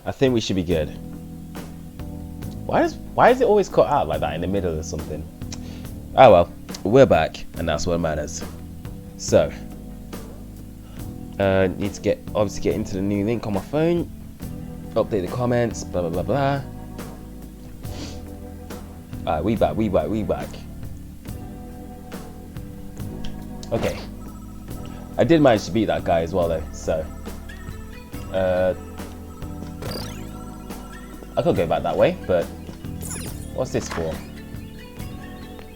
I think we should be good. Why is it always cut out like that in the middle or something? Oh well, we're back, and that's what matters. So, need to obviously get into the new link on my phone, update the comments, blah blah blah blah. Alright, we back. Okay, I did manage to beat that guy as well though, so I could go back that way, but what's this for?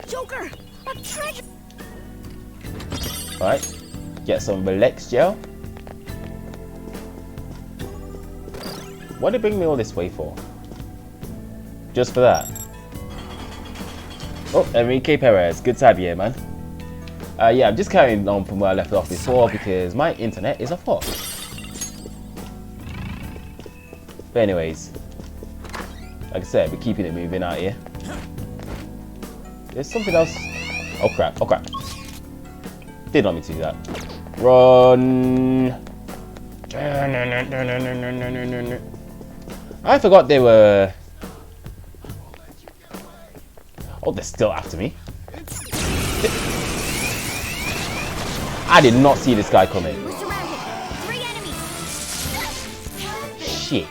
Joker, a treasure. Alright, get some Relax gel. What did it bring me all this way for? Just for that? Oh, Enrique Perez, good to have you here, man. Yeah, I'm just carrying on from where I left off before because my internet is a fuck. But anyways, like I said, we're keeping it moving out here. There's something else. Oh crap, oh crap. Did not mean to do that. Run! I forgot they were... Oh, they're still after me. I did not see this guy coming. We're surrounded. 3 enemies. Shit.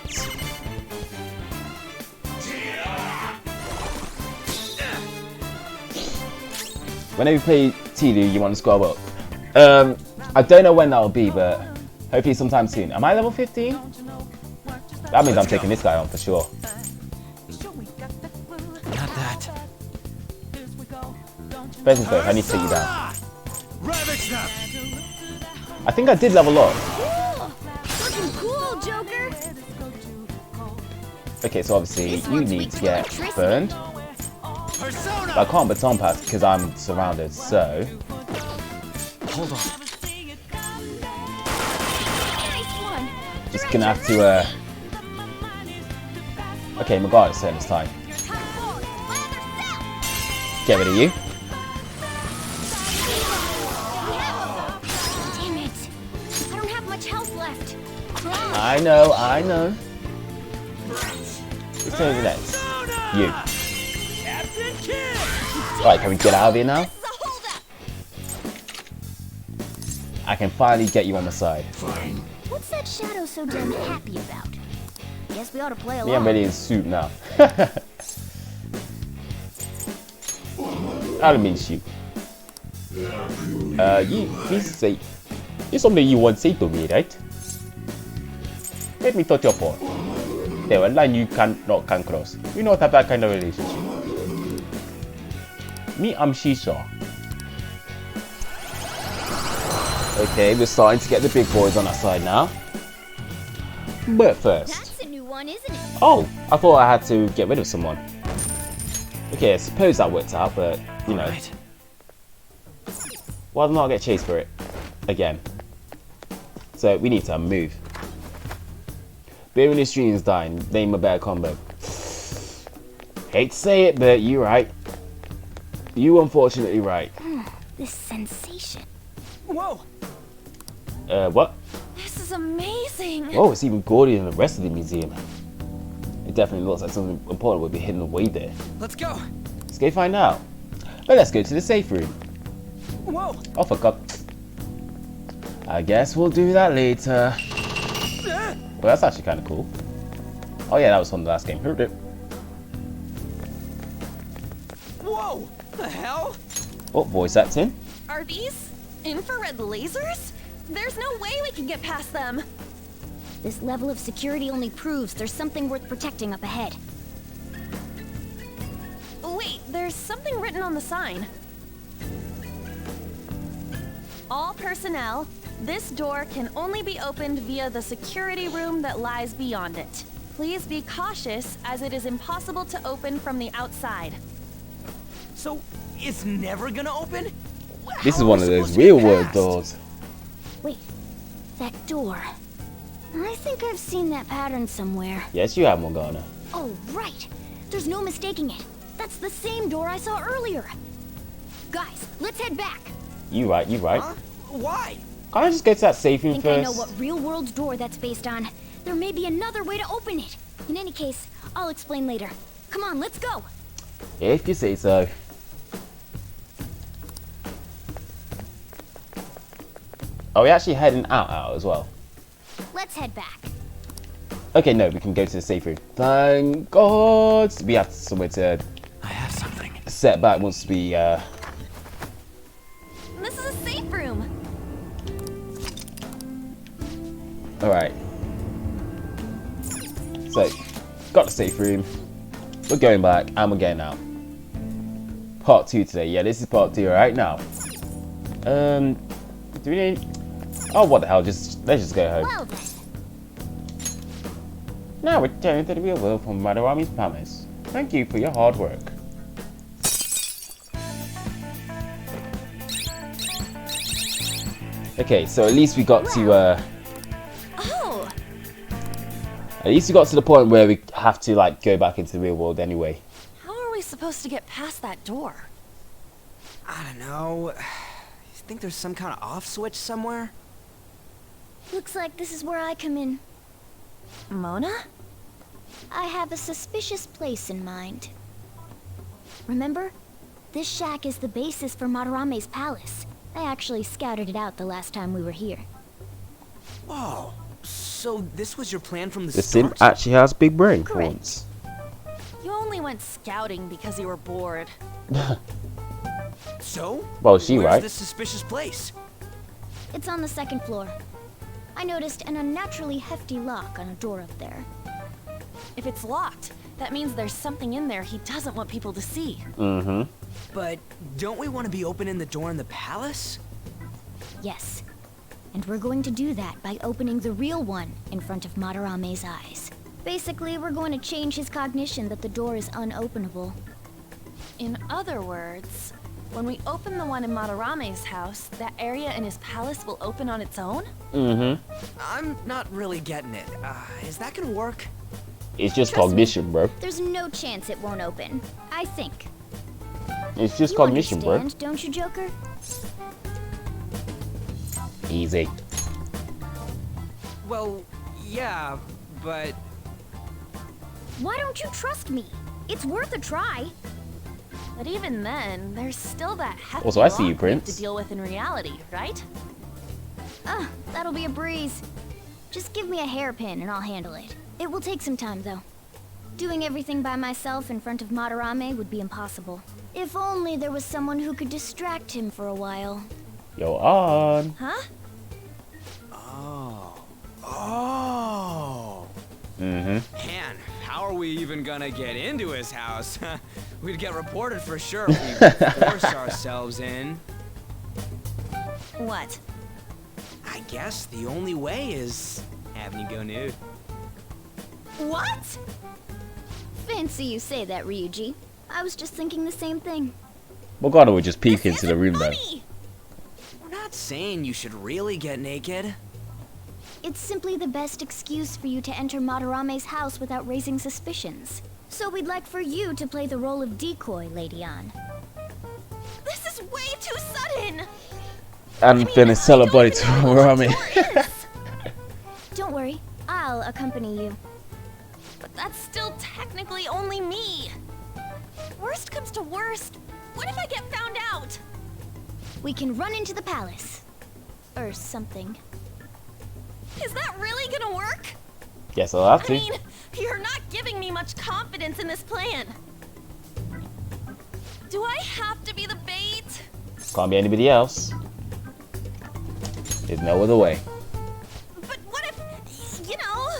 Whenever you play TD, you want to score up. I don't know when that'll be, but hopefully sometime soon. Am I level 15? That means I'm taking this guy on for sure. Not that. First and first, I need to take you down. I think I did level up. Cool. Looking cool, Joker. Okay, so obviously you need to get burned. But I can't baton pass because I'm surrounded, so... Hold on. Nice one. Just gonna have to, Okay, my guard is turn this time. Get rid of you. Damn it. I don't have much health left. I know. Let's turn the next. You. Right, can we get out of here now? This is a holdup. I can finally get you on my side. What's that shadow so damn happy about? Guess we ought to play along. Me, I'm ready in suit now. I don't mean shoot. You say, it's something you want to say to me, right? Let me touch your paw. There, a line you can cross. We not have that kind of relationship. Me, I'm Shisha. Okay, we're starting to get the big boys on our side now. But first... That's a new one, isn't it? Oh, I thought I had to get rid of someone. Okay, I suppose that worked out, but, you know. Right. Why not get chased for it? Again. So, we need to move. Beer in the stream's dying. Name a better combo. Hate to say it, but you're right. You unfortunately right. This sensation. Whoa! What? This is amazing. Oh, it's even gaudier than the rest of the museum. It definitely looks like something important will be hidden away there. Let's go! Let's go find out. But let's go to the safe room. Whoa! Oh, fuck up. I guess we'll do that later. Well, that's actually kind of cool. Oh yeah, that was from the last game. Heard it. Whoa! The hell? Oh, voice acting. Are these infrared lasers? There's no way we can get past them. This level of security only proves there's something worth protecting up ahead. Wait, there's something written on the sign. All personnel, this door can only be opened via the security room that lies beyond it. Please be cautious as it is impossible to open from the outside. So, it's never gonna open? This is How one are of we those supposed to get real world past? doors. Wait, that door. I think I've seen that pattern somewhere. Yes, you have, Morgana. Oh, right. There's no mistaking it. That's the same door I saw earlier. Guys, let's head back. You right, you right. Huh? Why? Can't I just go to that safe room I think I know first? what real-world door that's based on. There may be another way to open it. In any case, I'll explain later. Come on, let's go. If you say so. Are we actually heading out as well? Let's head back. Okay, no, we can go to the safe room. Thank God! We have somewhere to I have something. set back once we, This is a safe room. Alright. So, got the safe room. We're going back and we're getting out. Part 2 today. Yeah, this is part 2 right now. Do we need... Oh, what the hell. Let's just go home. Well then. Now return to the real world from Madarame's palace. Thank you for your hard work. Okay, so at least we got to, Oh, at least we got to the point where we have to, like, go back into the real world anyway. how are we supposed to get past that door? I don't know. You think there's some kind of off switch somewhere? Looks like this is where I come in. Mona? I have a suspicious place in mind. Remember? This shack is the basis for Madarame's palace. I actually scouted it out the last time we were here. Whoa. So this was your plan from the The sim start? actually has a big brain for Correct. once. You only went scouting because you were bored. So? Well, is she where's right? this suspicious place? It's on the second floor. I noticed an unnaturally hefty lock on a door up there. If it's locked, that means there's something in there he doesn't want people to see. Mm-hmm. But don't we want to be opening the door in the palace? Yes. And we're going to do that by opening the real one in front of Madarame's eyes. Basically, we're going to change his cognition that the door is unopenable. In other words, when we open the one in Madarame's house, that area in his palace will open on its own? Mm-hmm. I'm not really getting it. Is that gonna work? It's just Trust me. cognition, bro. There's no chance it won't open. I think. It's just You cognition, bro. understand, don't you, Joker? Easy. Well, yeah, but... Why don't you trust me? It's worth a try. But even then, there's still that hefty Also, I see you, lock we have Prince. to deal with in reality, right? That'll be a breeze. Just give me a hairpin and I'll handle it. It will take some time, though. Doing everything by myself in front of Madarame would be impossible. If only there was someone who could distract him for a while. Yo, on. Huh? Oh. Mm-hmm. Man, how are we even gonna get into his house? We'd get reported for sure if we force ourselves in. What? I guess the only way is having you go nude. What? Fancy you say that, Ryuji. I was just thinking the same thing. Morgana would just peek This into the isn't room, though. funny. We're not saying you should really get naked. It's simply the best excuse for you to enter Madarame's house without raising suspicions. So we'd like for you to play the role of decoy, Lady Ann. This is way too sudden. And then it's celebrated to I don't even know what Rami. the door is. Don't worry, I'll accompany you. But that's still technically only me. Worst comes to worst, what if I get found out? We can run into the palace. Or something. Is that really gonna work? Guess I'll have I to. mean, you're not giving me much confidence in this plan. Do I have to be the bait? Can't be anybody else. There's no other way. But what if, you know,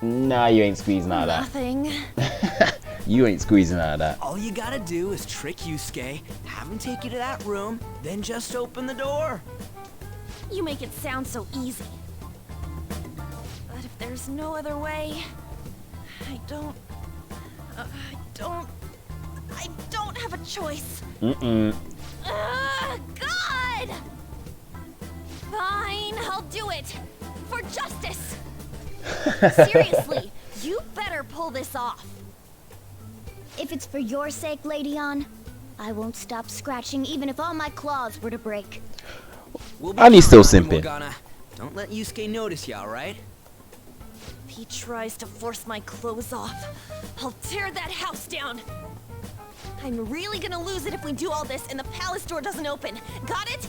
Nah, you ain't squeezing out of nothing. that. You ain't squeezing out of that. All you gotta do is trick Yusuke, have him take you to that room, then just open the door. You make it sound so easy. But if there's no other way, I don't have a choice. Mm-mm. God! Fine, I'll do it. For justice. Seriously, you better pull this off. If it's for your sake, Lady Ann, I won't stop scratching even if all my claws were to break. We'll be And he's still fine, simping. Morgana. Don't let Yusuke notice you, alright? If he tries to force my clothes off, I'll tear that house down. I'm really gonna lose it if we do all this and the palace door doesn't open. Got it?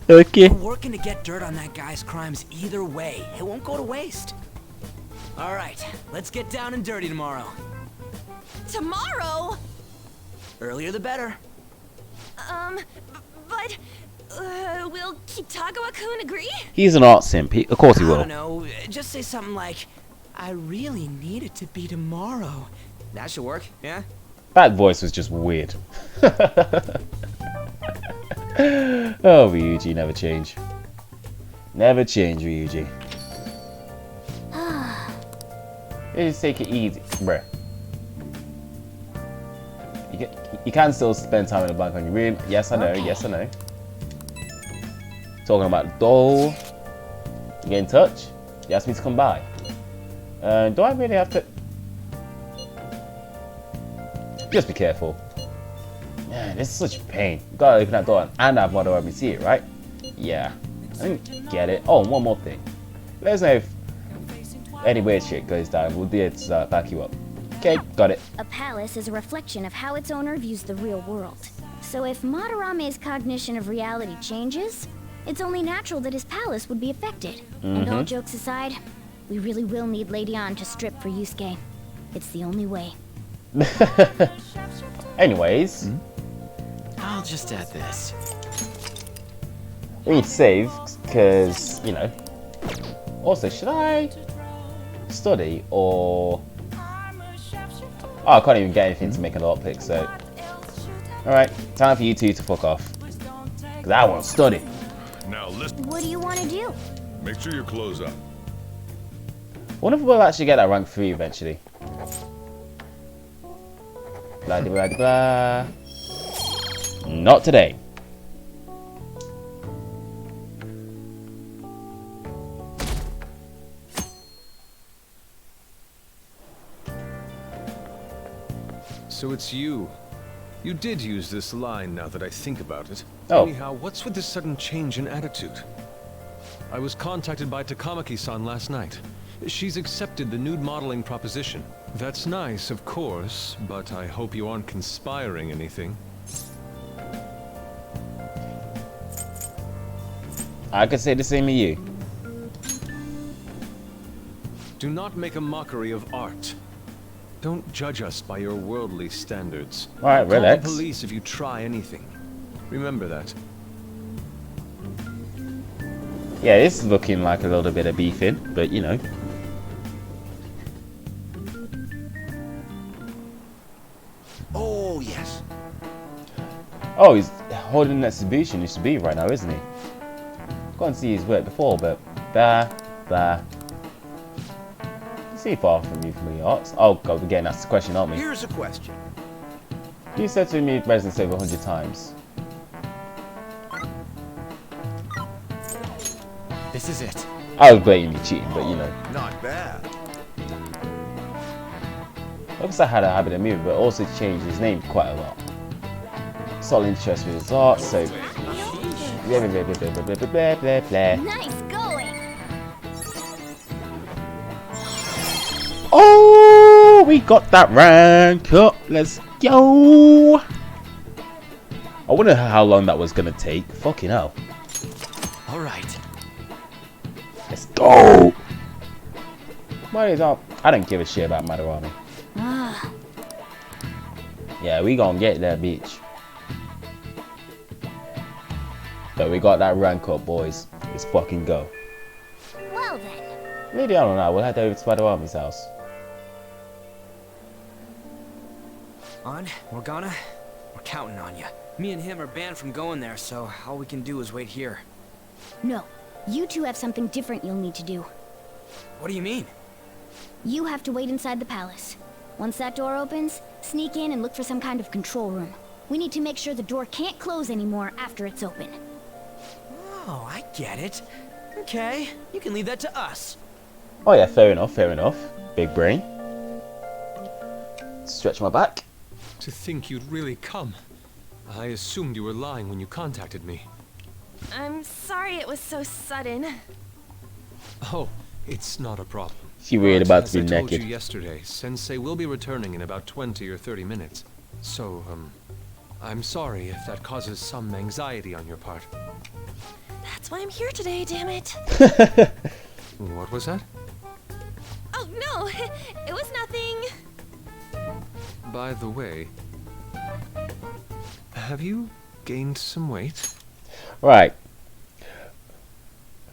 Okay. We're working to get dirt on that guy's crimes either way. It won't go to waste. Alright, let's get down and dirty tomorrow. Tomorrow? Earlier the better. But will Kitagawa-kun agree? He's an art simp. Of course he I will. don't know, just say something like, I really need it to be tomorrow. That should work, yeah? That voice was just weird. Oh, Ryuji, never change. Never change, Ryuji. Just take it easy, bruh. You can still spend time in the bank on your room. Yes, I know. Okay. Yes, I know. Talking about doll. Get in touch. You asked me to come by. Do I really have to? Just be careful. Man, this is such a pain. You gotta open that door and have Madarame see it, right? Yeah. I didn't get it. Oh, and one more thing. Let us know if any weird shit goes down. We'll be able to back you up. Okay, got it. A palace is a reflection of how its owner views the real world. So if Madarame's cognition of reality changes, it's only natural that his palace would be affected. And all jokes aside, we really will need Lady Ann to strip for Yusuke. It's the only way. Anyways, I'll just add this. we need to save because, you know. Also, should I study or? Oh, I can't even get anything to make a lot pick. So, all right, time for you two to fuck off. Cause I won't study. Now listen, What do you want to do? make sure your clothes up. Wonder if we'll actually get that rank 3 eventually. Blah blah blah blah. Not today. So it's you. You did use this line now that I think about it. Oh. Anyhow, what's with this sudden change in attitude? I was contacted by Takamaki-san last night. She's accepted the nude modeling proposition. That's nice, of course, but I hope you aren't conspiring anything. I could say the same of you. Do not make a mockery of art. Don't judge us by your worldly standards. All right, Call relax. the police if you try anything. Remember that. Yeah, this is looking like a little bit of beefing, but you know. Oh, yes. Oh, he's holding that exhibition used to be right now, isn't he? Can't see his work before, but blah. See far from you from the arts. Oh god, we're getting asked the question, aren't we? Here's a question. You said to me presence over 100 times. This is it. I was blatantly cheating, but you know. Not bad. Obviously I had a habit of moving, but also changed his name quite a lot. Solid interest with his art, so blah blah blah blah blah blah blah blah. Nice going! Oh, we got that rank up. Let's go. I wonder how long that was gonna take. Fucking hell. All right. Let's go. What is up? I don't give a shit about Madarame. Ah, Yeah, we gonna get that bitch. But we got that rank up, boys. Let's fucking go. well then. Maybe I don't know. We'll head over to Madarame's house. On, Morgana, we're counting on you. Me and him are banned from going there, so all we can do is wait here. No, you two have something different you'll need to do. What do you mean? You have to wait inside the palace. Once that door opens, sneak in and look for some kind of control room. We need to make sure the door can't close anymore after it's open. Oh, I get it. Okay, you can leave that to us. Oh yeah, fair enough, fair enough. Big brain. Stretch my back. To think you'd really come. I assumed you were lying when you contacted me. I'm sorry it was so sudden. Oh, it's not a problem. She worried But, about as to be I told naked. you yesterday, Sensei will be returning in about 20 or 30 minutes. So, I'm sorry if that causes some anxiety on your part. That's why I'm here today, damn it. What was that? Oh, no, it was nothing. By the way, have you gained some weight? Right.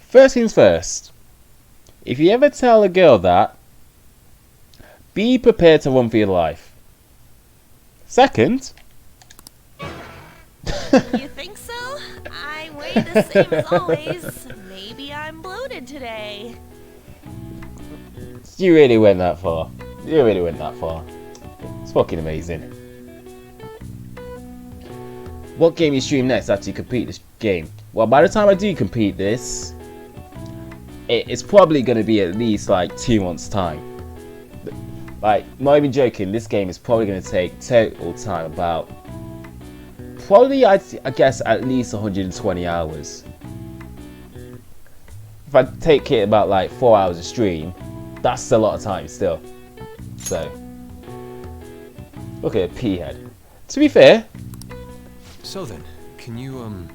First things first. If you ever tell a girl that, be prepared to run for your life. Second, You think so? I weigh the same as always. Maybe I'm bloated today. you really went that far. You really went that far. It's fucking amazing. What game you stream next after you complete this game? Well, by the time I do complete this, it's probably going to be at least like 2 months' time. Like, not even joking, this game is probably going to take total time about, probably I guess at least 120 hours. If I take it about like 4 hours a stream, that's a lot of time still. So, look at a pea head. To be fair, So then, can you,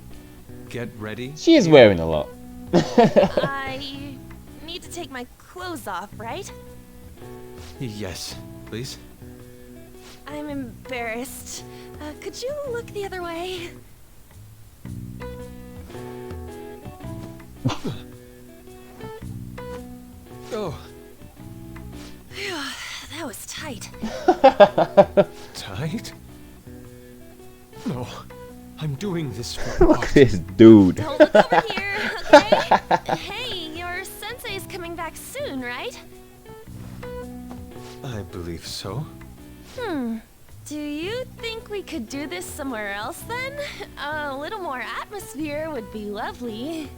get ready? she is wearing a lot. I need to take my clothes off, right? Yes, please. I'm embarrassed. Could you look the other way? Oh, That was tight. tight? No, I'm doing this for Look at art. this dude. Don't look over here, okay? Hey, your sensei's coming back soon, right? I believe so. Do you think we could do this somewhere else then? A little more atmosphere would be lovely.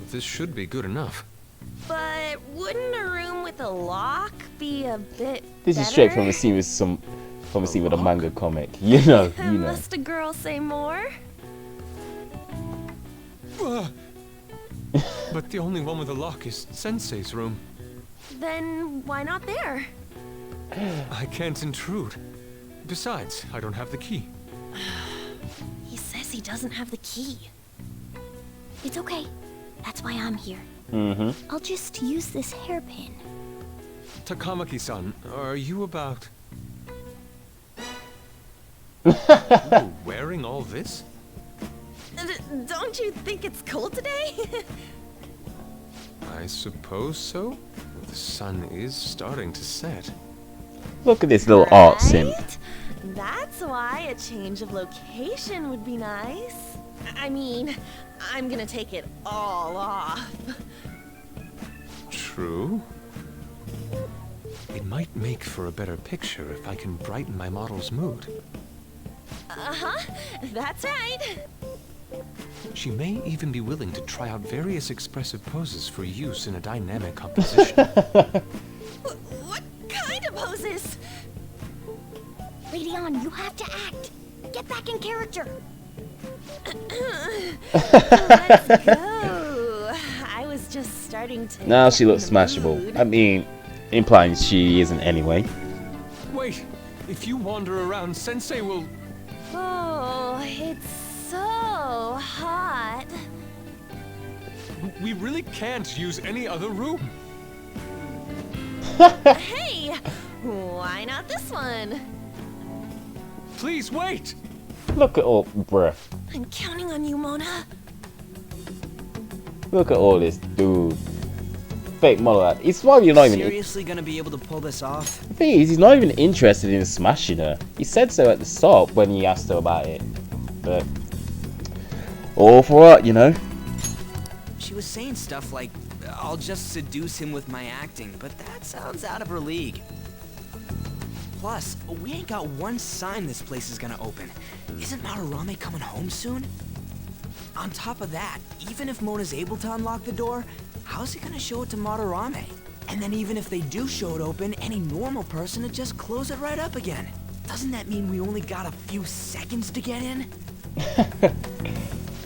This should be good enough. But wouldn't a room with a lock be a bit This is straight from better? a scene with a manga comic. You know. Must a girl say more? But the only one with a lock is Sensei's room. Then why not there? I can't intrude. Besides, I don't have the key. He says he doesn't have the key. It's okay. That's why I'm here. Mm-hmm. I'll just use this hairpin. Takamaki-san, are you about... Ooh, wearing all this? Don't you think it's cold today? I suppose so. The sun is starting to set. Look at this little art simp. Right? That's why a change of location would be nice. I mean, I'm gonna take it all off. True. It might make for a better picture if I can brighten my model's mood. Uh-huh, that's right. She may even be willing to try out various expressive poses for use in a dynamic composition. What kind of poses? Lady On, you have to act. Get back in character. Let's go. I was just starting to. Now get she looks in the smashable. mood. I mean, implying she isn't anyway. Wait, if you wander around, Sensei will... Oh, it's so hot. We really can't use any other room. Hey, why not this one? Please wait. Look at all, bruh. I'm counting on you, Mona. Look at all this dude. Fake model that. He's probably not even. Seriously gonna be able to pull this off? The thing is, he's not even interested in smashing her. He said so at the start when he asked her about it. But all for what, you know? She was saying stuff like, I'll just seduce him with my acting, but that sounds out of her league. Plus, we ain't got one sign this place is gonna open. Isn't Madarame coming home soon? On top of that, even if Mona's able to unlock the door, how's he gonna show it to Madarame? And then even if they do show it open, any normal person would just close it right up again. Doesn't that mean we only got a few seconds to get in?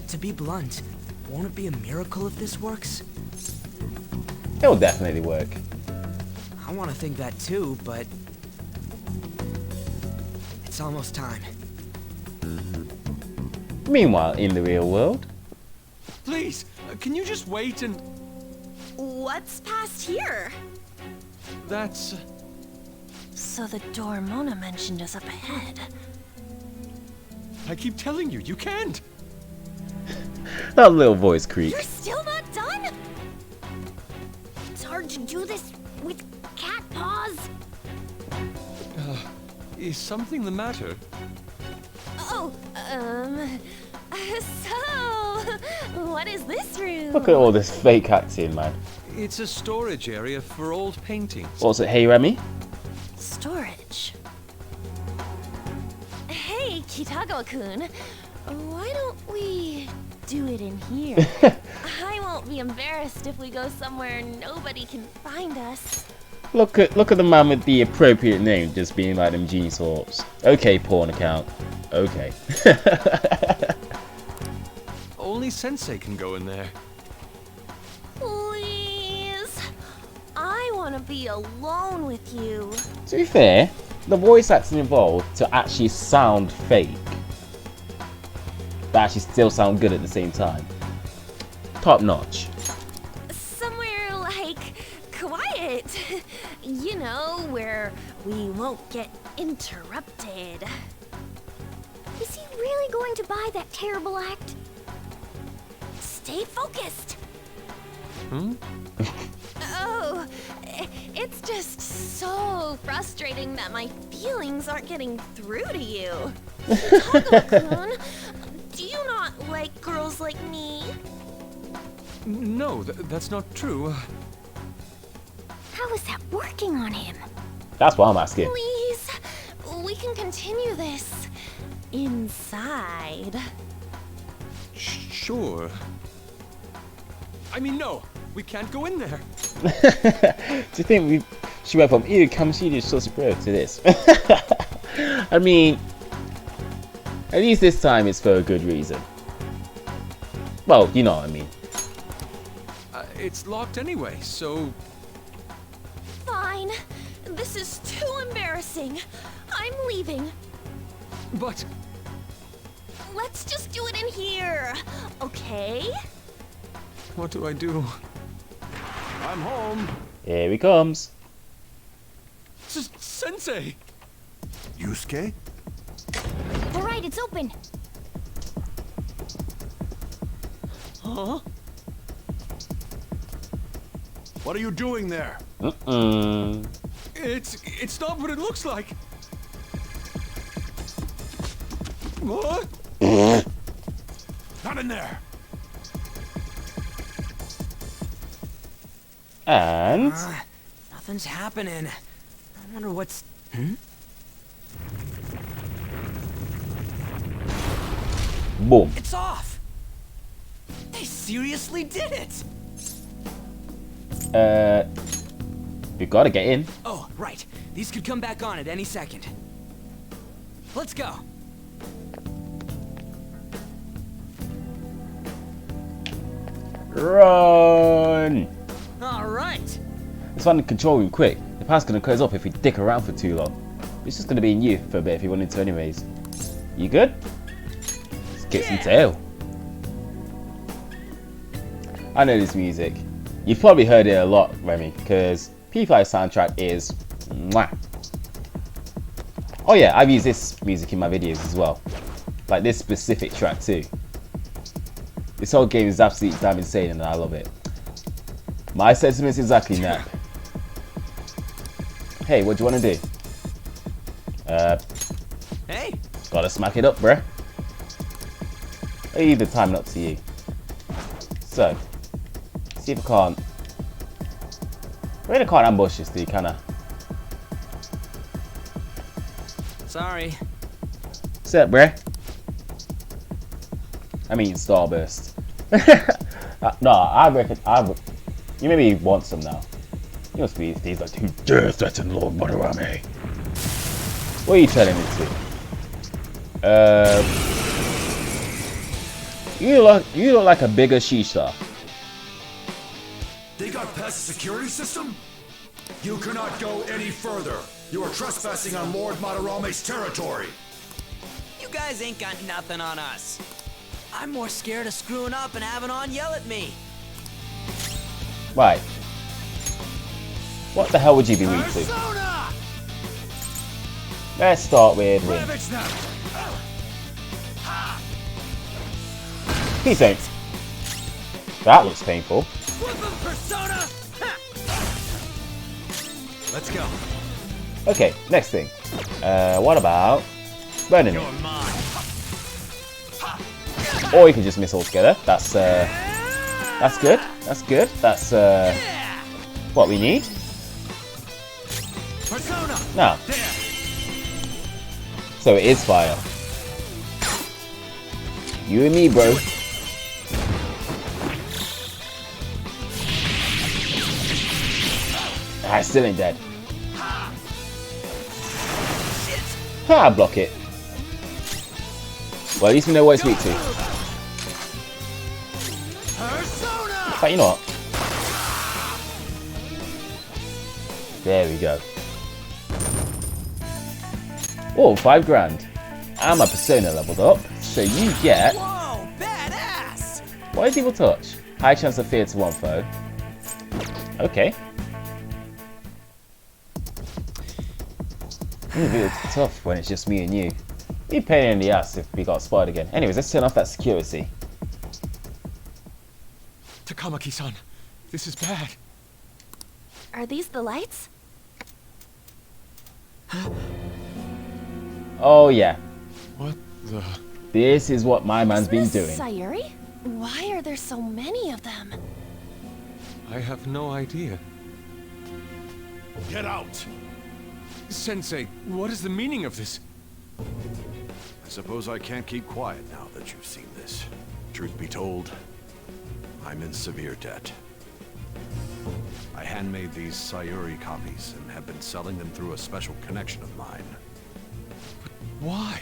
To be blunt, won't it be a miracle if this works? It'll definitely work. I want to think that too, but... It's almost time. Meanwhile, in the real world, Please, can you just wait and... What's past here? That's... So the door Mona mentioned is up ahead. I keep telling you, you can't! that little voice creak. You're still not done? It's hard to do this with cat paws. Is something the matter? Oh, so, what is this room? Look at all this fake acting, man. It's a storage area for old paintings. Also, hey Remy, Storage. Hey, Kitagawa-kun. Why don't we do it in here? I won't be embarrassed if we go somewhere nobody can find us. look at the man with the appropriate name, just being like them genius sorts. Okay, porn account. Okay. Only Sensei can go in there. Please. I want to be alone with you. To be fair, the voice acting involved to actually sound fake, but actually still sound good at the same time. Top notch. Somewhere like quiet. You know, where we won't get interrupted. Is he really going to buy that terrible act? Stay focused. Hmm? Oh, it's just so frustrating that my feelings aren't getting through to you. Kitagawa-kun, do you not like girls like me? No, that's not true. How is that working on him? That's what I'm asking. Please, we can continue this inside. Sure. I mean, no, we can't go in there. Do you think she went from ew, come see this saucy bro to this? I mean, at least this time it's for a good reason. Well, you know what I mean. It's locked anyway, so... Fine. This is too embarrassing. I'm leaving. But... Let's just do it in here, okay? What do I do? I'm home. Here he comes. Sensei! Yusuke? All right, it's open. Huh? What are you doing there? It's not what it looks like. What? Not in there. And Nothing's happening. I wonder what's... boom. It's off! They seriously did it! We gotta get in. Oh, right. These could come back on at any second. Let's go. Run! All right. Let's find the control room quick. The path's gonna close up if we dick around for too long. It's just gonna be in you for a bit if you wanted to anyways. You good? Let's get some tail. I know this music. You've probably heard it a lot, Remy, because P5's soundtrack is mwah. Oh yeah, I've used this music in my videos as well. Like this specific track too. This whole game is absolutely damn insane and I love it. My sentiments exactly, Nap. Hey, what do you want to do? Hey, Gotta smack it up, bruh. I leave the time up to you. So, see if I can't. I really can't ambush this dude, can I? sorry. What's up, bruh? I mean, Starburst. No, I reckon. You maybe want some now. You must be these are too dare threaten Lord Madarame. What are you telling me to? You look like a bigger Shisha. They got past the security system? You cannot go any further. You are trespassing on Lord Madarame's territory. You guys ain't got nothing on us. I'm more scared of screwing up and having On yell at me. Right. What the hell would you be weak to? Persona! Let's start with Win. Ravage them! Peace out. That looks painful. Whoop 'em, Persona! Let's go. Okay, next thing. What about burning it? You're mine. Or you can just miss altogether. That's good. That's good. That's what we need. Persona! Now, There! so it is fire. You and me, bro. I still ain't dead. Ha! Block it. Well, at least we know what it's weak to. Persona! But you know what? There we go. Oh, 5 grand. And my persona leveled up. So you get... Whoa, badass! What is evil touch? High chance of fear to one foe. Okay. It's tough when it's just me and you. Be a pain in the ass if we got spotted again. Anyways, let's turn off that security. Takamaki-san, this is bad. Are these the lights? Oh yeah, What the... this is what my man's been Is this doing. Sayuri? Why are there so many of them? I have no idea. Get out! Sensei, what is the meaning of this? I suppose I can't keep quiet now that you've seen this. Truth be told, I'm in severe debt. I handmade these Sayuri copies and have been selling them through a special connection of mine. Why?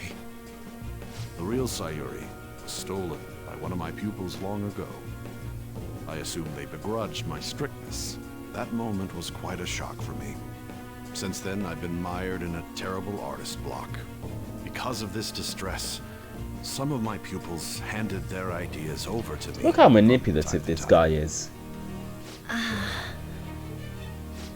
The real Sayuri was stolen by one of my pupils long ago. I assume they begrudged my strictness. That moment was quite a shock for me. Since then, I've been mired in a terrible artist block. Because of this distress, some of my pupils handed their ideas over to me. Look how from manipulative time to this time. guy is.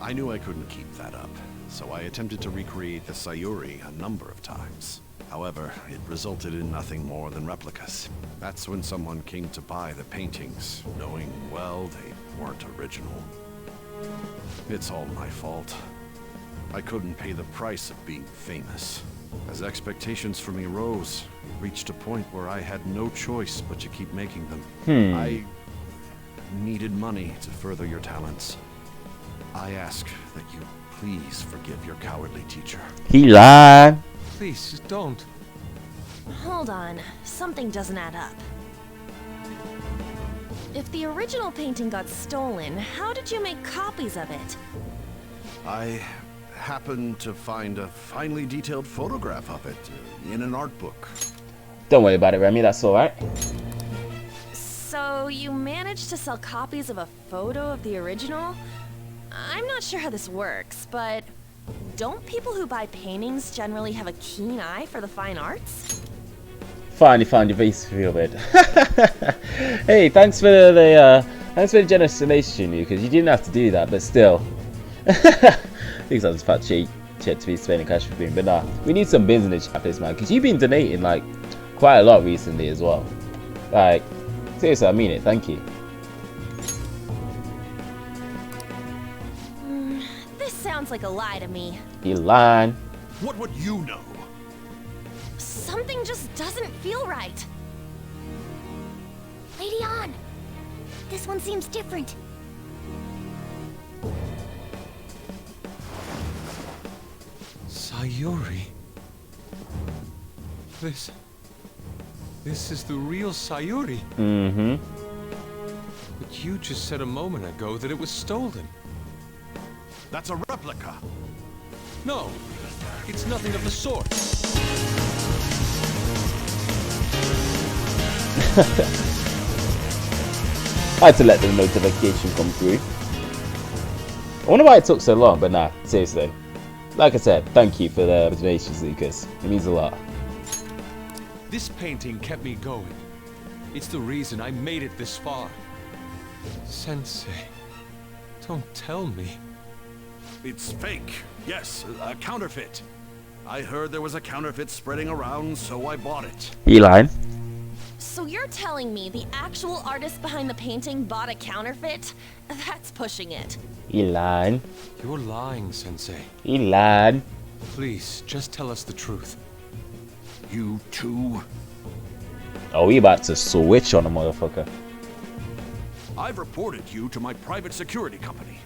I knew I couldn't keep that up, so I attempted to recreate the Sayuri a number of times. However, it resulted in nothing more than replicas. That's when someone came to buy the paintings, knowing, well, they weren't original. It's all my fault. I couldn't pay the price of being famous. As expectations for me rose, it reached a point where I had no choice but to keep making them. I needed money to further your talents. I ask that you please forgive your cowardly teacher. He lied. Please, don't. Hold on, something doesn't add up. If the original painting got stolen, how did you make copies of it? I happened to find a finely detailed photograph of it in an art book. Don't worry about it, Remy. That's all right. So you managed to sell copies of a photo of the original? I'm not sure how this works, but don't people who buy paintings generally have a keen eye for the fine arts? Finally found your face to feel it. Hey, thanks for the generous donation, you, because you didn't have to do that, but still. Things like this fat cheat to be spending cash for doing, but nah, we need some business chapters, man, because you've been donating like quite a lot recently as well. Like, seriously, I mean it. Thank you. This sounds like a lie to me. You lying. What would you know? Something just doesn't feel right. Lady On! This one seems different. Sayuri. This is the real Sayuri. Mm-hmm. But you just said a moment ago that it was stolen. That's a replica. No, it's nothing of the sort. I had to let the notification come through. I wonder why it took so long, but nah, seriously. Like I said, thank you for the donations, Lucas. It means a lot. This painting kept me going. It's the reason I made it this far. Sensei, don't tell me. It's fake. Yes, a counterfeit. I heard there was a counterfeit spreading around, so I bought it. You lying? So you're telling me the actual artist behind the painting bought a counterfeit? That's pushing it. You lying? You're lying, Sensei. You lying? Please, just tell us the truth. You too? Oh, we about to switch on a motherfucker. I've reported you to my private security company.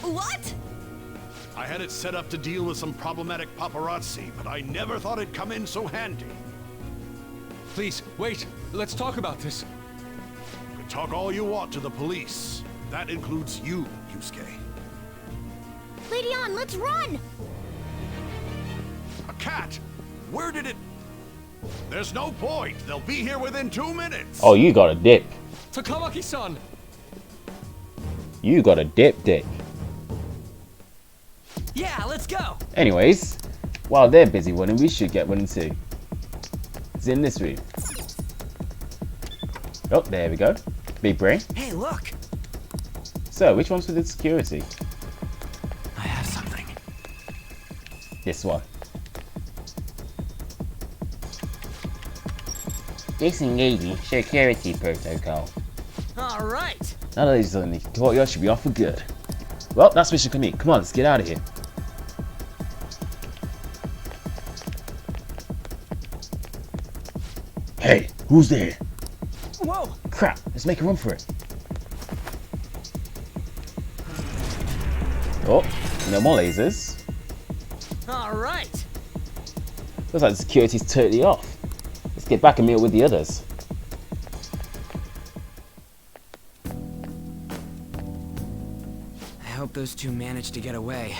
What? I had it set up to deal with some problematic paparazzi, but I never thought it'd come in so handy. Please, wait. Let's talk about this. You can talk all you want to the police. That includes you, Yusuke. Lady On, let's run! A cat? Where did it... There's no point. They'll be here within 2 minutes. Oh, you got a dip. Takamaki-san! You got a dip. Yeah, let's go. Anyways, while they're busy running, we should get running too. It's in this room. Oh, there we go. Big brain. Hey, look. So, which one's for the security? I have something. This one. Disengaging security protocol. All right. Now that he's done, Tokyo should be off for good. Well, that's mission complete. Come on, let's get out of here. Hey, who's there? Whoa. Crap, let's make a run for it. Oh, no more lasers. All right. Looks like the security's totally off. Let's get back and meet with the others. I hope those two managed to get away.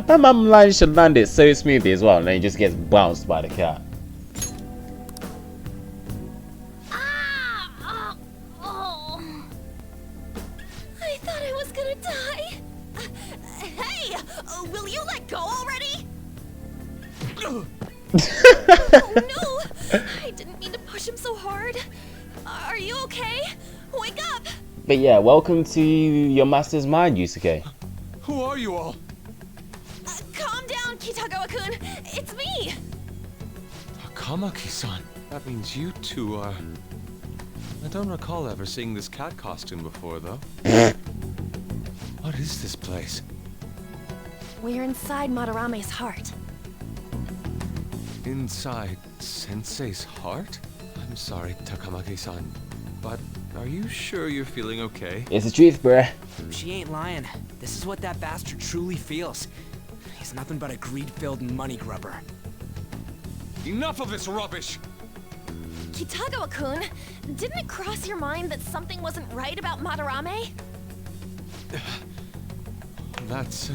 My mum line should land it so smoothly as well, and then he just gets bounced by the cat. Oh. I thought I was gonna die. Hey, will you let go already? Oh no! I didn't mean to push him so hard. Are you okay? Wake up! But yeah, welcome to your master's mind, Yusuke. Who are you all? Calm down, Kitagawa-kun. It's me. Takamaki-san. That means you two are... I don't recall ever seeing this cat costume before, though. What is this place? We're inside Madarame's heart. Inside Sensei's heart? I'm sorry, Takamaki-san, but are you sure you're feeling okay? It's the truth, bruh. She ain't lying. This is what that bastard truly feels. He's nothing but a greed-filled money grubber. Enough of this rubbish! Kitagawa-kun, didn't it cross your mind that something wasn't right about Madarame? That's...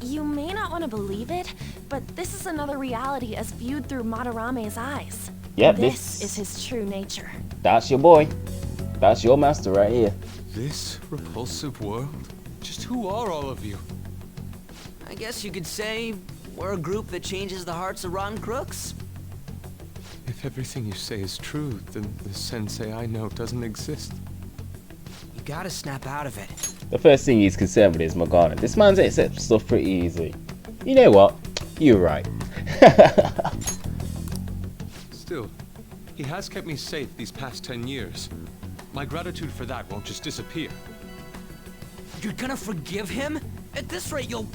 You may not want to believe it, but this is another reality as viewed through Madarame's eyes. Yep, This is his true nature. That's your boy. That's your master right here. This repulsive world? Just who are all of you? I guess you could say we're a group that changes the hearts of rotten crooks. If everything you say is true, then the Sensei I know doesn't exist. You gotta snap out of it. The first thing he's concerned with is Morgana. This man's accepts stuff pretty easy. You know what? You're right. Still, he has kept me safe these past 10 years. My gratitude for that won't just disappear. You're gonna forgive him? At this rate, you'll...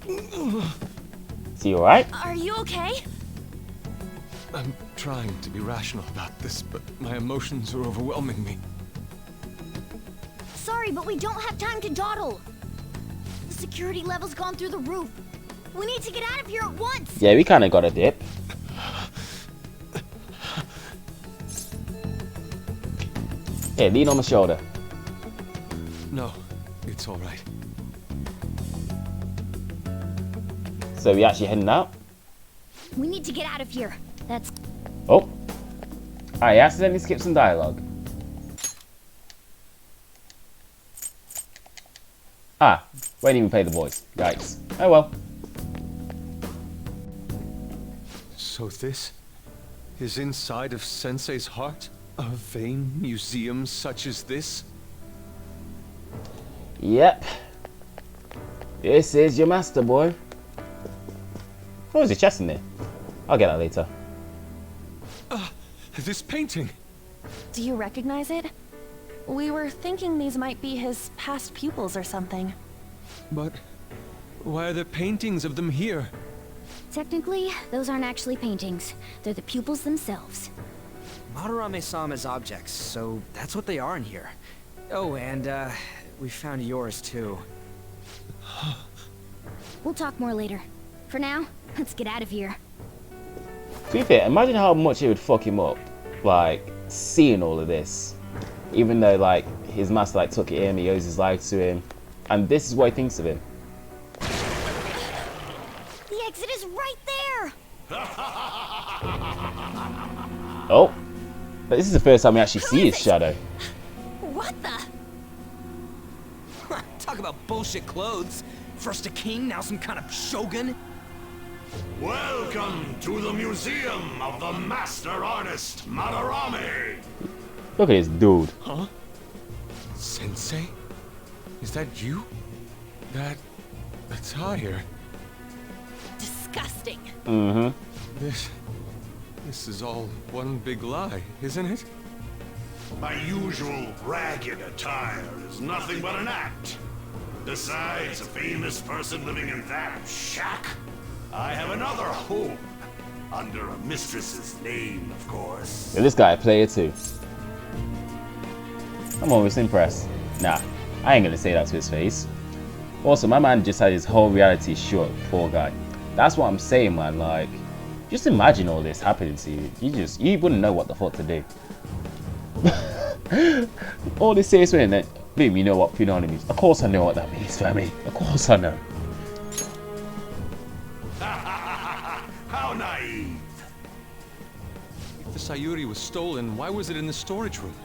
Is he alright? Are you okay? I'm trying to be rational about this, but my emotions are overwhelming me. Sorry, but we don't have time to dawdle. The security level's gone through the roof. We need to get out of here at once! Yeah, we kind of got a dip. Here, lean on my shoulder. No, it's all right. So we actually heading out? We need to get out of here. That's... Oh. I accidentally skipped some dialogue. Ah, won't even play the voice. Yikes. Oh well. So this is inside of Sensei's heart? A vain museum such as this? Yep. This is your master, boy. Oh, there's a chest in there. I'll get that later. This painting! Do you recognize it? We were thinking these might be his past pupils or something. But why are there paintings of them here? Technically, those aren't actually paintings. They're the pupils themselves. Madarame saw them as objects, so that's what they are in here. Oh, and we found yours too. We'll talk more later. For now, let's get out of here. To be fair, imagine how much it would fuck him up, like, seeing all of this. Even though, like, his master, like, took it in, he owes his life to him. And this is what he thinks of him. The exit is right there! Oh. But this is the first time we actually see his shadow. What the? Talk about bullshit clothes. First a king, now some kind of shogun. Welcome to the Museum of the Master Artist, Madarame! Look at this dude. Huh? Sensei? Is that you? That attire? Disgusting. Mm-hmm. This is all one big lie, isn't it? My usual ragged attire is nothing but an act. Besides a famous person living in that shack, I have another home. Under a mistress's name, of course. Yeah, this guy a player too. I'm always impressed. Nah, I ain't gonna say that to his face. Also, my man just had his whole reality short, poor guy. That's what I'm saying, man, like, just imagine all this happening to you. You wouldn't know what the fuck to do. All this serious way, and then, believe me, you know what punani means. Of course I know what that means, family. Of course I know. How naive. If the Sayuri was stolen, why was it in the storage room?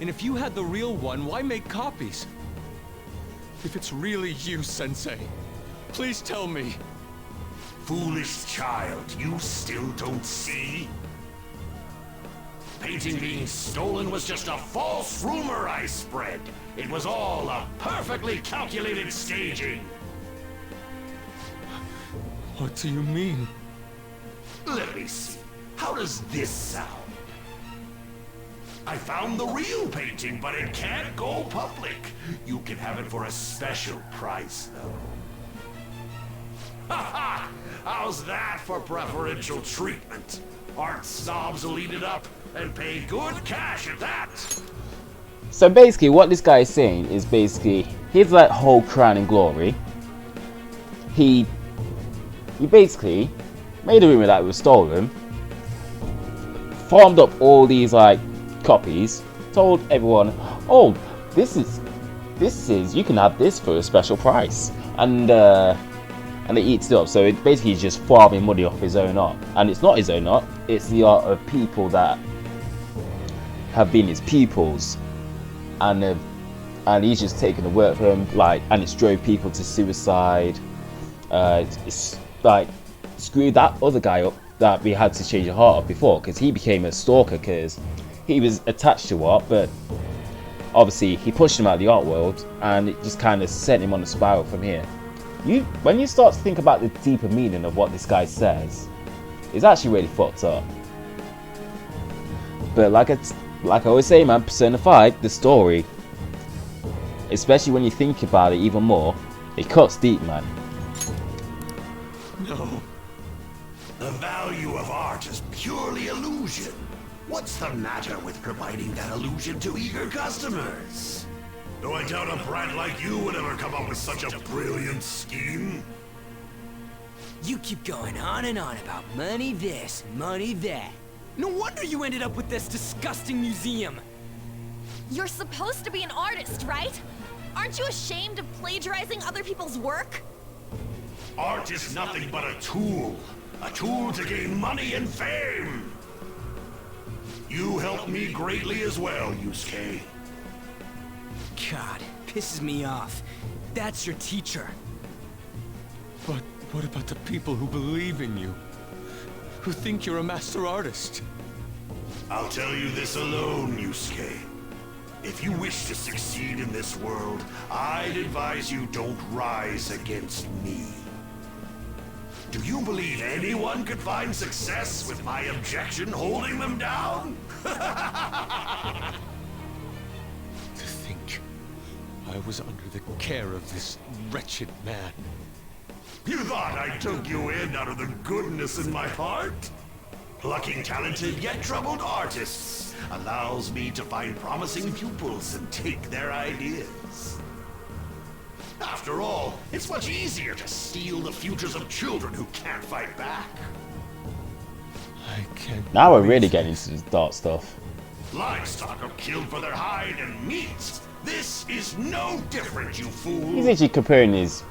And if you had the real one, why make copies? If it's really you, Sensei, please tell me. Foolish child, you still don't see? Painting being stolen was just a false rumor I spread. It was all a perfectly calculated staging. What do you mean? Let me see. How does this sound? I found the real painting, but it can't go public. You can have it for a special price, though. Ha ha! How's that for preferential treatment? Art snobs will eat it up and pay good cash at that. So basically, what this guy is saying is basically, his like whole crown and glory. He basically made a rumor that it was stolen, farmed up all these like copies, told everyone, oh, this is you can have this for a special price, and they eats it up. So it basically is just farming money off his own art, and it's not his own art, it's the art of people that have been his pupils, and he's just taken the work from them, like, and it's drove people to suicide. It's like screwed that other guy up that we had to change the heart of before, because he became a stalker because he was attached to art, but obviously he pushed him out of the art world, and it just kind of sent him on a spiral from here. When you start to think about the deeper meaning of what this guy says, it's actually really fucked up. But like I always say, man, Persona 5, the story, especially when you think about it even more, it cuts deep, man. No. The value of art is purely illusion. What's the matter with providing that illusion to eager customers? Though I doubt a brat like you would ever come up with such a brilliant scheme. You keep going on and on about money this, money that. No wonder you ended up with this disgusting museum. You're supposed to be an artist, right? Aren't you ashamed of plagiarizing other people's work? Art is nothing but a tool. A tool to gain money and fame. You helped me greatly as well, Yusuke. God, pisses me off. That's your teacher. But what about the people who believe in you? Who think you're a master artist? I'll tell you this alone, Yusuke. If you wish to succeed in this world, I'd advise you don't rise against me. Do you believe anyone could find success with my objection holding them down? To think I was under the care of this wretched man. You thought I took you in out of the goodness in my heart? Plucking talented yet troubled artists allows me to find promising pupils and take their ideas. After all, it's much easier to steal the futures of children who can't fight back. I can't. Now we're really getting into this dark stuff. Livestock are killed for their hide and meat. This is no different, you fool. He's actually comparing his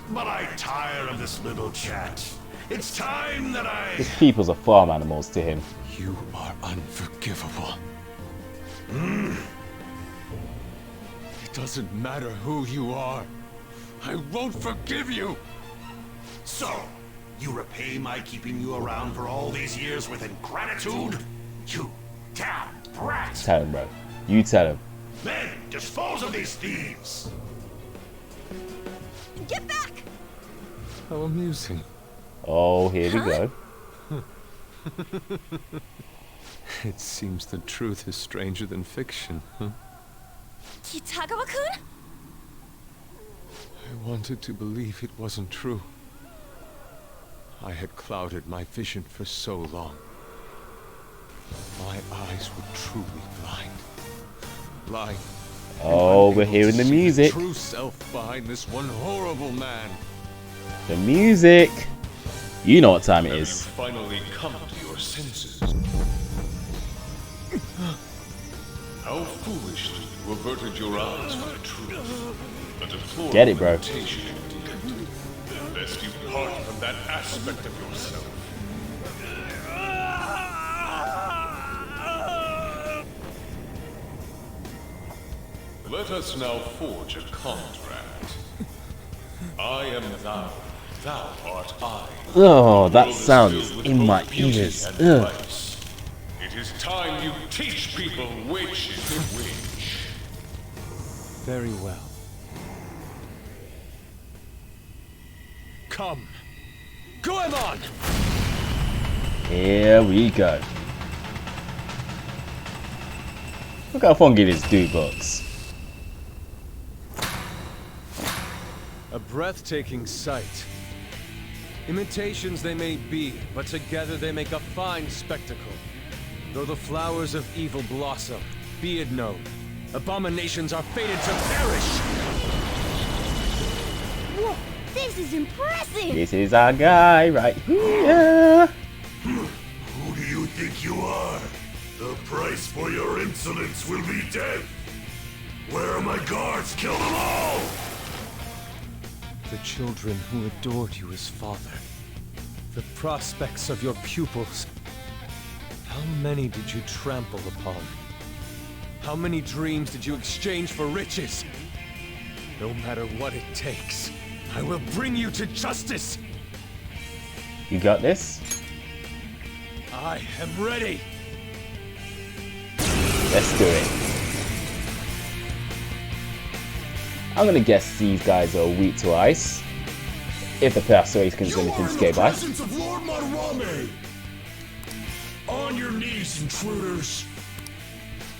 But I tire of this little chat. It's time that his peoples are farm animals to him. You are unforgivable. It doesn't matter who you are. I won't forgive you! So, you repay my keeping you around for all these years with ingratitude? You damn brat! Tell him, bro. You tell him. Then, dispose of these thieves! Get back! How amusing. Oh, here we go. It seems the truth is stranger than fiction, huh? Kitagawa-kun? I wanted to believe it wasn't true. I had clouded my vision for so long. My eyes were truly blind. Blind. Oh, we're hearing the music. True self behind this one horrible man. The music. You know what time it is. Finally come to your senses. How foolishly you averted your eyes from the truth. A deplorable Get it, bro. imitation indeed. Lest you part from that aspect of yourself. Let us now forge a contract. I am thou, thou art I. Oh, that World is sounds filled with in both my beauty ears. and Ugh. vice. It is time you teach people which is which. Very well. Come. Goemon! Here we go. Look how funky this dude looks. A breathtaking sight. Imitations they may be, but together they make a fine spectacle. Though the flowers of evil blossom, be it known, abominations are fated to perish! Whoa, this is impressive! This is our guy right here. Who do you think you are? The price for your insolence will be death. Where are my guards? Kill them all! The children who adored you as father. The prospects of your pupils. How many did you trample upon? How many dreams did you exchange for riches? No matter what it takes, I will bring you to justice! You got this? I am ready! Let's do it. I'm gonna guess these guys are weak to ice. If the Persuade can do anything to escape ice. presence of Lord Madarame! On your knees, intruders!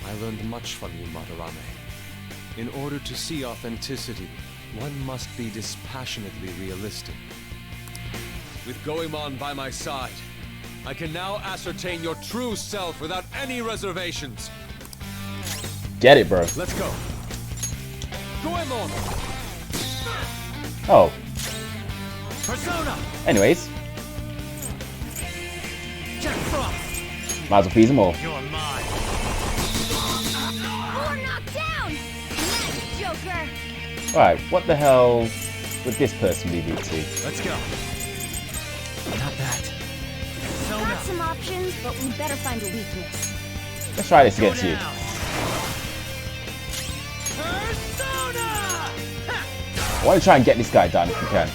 I learned much from you, Madarame. In order to see authenticity, one must be dispassionately realistic. With Goemon by my side, I can now ascertain your true self without any reservations. Get it, bro. Let's go. Goemon! Oh, Persona! anyways. Might as well freeze them all. Four knocked down! Nice, Joker! Alright, what the hell would this person be weak to? Let's go. Not that. Got some options, but we better find a weakness. Let's try this against you. I want to try and get this guy down if we can.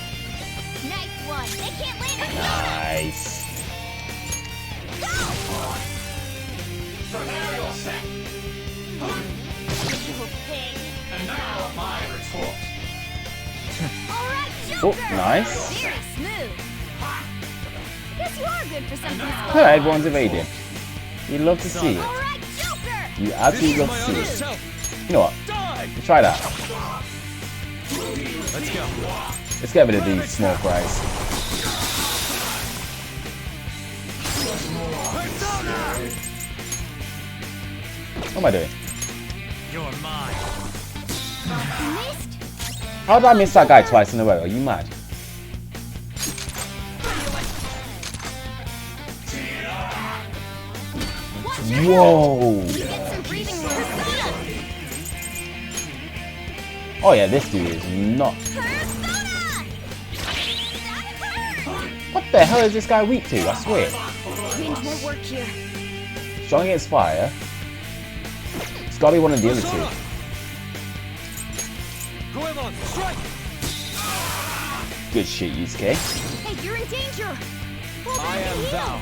Nice one! They can't land it! Nice. Alright, Oh, Joker! nice. Very smooth! Guess you are good for something Huh, everyone's evading. You love to see it. Alright, Joker! You absolutely love to see it. You know what? Let's try that. Let's go. Let's get rid of these small fries. What am I doing? You're mine. Missed? How did I miss that guy twice in a row? Are you mad? Whoa! Get some breathing room. Oh yeah, this dude is not. Persona! What the hell is this guy weak to? I swear. Wind won't work here. Strong against fire. It's gotta be one of the other two. Goemon, strike! Good shit, Yusuke. Hey, you're in danger! Hold I on, am heal. thou.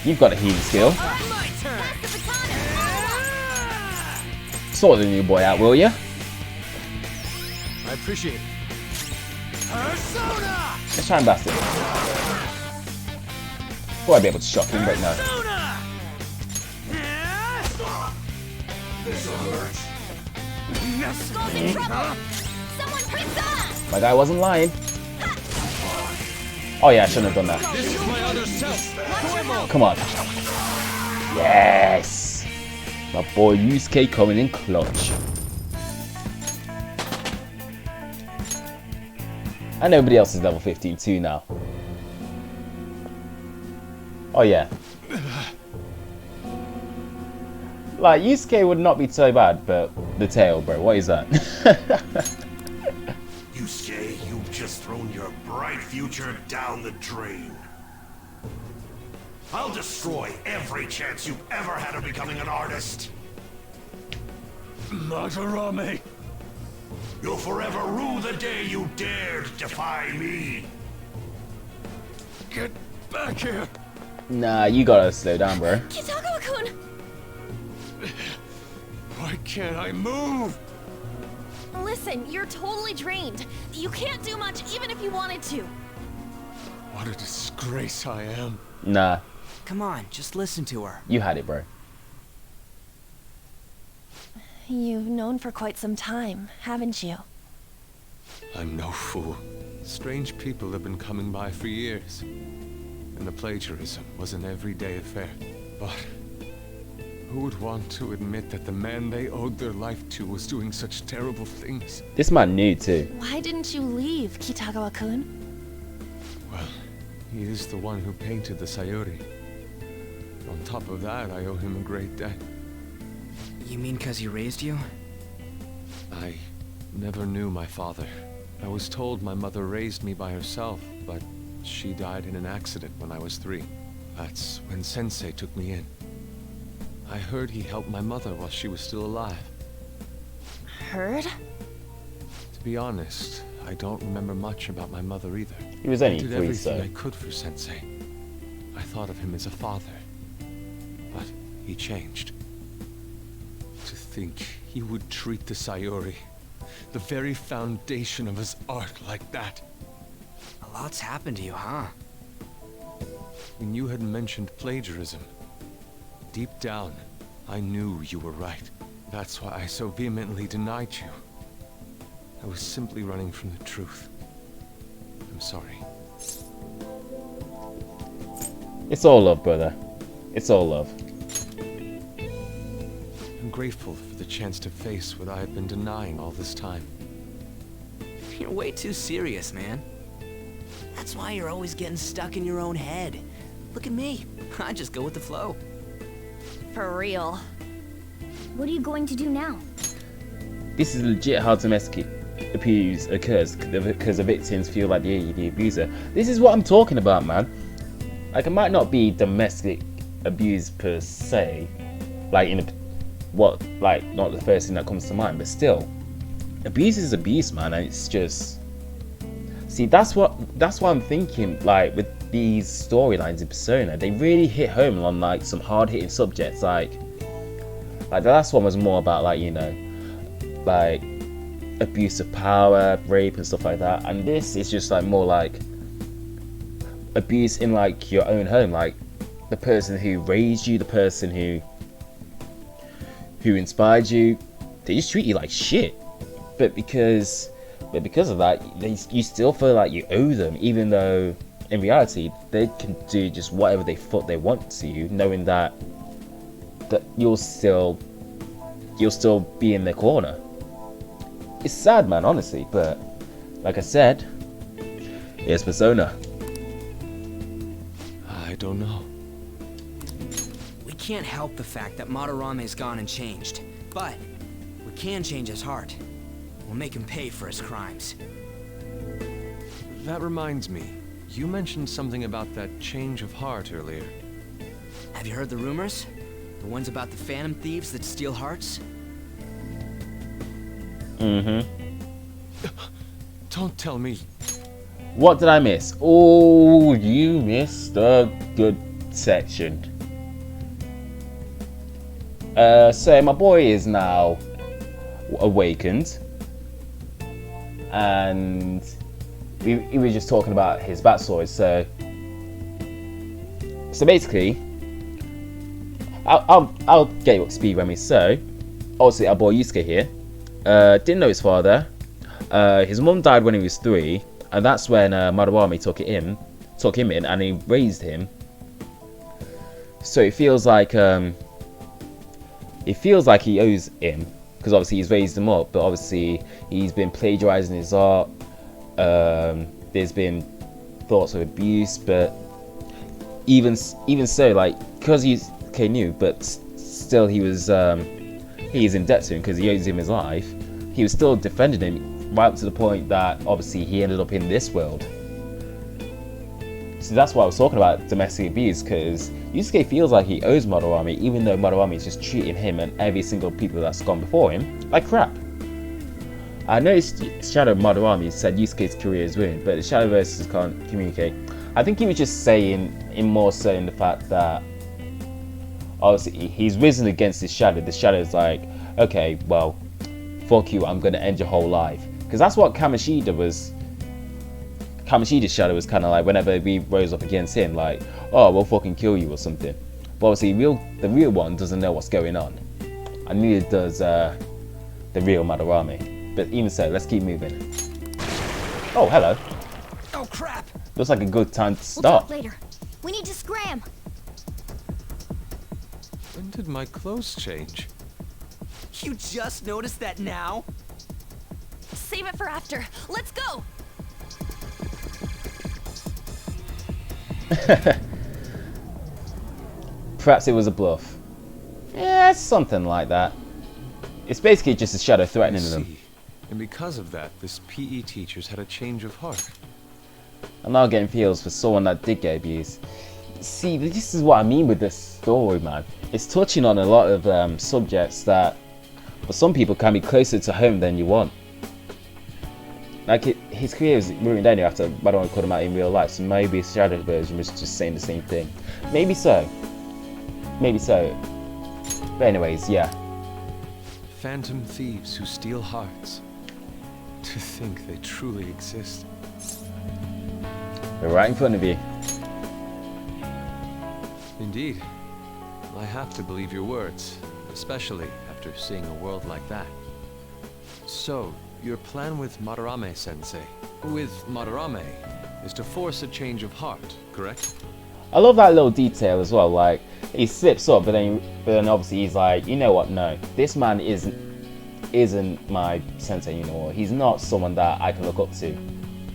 You've got a healing skill. On my turn. Pass the baton and follow up. Sort the new boy out, will ya? I appreciate it. Persona! Let's try and blast him. Thought I'd be able to shock him, but no. Persona! Skull's in trouble! Someone Persona! My guy wasn't lying. Oh yeah, I shouldn't have done that. This is my other self. Goemon! Come on. Yes! My boy Yusuke coming in clutch. And everybody else is level 15 too now. Oh yeah. Like, Yusuke would not be so bad, but the tail, bro, what is that? Yusuke, you've just thrown your bright future down the drain. I'll destroy every chance you've ever had of becoming an artist. Madarame! You'll forever rue the day you dared defy me. Get back here! Nah, you gotta slow down, bro. Kitagawa-kun! Why can't I move? Listen, you're totally drained. You can't do much even if you wanted to. What a disgrace I am. Nah, Come on, just listen to her. you had it, bro. You've known for quite some time, haven't you? I'm no fool. Strange people have been coming by for years. And the plagiarism was an everyday affair. But who would want to admit that the man they owed their life to was doing such terrible things? This man knew too. Why didn't you leave, Kitagawa-kun? Well, he is the one who painted the Sayuri. On top of that, I owe him a great debt. You mean because he raised you? I never knew my father. I was told my mother raised me by herself, but she died in an accident when I was 3. That's when Sensei took me in. I heard he helped my mother while she was still alive. Heard? To be honest, I don't remember much about my mother either. He was I only did 3, everything so. I could for Sensei. I thought of him as a father. But he changed. To think he would treat the Sayuri, the very foundation of his art, like that. A lot's happened to you, huh? When you had mentioned plagiarism, deep down, I knew you were right. That's why I so vehemently denied you. I was simply running from the truth. I'm sorry. It's all love, brother. It's all love. I'm grateful for the chance to face what I had been denying all this time. You're way too serious, man. That's why you're always getting stuck in your own head. Look at me. I just go with the flow. For real. What are you going to do now? This is legit how domestic abuse occurs because the victims feel like they're the abuser. This is what I'm talking about, man. Like, it might not be domestic abuse per se, like not the first thing that comes to mind, but still, abuse is abuse, man. And it's just, see, that's what I'm thinking. Like with these storylines in Persona, they really hit home on like some hard-hitting subjects. Like the last one was more about like, you know, like abuse of power, rape and stuff like that, and this is just like more like abuse in like your own home, like the person who raised you, the person who inspired you, they just treat you like shit, but because of that, you still feel like you owe them, even though in reality they can do just whatever they thought they want to you, knowing that you'll still be in their corner. It's sad, man, honestly, but like I said, it's Persona. I don't know. We can't help the fact that Madarame's gone and changed, but we can change his heart. We'll make him pay for his crimes. That reminds me. You mentioned something about that change of heart earlier. Have you heard the rumors? The ones about the phantom thieves that steal hearts? Don't tell me. What did I miss? Oh, you missed a good section. So my boy is now awakened, and he was just talking about his backstory. So basically, I'll get you up to speed, Remy. So obviously our boy Yusuke here didn't know his father. His mum died when he was 3, and that's when Madarame took him in and he raised him. So it feels like he owes him, because obviously he's raised him up, but obviously he's been plagiarizing his art. There's been thoughts of abuse, but even so, like, because he's new, but still he is in debt to him because he owes him his life. He was still defending him right up to the point that obviously he ended up in this world. So that's why I was talking about domestic abuse, because Yusuke feels like he owes Madarame, even though Madarame is just treating him and every single people that's gone before him like crap. I noticed Shadow Madarame said Yusuke's career is ruined, but the Shadowverse can't communicate. I think he was just saying, in the fact that obviously he's risen against his shadow. The shadow's like, okay, well, fuck you, I'm gonna end your whole life. Because that's what Kamoshida's shadow was kind of like whenever we rose up against him, like, oh, we'll fucking kill you or something. But obviously the real one doesn't know what's going on, and neither does the real Madarame. But even so, let's keep moving. Oh, hello. Oh crap! Looks like a good time to We'll stop. talk later. We need to scram. When did my clothes change? You just noticed that now? Save it for after. Let's go! Perhaps it was a bluff. Yeah, something like that. It's basically just a shadow threatening them. See. And because of that, this PE teacher's had a change of heart. I'm now getting feels for someone that did get abused. See, this is what I mean with this story, man. It's touching on a lot of subjects that, for some people, can be closer to home than you want. Like, his career was ruined anyway after Madarame called him out in real life, so maybe his shadow version was just saying the same thing. Maybe so. Maybe so. But anyways, yeah. Phantom thieves who steal hearts. To think they truly exist. They're right in front of you. Indeed. I have to believe your words, especially after seeing a world like that. So, your plan with Madarame-sensei, with Madarame, is to force a change of heart, correct? I love that little detail as well. Like, he slips up, but then obviously he's like, you know what? No, this man isn't my sensei anymore. He's not someone that I can look up to.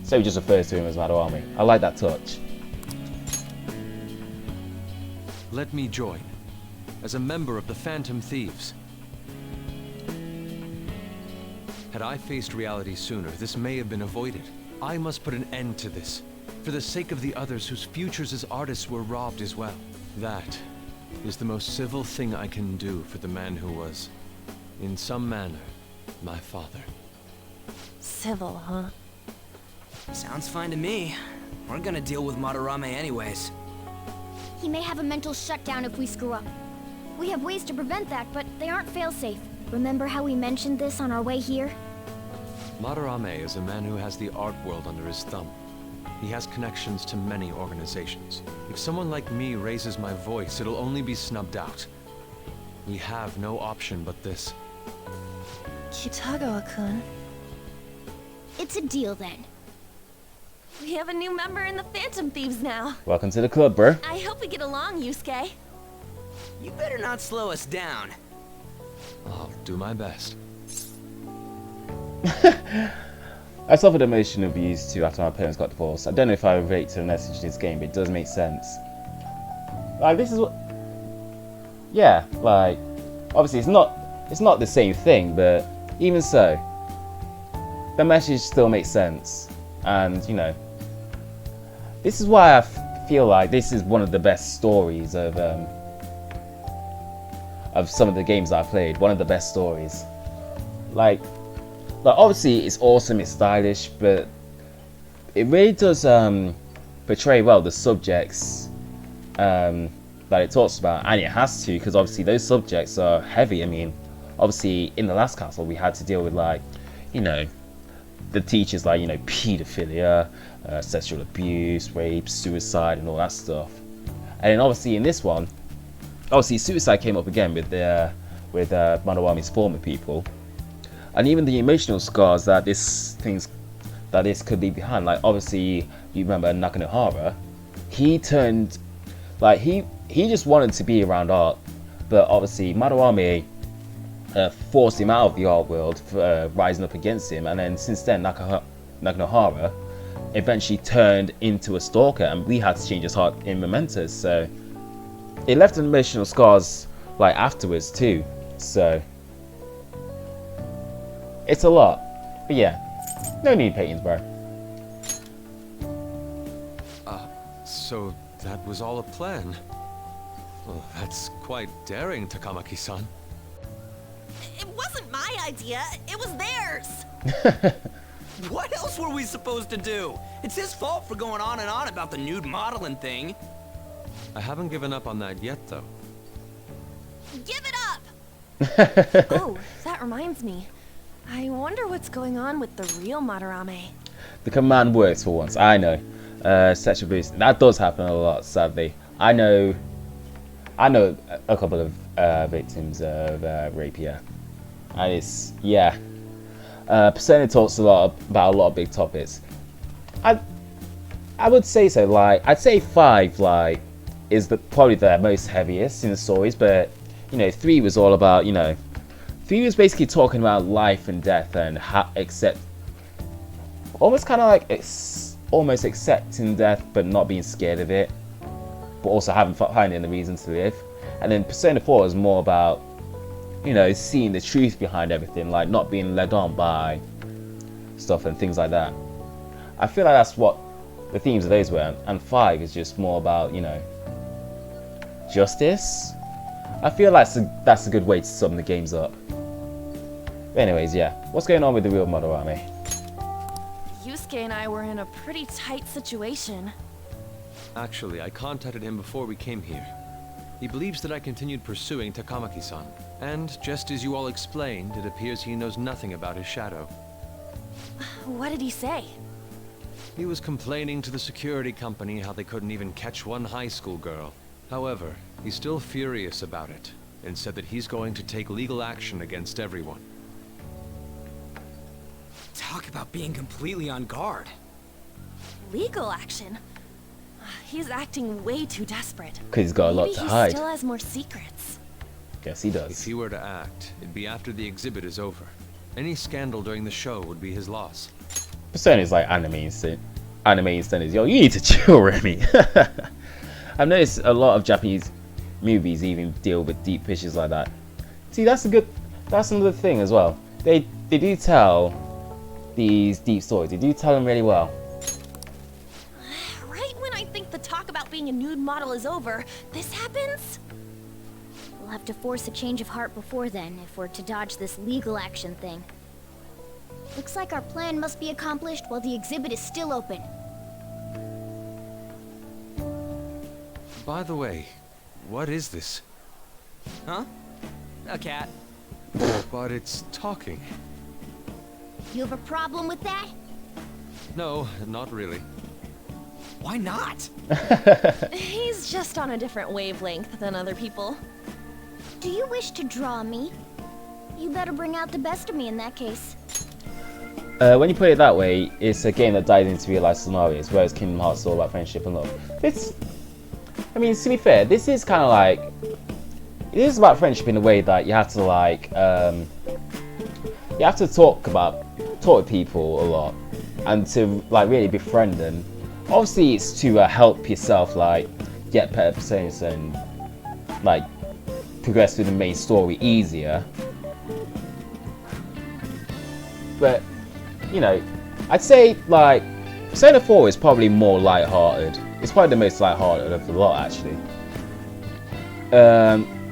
So he just refers to him as Madarame. I like that touch. let me join. As a member of the Phantom Thieves. Had I faced reality sooner, this may have been avoided. I must put an end to this, for the sake of the others whose futures as artists were robbed as well. That is the most civil thing I can do for the man who was, in some manner, my father. Civil, huh? Sounds fine to me. We're gonna deal with Madarame anyways. He may have a mental shutdown if we screw up. We have ways to prevent that, but they aren't fail-safe. Remember how we mentioned this on our way here? Madarame is a man who has the art world under his thumb. He has connections to many organizations. If someone like me raises my voice, it'll only be snubbed out. We have no option but this. Kitagawa-kun. It's a deal then. We have a new member in the Phantom Thieves now. Welcome to the club, bro. I hope we get along, Yusuke. You better not slow us down. I'll do my best. I suffered emotional abuse too after my parents got divorced. I don't know if I relate to the message in this game, but it does make sense. Like, this is what... Yeah, like, obviously it's not the same thing, but even so, the message still makes sense. And, you know, this is why I feel like this is one of the best stories of some of the games I've played. One of the best stories. Like obviously it's awesome, it's stylish, but it really does portray well the subjects that it talks about, and it has to, because obviously those subjects are heavy. I mean, obviously in the last castle we had to deal with, like, you know, the teachers, like, you know, pedophilia, sexual abuse, rape, suicide, and all that stuff. And then obviously in this one, obviously suicide came up again with Madarame's former people, and even the emotional scars that this could leave behind. Like, obviously you remember Nakanohara, he turned, like, he just wanted to be around art, but obviously Madarame forced him out of the art world for rising up against him, and then since then Nakanohara eventually turned into a stalker, and we had to change his heart in Mementos, so it left emotional scars, like, afterwards too. So it's a lot, but yeah, no need paintings, bro. So that was all a plan. Well, that's quite daring, Takamaki-san. It wasn't my idea, it was theirs. What else were we supposed to do? It's his fault for going on and on about the nude modeling thing. I haven't given up on that yet, though. Give it up! Oh, that reminds me. I wonder what's going on with the real Madarame. The command works for once, I know. Sexual abuse, that does happen a lot, sadly. I know a couple of victims of rape, yeah. And it's, yeah. Persona talks a lot about a lot of big topics. I would say so. Like, I'd say 5, like, is probably the most heaviest in the stories, but, you know, 3 was all about, you know, 3 was basically talking about life and death and almost kind of like almost accepting death but not being scared of it, but also finding the reason to live. And then Persona 4 is more about, you know, seeing the truth behind everything, like not being led on by stuff and things like that. I feel like that's what the themes of those were, and 5 is just more about, you know, justice. I feel like that's a good way to sum the games up. But anyways, yeah, what's going on with the real Madarame? Yusuke and I were in a pretty tight situation. Actually, I contacted him before we came here. He believes that I continued pursuing Takamaki-san, and just as you all explained, it appears he knows nothing about his shadow. What did he say? He was complaining to the security company how they couldn't even catch one high school girl. However, he's still furious about it, and said that he's going to take legal action against everyone. Talk about being completely on guard. Legal action? He's acting way too desperate. Because he's got a lot Maybe to he hide. still has more secrets. Guess he If does. he were to act, it'd be after the exhibit is over. Any scandal during the show would be his loss. Persona is like anime instant. Anime instant is, yo, you need to chill, Remy. I've noticed a lot of Japanese movies even deal with deep issues like that. See, that's another thing as well. They do tell these deep stories. They do tell them really well. Right when I think the talk about being a nude model is over, this happens? We'll have to force a change of heart before then if we're to dodge this legal action thing. Looks like our plan must be accomplished while the exhibit is still open. By the way, what is this? Huh? A cat. But it's talking. You have a problem with that? No, not really. Why not? He's just on a different wavelength than other people. Do you wish to draw me? You better bring out the best of me in that case. When you put it that way, it's a game that dives into real life scenarios, whereas Kingdom Hearts is all about friendship and love. I mean, to be fair, this is kind of like, it is about friendship in a way that you have to like, you have to talk with people a lot, and to like really befriend them. Obviously, it's to help yourself like get better personas and like progress through the main story easier. But you know, I'd say like Persona 4 is probably more light-hearted. It's probably the most light-hearted of the lot, actually.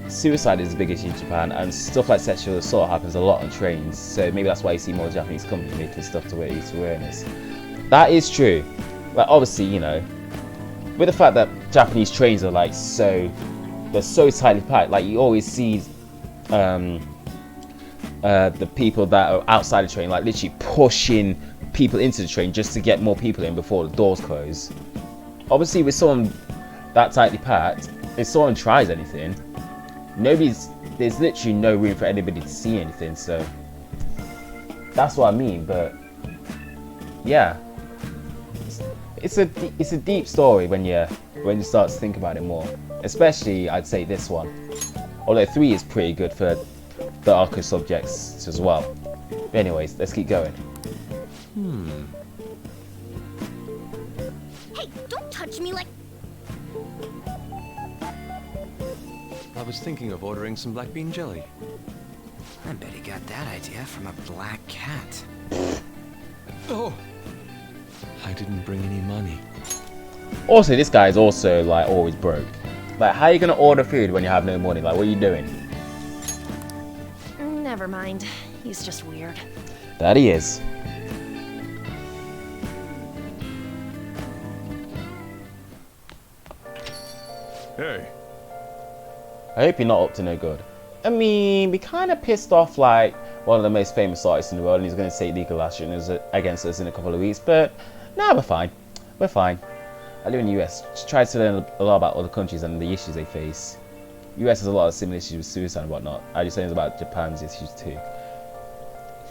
Suicide is the biggest in Japan, and stuff like sexual assault happens a lot on trains. So maybe that's why you see more Japanese companies making stuff to raise awareness. That is true. Like obviously, you know, with the fact that Japanese trains are like they're so tightly packed. Like you always see the people that are outside the train, like literally pushing people into the train just to get more people in before the doors close. Obviously, with someone that tightly packed, if someone tries anything, there's literally no room for anybody to see anything. So that's what I mean. But yeah, it's a deep story when you start to think about it more. Especially, I'd say this one. Although 3 is pretty good for the Arco subjects as well. But anyways, let's keep going. Hey, don't touch me like... I was thinking of ordering some black bean jelly. I bet he got that idea from a black cat. Oh! I didn't bring any money. Also, this guy is also like always broke. Like, how are you gonna order food when you have no money? Like, what are you doing? Never mind. He's just weird. That he is. Hey, I hope you're not up to no good. I mean, we kind of pissed off like one of the most famous artists in the world, and he's going to take legal action against us in a couple of weeks. But nah, we're fine. We're fine. I live in the US. Just try to learn a lot about other countries and the issues they face. US has a lot of similar issues with suicide and whatnot. I just learned about Japan's issues too.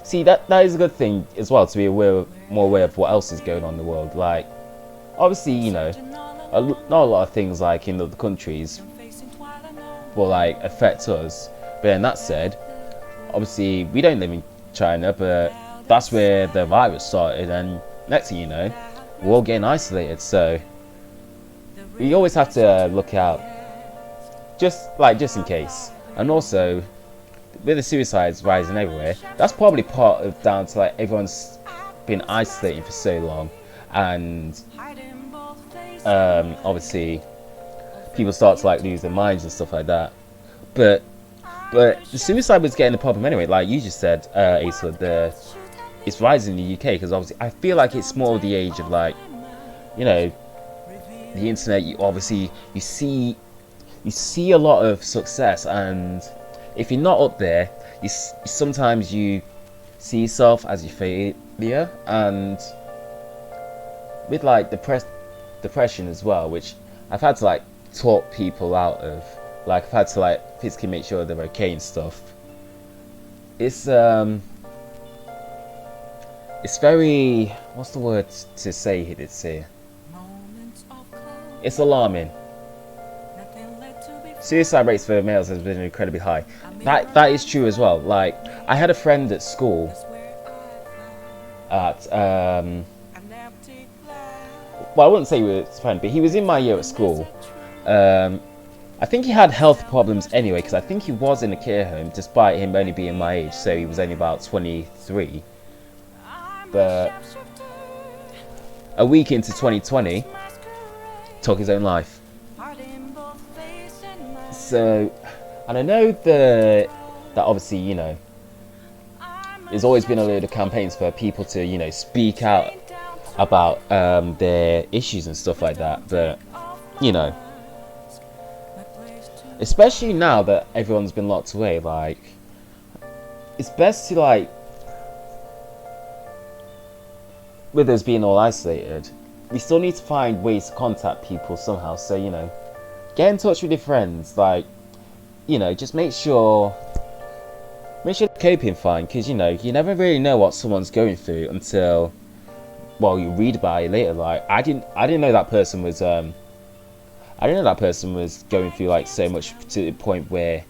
See, that is a good thing as well, to be more aware of what else is going on in the world. Like, obviously, you know, not a lot of things like in other countries will like affect us. But then that said, obviously we don't live in China, but that's where the virus started, and next thing you know, we're all getting isolated. So we always have to look out, just in case. And also, with the suicides rising everywhere, that's probably part of down to like everyone's been isolating for so long, and obviously people start to like lose their minds and stuff like that. But the suicide was getting the problem anyway. Like you just said, Asa, it's rising in the UK because obviously I feel like it's more the age of like, you know, the internet. You see a lot of success, and if you're not up there, sometimes you see yourself as your failure. And with like depression as well, which I've had to like talk people out of. Like I've had to like physically make sure they're okay and stuff. It's very, what's the word to say here? It's alarming. Suicide rates for males has been incredibly high. That is true as well. Like I had a friend at school at well, I wouldn't say he was a friend, but he was in my year at school. I think he had health problems anyway, because I think he was in a care home, despite him only being my age, so he was only about 23. But a week into 2020, took his own life. So, and I know that obviously, you know, there's always been a load of campaigns for people to, you know, speak out about their issues and stuff like that, but, you know, especially now that everyone's been locked away, like, it's best to, like, with us being all isolated, we still need to find ways to contact people somehow. So, you know, get in touch with your friends, like, you know, just make sure they're coping fine, because, you know, you never really know what someone's going through until, well, you read about it later. Like, I didn't know that person was going through, like, so much to the point where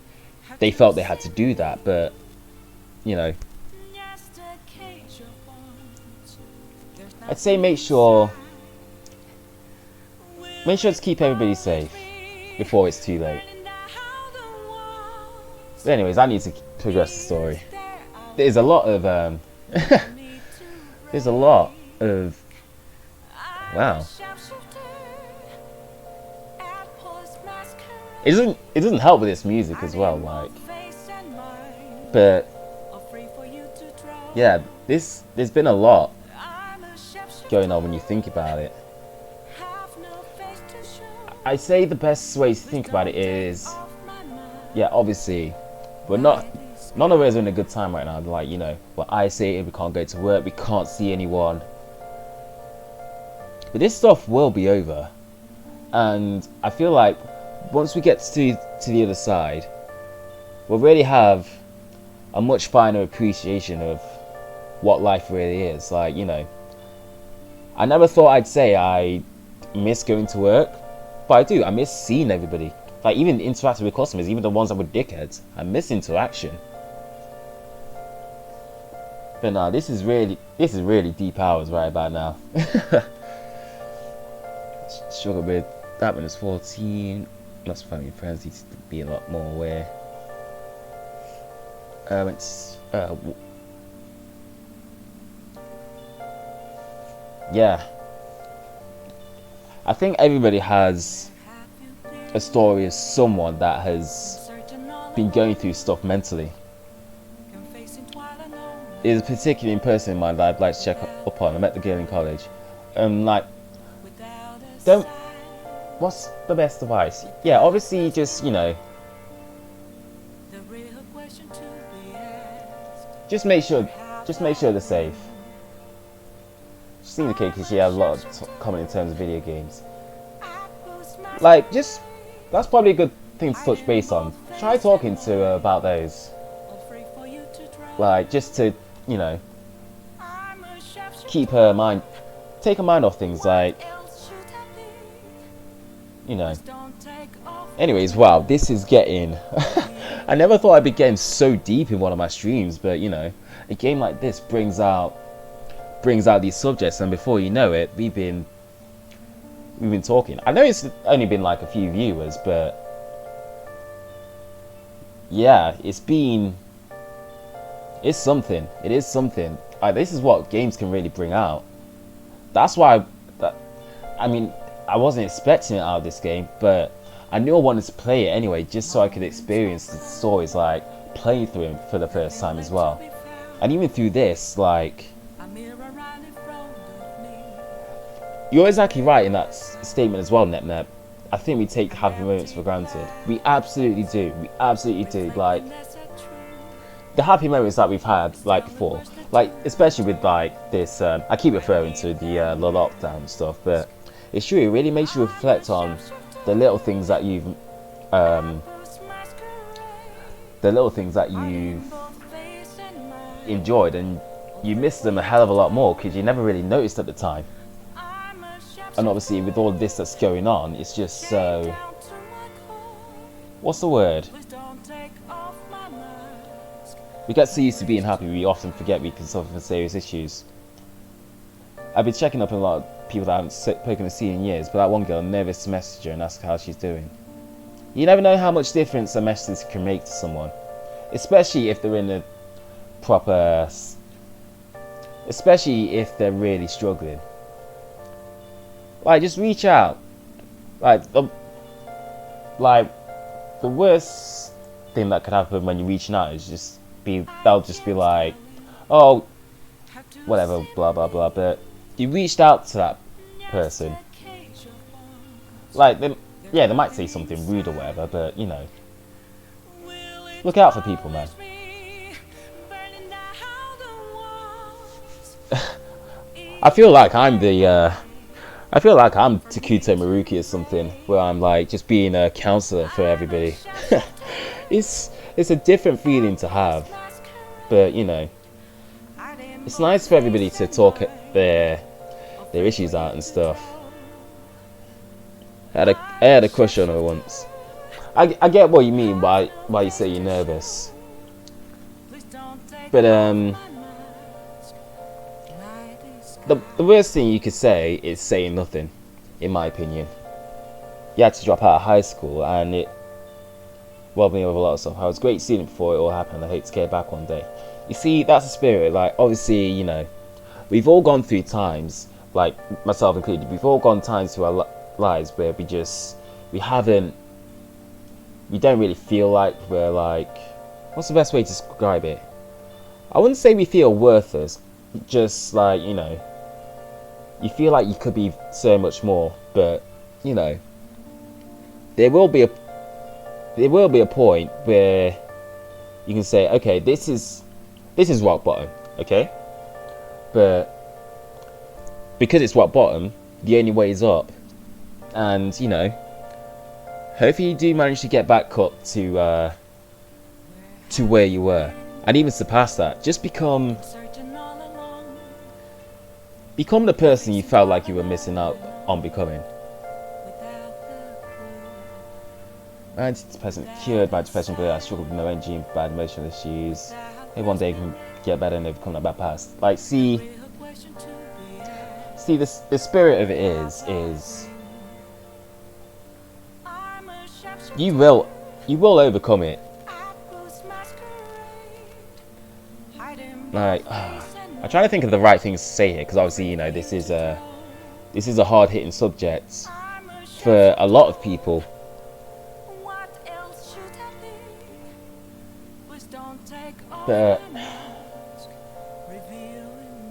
they felt they had to do that. But, you know, I'd say make sure to keep everybody safe before it's too late. But anyways, I need to progress the story. There's a lot of wow. It doesn't help with this music as well, like. But yeah, there's been a lot going on when you think about it. I say the best way to think about it is, yeah, obviously, none of us are in a good time right now. Like, you know, we're isolated, we can't go to work, we can't see anyone. But this stuff will be over, and I feel like once we get to the other side, we'll really have a much finer appreciation of what life really is. Like, you know, I never thought I'd say I miss going to work, but I do. I miss seeing everybody. Like, even interacting with customers, even the ones that were dickheads. I miss interaction. But no, this is really deep hours right about now. Struggle with that when it's 14. Lots of family and friends, need to be a lot more aware. Yeah, I think everybody has a story of someone that has been going through stuff mentally. There's a particular person in mind that I'd like to check up on. I met the girl in college. Like, what's the best advice? Yeah, obviously, just, you know, just make sure they're safe. She's seen the kid because she has a lot of comment in terms of video games. Like, that's probably a good thing to touch base on. Try talking to her about those. Like, just to, you know, take her mind off things, like, you know. Anyways, wow, this is getting I never thought I'd be getting so deep in one of my streams, but, you know, a game like this brings out these subjects, and before you know it, we've been talking. I know it's only been like a few viewers, but yeah, it's something. It is something. This is what games can really bring out. That's why I mean, I wasn't expecting it out of this game, but I knew I wanted to play it anyway, just so I could experience the stories, like playing through them for the first time as well. And even through this, like, you're exactly right in that statement as well, NetNet. I think we take happy moments for granted. We absolutely do. We absolutely do. Like, the happy moments that we've had, like, before, like, especially with, like, this, I keep referring to the lockdown stuff, but it's true. It really makes you reflect on the little things that you've enjoyed, and you miss them a hell of a lot more because you never really noticed at the time. And obviously, with all this that's going on, it's just so, what's the word? We get so used to being happy, we often forget we can suffer from serious issues. I've been checking up on a lot of people that I haven't spoken to see in years, but that one girl never messaged her and asked how she's doing. You never know how much difference a message can make to someone, especially if they're in a proper, especially if they're really struggling. Like, just reach out. Like the worst thing that could happen when you're reaching out is they'll just be like, oh, whatever, blah blah blah. But you reached out to that person. Like, they might say something rude or whatever, but you know, look out for people, man. I feel like I'm Takuto Maruki or something, where I'm like just being a counselor for everybody. It's a different feeling to have, but you know, it's nice for everybody to talk their issues out and stuff. I had a crush on her once. I get what you mean by you say you're nervous, but the worst thing you could say is saying nothing, in my opinion. You had to drop out of high school, and it robbed me of a lot of stuff. I was a great student before it all happened. I hate to get back one day. You see, that's the spirit. Like, obviously, you know, we've all gone through times, like myself included. We've all gone times through our lives where we don't really feel like we're like, what's the best way to describe it? I wouldn't say we feel worthless, just like, you know, you feel like you could be so much more, but you know, there will be a point where you can say, okay, this is rock bottom, okay, but because it's rock bottom, the only way is up. And you know, hopefully you do manage to get back up to where you were, and even surpass that. Just become the person you felt like you were missing out on becoming. My antidepressant cured my depression, but I struggled with no energy and bad emotional issues. Maybe one day I can get better and overcome that bad past. Like, see, the spirit of it is you will overcome it. Like, I'm trying to think of the right things to say here, because obviously, you know, this is a hard-hitting subject for a lot of people. But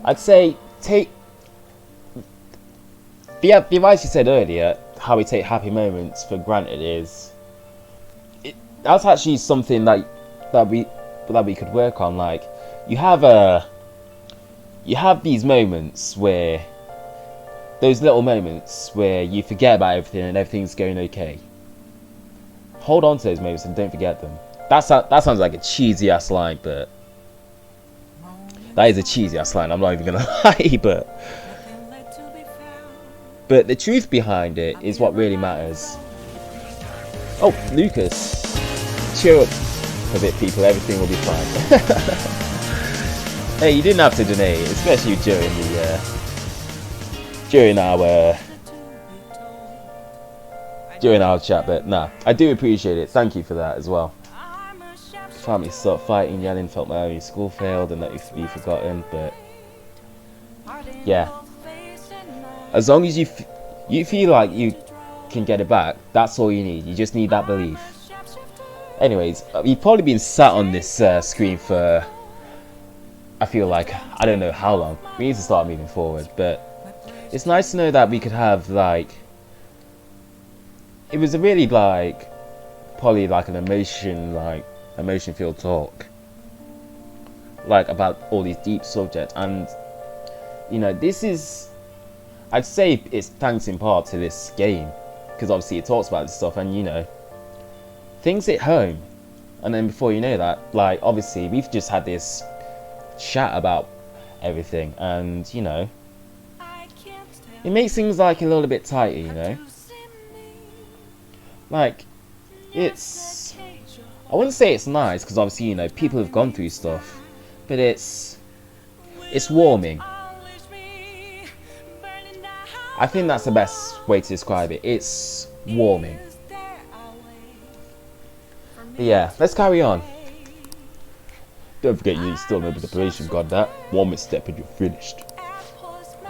I'd say take the advice you said earlier, how we take happy moments for granted, that's actually something that we could work on. Like, you have these moments where, those little moments where you forget about everything and everything's going okay. Hold on to those moments and don't forget them. That sounds like a cheesy ass line, but that is a cheesy ass line, I'm not even gonna lie, but the truth behind it is what really matters. Oh, Lucas, cheer up a bit, people, everything will be fine. Hey, you didn't have to donate, especially during our chat, but nah, I do appreciate it. Thank you for that as well. Family stopped fighting, yelling, felt my only school failed and that used to be forgotten, but yeah, as long as you feel like you can get it back, that's all you need. You just need that belief. Anyways, you've probably been sat on this screen for, I feel like, I don't know how long. We need to start moving forward, but it's nice to know that we could have, like, it was a really, like, probably like an emotion-filled talk, like, about all these deep subjects. And you know, this is, I'd say it's thanks in part to this game, because obviously it talks about this stuff, and you know, things hit home. And then before you know that, like, obviously we've just had this chat about everything, and you know, it makes things like a little bit tighter, you know. Like, it's, I wouldn't say it's nice, because obviously, you know, people have gone through stuff, but it's warming. I think that's the best way to describe it. It's warming. But yeah, let's carry on. Don't forget you still know the preparation. Got that? One misstep and you're finished.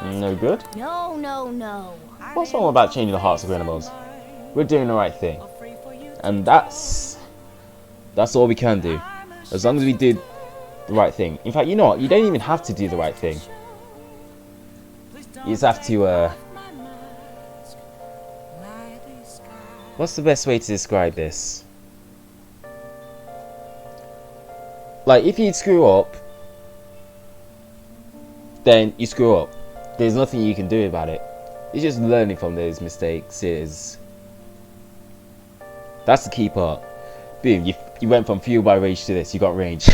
No good? No, no, no. What's wrong about changing the hearts of animals? We're doing the right thing. And that's all we can do. As long as we did the right thing. In fact, you know what? You don't even have to do the right thing. You just have to, what's the best way to describe this? Like, if you screw up, then you screw up. There's nothing you can do about it. It's just learning from those mistakes. That's the key part. Boom, you went from fuel by rage to this. You got range.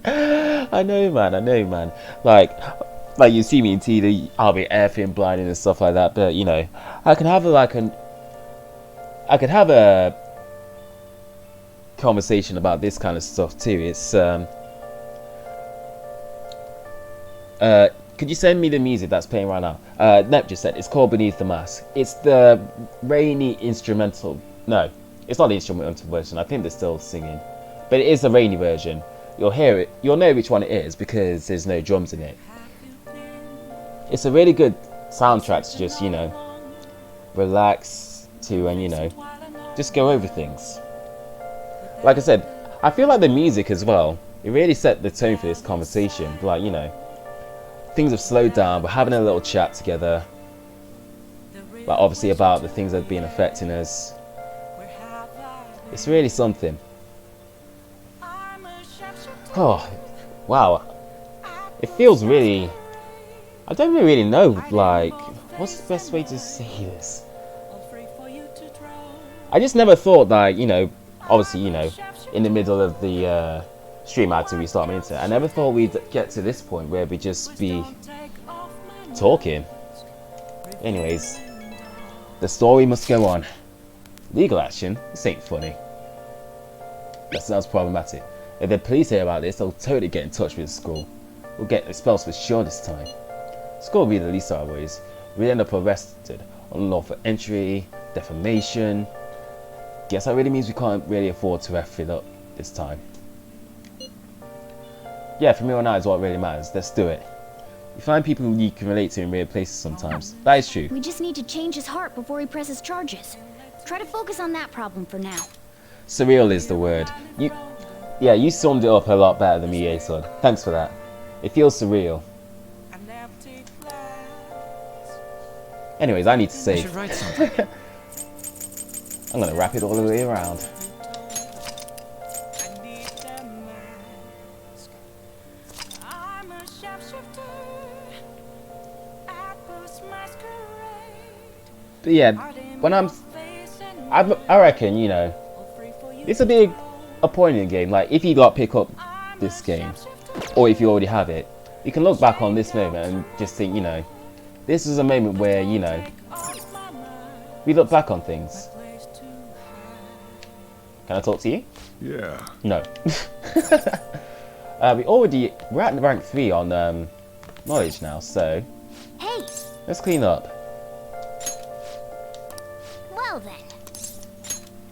I know, man. Like you see me in TV, I'll be effing blinding and stuff like that. But you know, I can have a conversation about this kind of stuff too. It's could you send me the music that's playing right now? Nep just said it's called Beneath the Mask. It's the rainy instrumental. No, it's not the instrumental version. I think they're still singing, but it is the rainy version. You'll hear it. You'll know which one it is because there's no drums in it. It's a really good soundtrack to just, you know, relax to and, you know, just go over things. Like I said, I feel like the music as well, it really set the tone for this conversation. Like, you know, things have slowed down. We're having a little chat together. Like, obviously about the things that have been affecting us. It's really something. Oh, wow. It feels really... I don't really know, like... What's the best way to say this? I just never thought, like, you know... Obviously, you know, in the middle of the stream I had to restart my internet. I never thought we'd get to this point where we'd just be talking. Anyways, the story must go on. Legal action? This ain't funny. That sounds problematic. If the police hear about this, they'll totally get in touch with the school. We'll get expelled for sure this time. School will be the least of our worries. We'll end up arrested on unlawful entry, defamation. Guess that really means we can't really afford to F it up this time. Yeah, for me on now is what really matters. Let's do it. You find people you can relate to in weird places sometimes. That is true. We just need to change his heart before he presses charges. Try to focus on that problem for now. Surreal is the word. You summed it up a lot better than me, Asod. Thanks for that. It feels surreal. Anyways, I need to save. I should write something. I'm gonna wrap it all the way around. But yeah, when I reckon, you know, this will be a point in the game. Like, if you pick up this game, or if you already have it, you can look back on this moment and just think, you know, this is a moment where, you know, we look back on things. Can I talk to you? Yeah. No. We're at rank 3 on knowledge now, so Hey! let's clean up. Well then.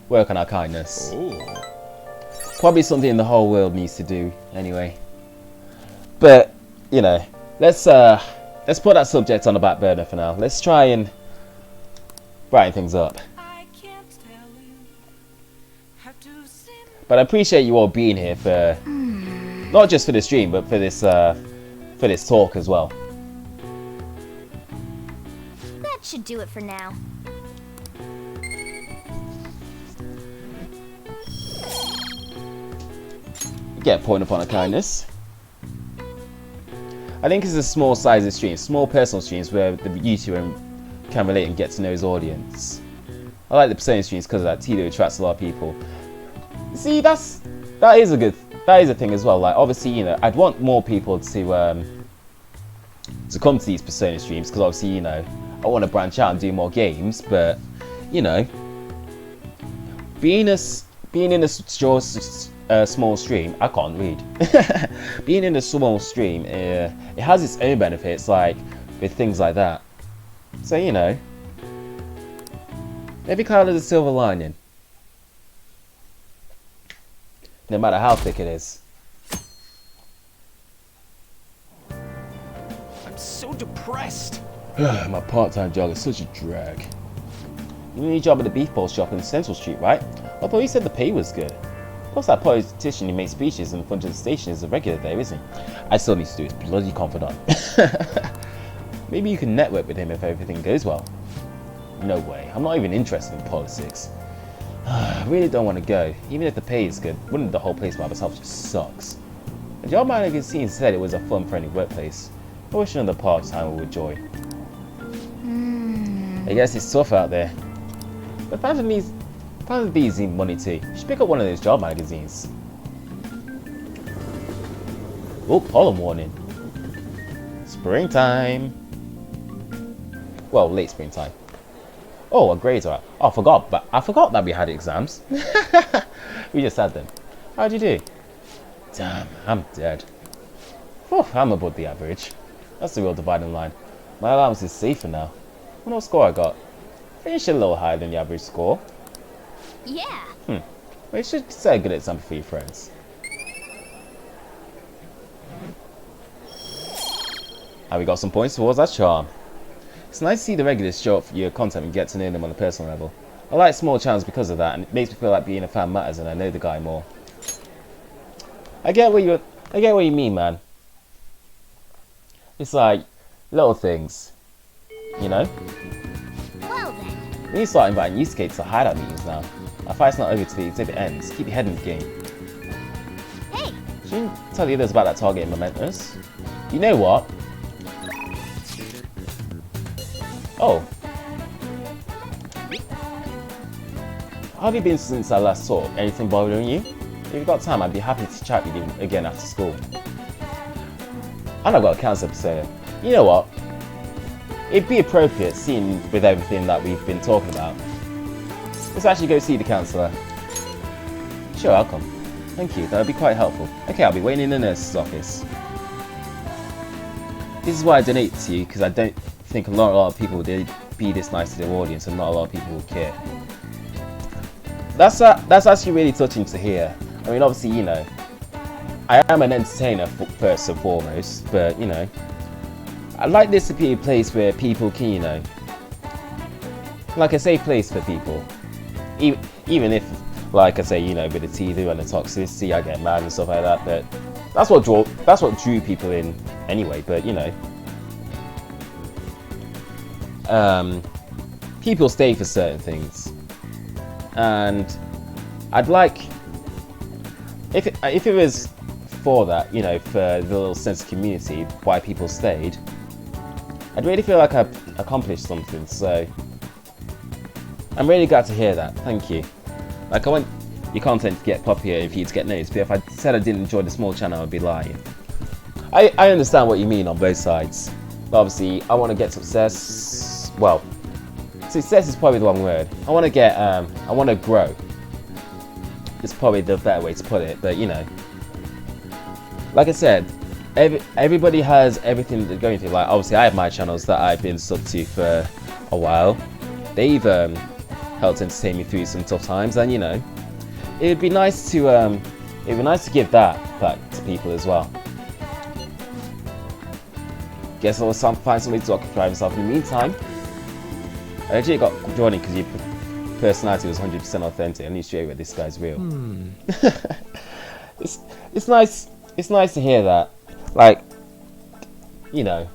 Work on our kindness. Oh. Probably something the whole world needs to do anyway. But, you know, let's put that subject on the back burner for now. Let's try and brighten things up. But I appreciate you all being here for not just for the stream, but for this talk as well. That should do it for now. Get a point upon a kindness. I think it's a small size of streams, small personal streams where the YouTuber can relate and get to know his audience. I like the Persona streams because of that. Tito attracts a lot of people. See, that is a thing as well. Like, obviously, you know, I'd want more people to come to these Persona streams because obviously, you know, I want to branch out and do more games. But, you know, being in a small stream, I can't read. Being in a small stream, it has its own benefits, like with things like that. So, you know, every cloud has a silver lining. no matter how thick it is. I'm so depressed. My part-time job is such a drag. You need a job at the beef bowl shop in Central Street, right? Although you said the pay was good. Plus that politician who makes speeches in front of the station is a regular there, isn't he? I still need to do his bloody confidant. Maybe you can network with him if everything goes well. No way, I'm not even interested in politics. I really don't want to go. Even if the pay is good, wouldn't the whole place by itself just sucks? The job magazine said it was a fun-friendly workplace. I wish another part-timer would join. I guess it's tough out there. But fans of these need money too. You should pick up one of those job magazines. Oh, pollen warning. Springtime. Well, late springtime. Oh, our grades are out. Oh, I forgot that we had exams. We just had them. How'd you do? Damn, I'm dead. Whew, I'm above the average. That's the real dividing line. My allowance is safer now. What score I got? Finished a little higher than the average score. Yeah. Well, you should set a good example for your friends. And we got some points towards that charm. It's nice to see the regulars show up for your content and get to know them on a personal level. I like small channels because of that, and it makes me feel like being a fan matters and I know the guy more. I get what you mean, man. It's like little things, you know? Well then. We need to start inviting you skates to hideout meetings now. Our fight's not over till the ends. Keep your head in the game. Hey. Should you tell the others about that target in Mementos? You know what? Oh. How have you been since our last talk? Anything bothering you? If you've got time, I'd be happy to chat with you again after school. And I've got a counsellor episode. You know what? It'd be appropriate, seeing with everything that we've been talking about. Let's actually go see the counsellor. Sure, I'll come. Thank you, that would be quite helpful. Okay, I'll be waiting in the nurse's office. This is why I donate to you, because I don't think a lot of people would be this nice to their audience, and not a lot of people would care. That's actually really touching to hear. I mean, obviously, you know, I am an entertainer first and foremost, but, you know, I'd like this to be a place where people can, you know, like a safe place for people. Even if, like I say, you know, with the TV and the toxicity, I get mad and stuff like that, but that's what drew people in anyway, but, you know. People stay for certain things. And I'd like, if it was for that, you know, for the little sense of community, why people stayed, I'd really feel like I've accomplished something, so I'm really glad to hear that. Thank you. Like, I want your content to get popular and for you to get noticed, but if I said I didn't enjoy the small channel, I'd be lying. I understand what you mean on both sides. But obviously, I want to get success. Well, success is probably the wrong word. I want to grow. It's probably the better way to put it, but you know, like I said, everybody has everything they're going through. Like, obviously, I have my channels that I've been sub to for a while. They've helped entertain me through some tough times, and you know, it'd be nice to give that back to people as well. Guess I'll find somebody to occupy himself in the meantime. I actually got joining because your personality was 100% authentic. I knew straight away this guy's real. It's nice. It's nice to hear that. Like, you know,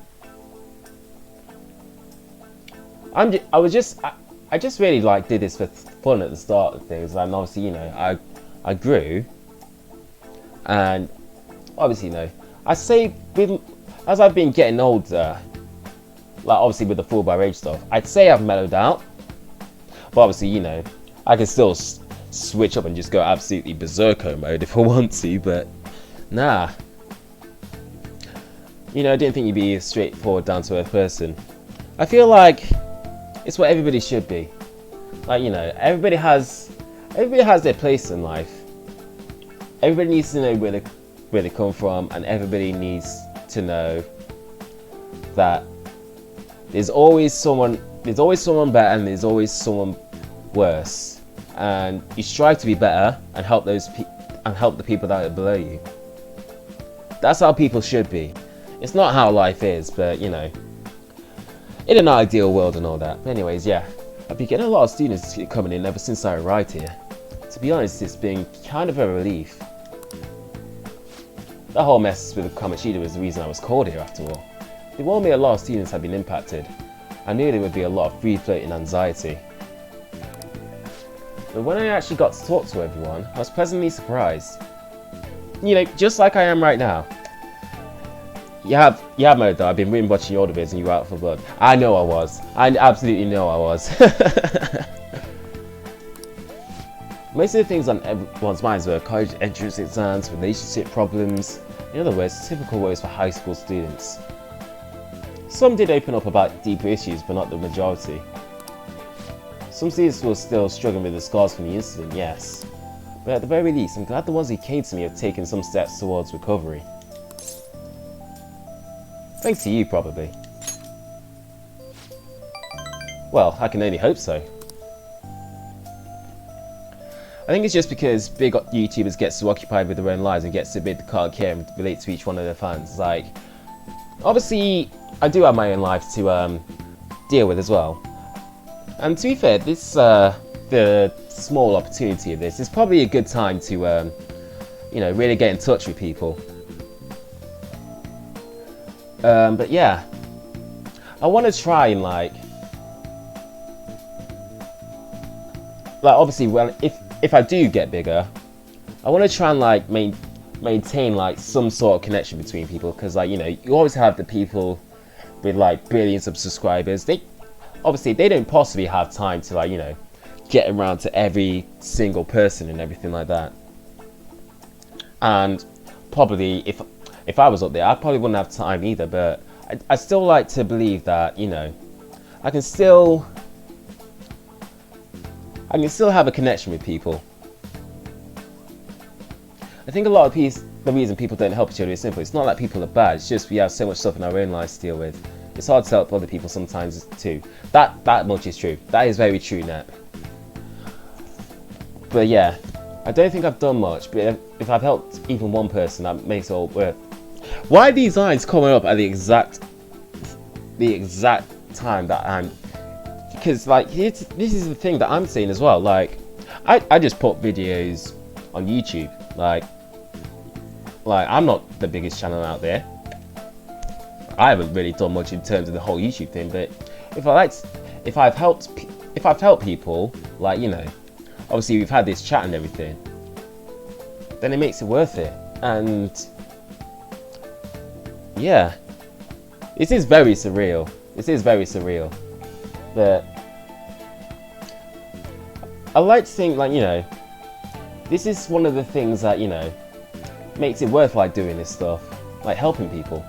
I just really like did this for fun at the start of things, and obviously, you know, I grew, and obviously, you know, I say as I've been getting older, like obviously with the full by rage stuff, I'd say I've mellowed out. But obviously, you know, I can still switch up and just go absolutely berserker mode if I want to, but nah. You know, I didn't think you'd be a straightforward, down-to-earth person. I feel like it's what everybody should be. Like, you know, everybody has their place in life. Everybody needs to know where they come from, and everybody needs to know that there's always someone better and there's always someone worse, and you strive to be better and help those and help the people that are below you. That's how people should be. It's not how life is, but you know, in an ideal world and all that. But anyways, yeah, I've been getting a lot of students coming in ever since I arrived here. To be honest, it's been kind of a relief. That whole mess with Kamoshida was the reason I was called here after all. They warned me a lot of students had been impacted. I knew there would be a lot of free-floating anxiety. But when I actually got to talk to everyone, I was pleasantly surprised. You know, just like I am right now. You have Moda, I've been really watching your vids and you were out for blood. I know I was. I absolutely know I was. Most of the things on everyone's minds were college entrance exams, relationship problems, in other words, typical woes for high school students. Some did open up about deeper issues, but not the majority. Some students were still struggling with the scars from the incident, yes. But at the very least, I'm glad the ones who came to me have taken some steps towards recovery. Thanks to you, probably. Well, I can only hope so. I think it's just because big YouTubers get so occupied with their own lives and get so big they can't care and relate to each one of their fans. Like, obviously, I do have my own life to deal with as well. And to be fair, this the small opportunity of this is probably a good time to, you know, really get in touch with people. But yeah, I want to try and like obviously, well, if I do get bigger, I want to try and like maintain like some sort of connection between people, because like, you know, you always have the people with like billions of subscribers. They don't possibly have time to like, you know, get around to every single person and everything like that. And probably if I was up there, I probably wouldn't have time either, but I still like to believe that, you know, I can still have a connection with people. I think a lot of the reason people don't help each other is simple. It's not that people are bad, it's just we have so much stuff in our own lives to deal with. It's hard to help other people sometimes too. That much is true. That is very true, Nep. But yeah, I don't think I've done much, but if I've helped even one person, that makes it all worth. Why are these lines coming up at the exact time that I'm... Because like, this is the thing that I'm saying as well. Like, I just put videos on YouTube. Like I'm not the biggest channel out there. I haven't really done much in terms of the whole YouTube thing, but if I've helped people, like, you know, obviously we've had this chat and everything, then it makes it worth it. And yeah, this is very surreal. But I like to think, like, you know, this is one of the things that, you know, makes it worth like doing this stuff, like helping people.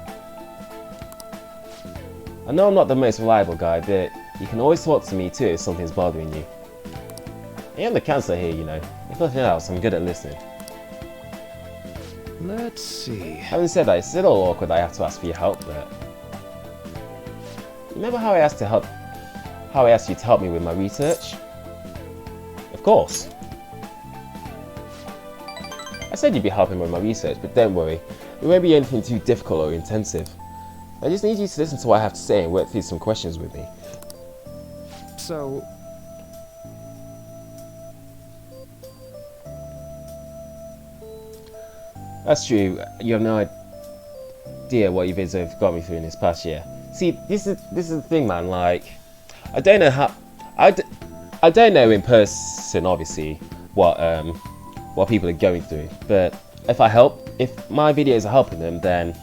I know I'm not the most reliable guy, but you can always talk to me too if something's bothering you. I am the counselor here, you know. If nothing else, I'm good at listening. Let's see. Having said that, it's a little awkward that I have to ask for your help, but... Remember how I asked you to help me with my research? Of course. I said you'd be helping with my research, but don't worry. It won't be anything too difficult or intensive. I just need you to listen to what I have to say and work through some questions with me. So... That's true. You have no idea what your vids have got me through in this past year. See, this is the thing, man. Like, I don't know how... I don't know in person, obviously, what people are going through. But if my videos are helping them, then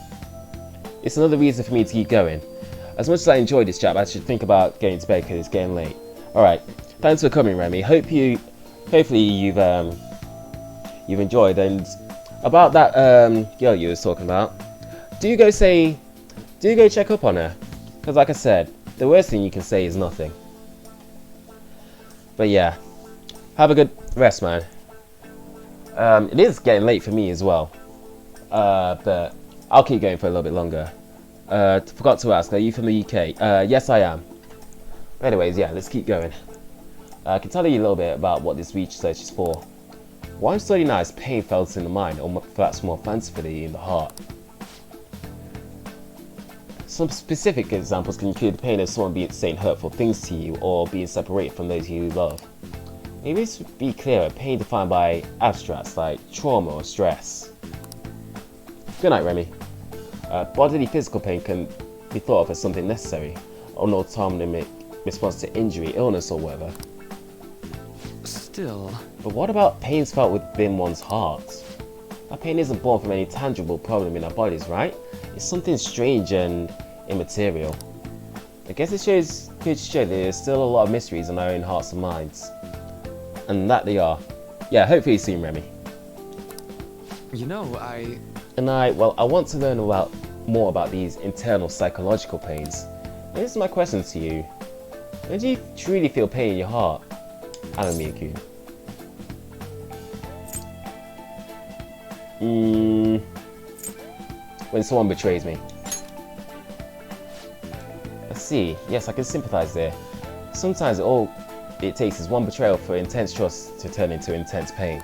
it's another reason for me to keep going. As much as I enjoy this chat, I should think about going to bed because it's getting late. Alright, thanks for coming, Remy. Hopefully you've enjoyed. And about that girl you was talking about, do go check up on her. Because like I said, the worst thing you can say is nothing. But yeah, have a good rest, man. It is getting late for me as well. But I'll keep going for a little bit longer. Forgot to ask, are you from the UK? Yes, I am. But anyways, yeah, let's keep going. I can tell you a little bit about what this research is for. What I'm studying now is pain felt in the mind, or perhaps more fancifully in the heart. Some specific examples can include the pain of someone saying hurtful things to you, or being separated from those you love. Maybe this would be clearer, pain defined by abstracts like trauma or stress. Good night, Remy. Bodily physical pain can be thought of as something necessary, or an autonomic response to injury, illness, or whatever. Still... But what about pains felt within one's heart? That pain isn't born from any tangible problem in our bodies, right? It's something strange and immaterial. I guess it could show that there's still a lot of mysteries in our own hearts and minds. And that they are. Yeah, hopefully soon, Remy. You know, Well, I want to learn more about these internal psychological pains. And this is my question to you. When do you truly feel pain in your heart? Alan Miyakun. When someone betrays me. I see. Yes, I can sympathize there. Sometimes all it takes is one betrayal for intense trust to turn into intense pain.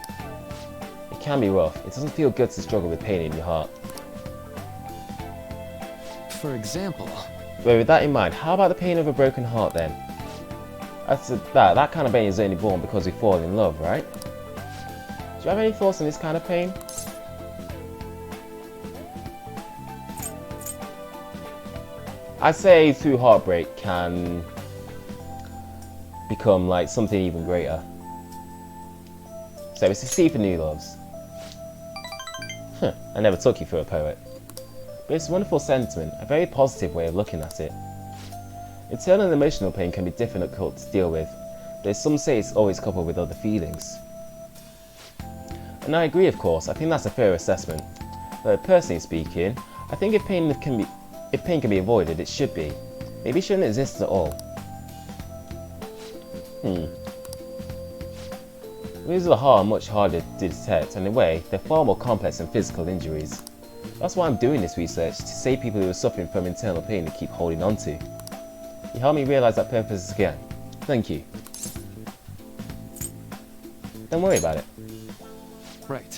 It can be rough. It doesn't feel good to struggle with pain in your heart. for example... But with that in mind, how about the pain of a broken heart then? That kind of pain is only born because we fall in love, right? Do you have any thoughts on this kind of pain? I'd say through heartbreak can become like something even greater. So it's a sea for new loves. I never took you for a poet. But it's a wonderful sentiment, a very positive way of looking at it. Internal and emotional pain can be difficult to deal with, though some say it's always coupled with other feelings. And I agree, of course. I think that's a fair assessment. But personally speaking, I think if pain can be avoided, it should be. Maybe it shouldn't exist at all. Wounds of the heart are much harder to detect, and in a way, they're far more complex than physical injuries. That's why I'm doing this research, to save people who are suffering from internal pain to keep holding on to. You helped me realise that purpose again. Thank you. Don't worry about it. Right.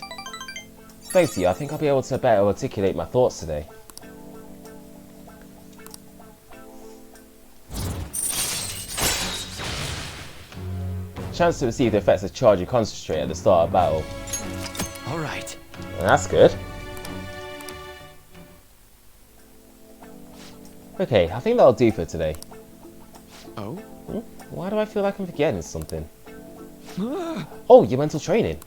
Thanks to you, I think I'll be able to better articulate my thoughts today. Chance to receive the effects of charge and concentrate at the start of battle. Alright. That's good. Okay, I think that'll do for today. Oh? Why do I feel like I'm forgetting something? Oh, your mental training.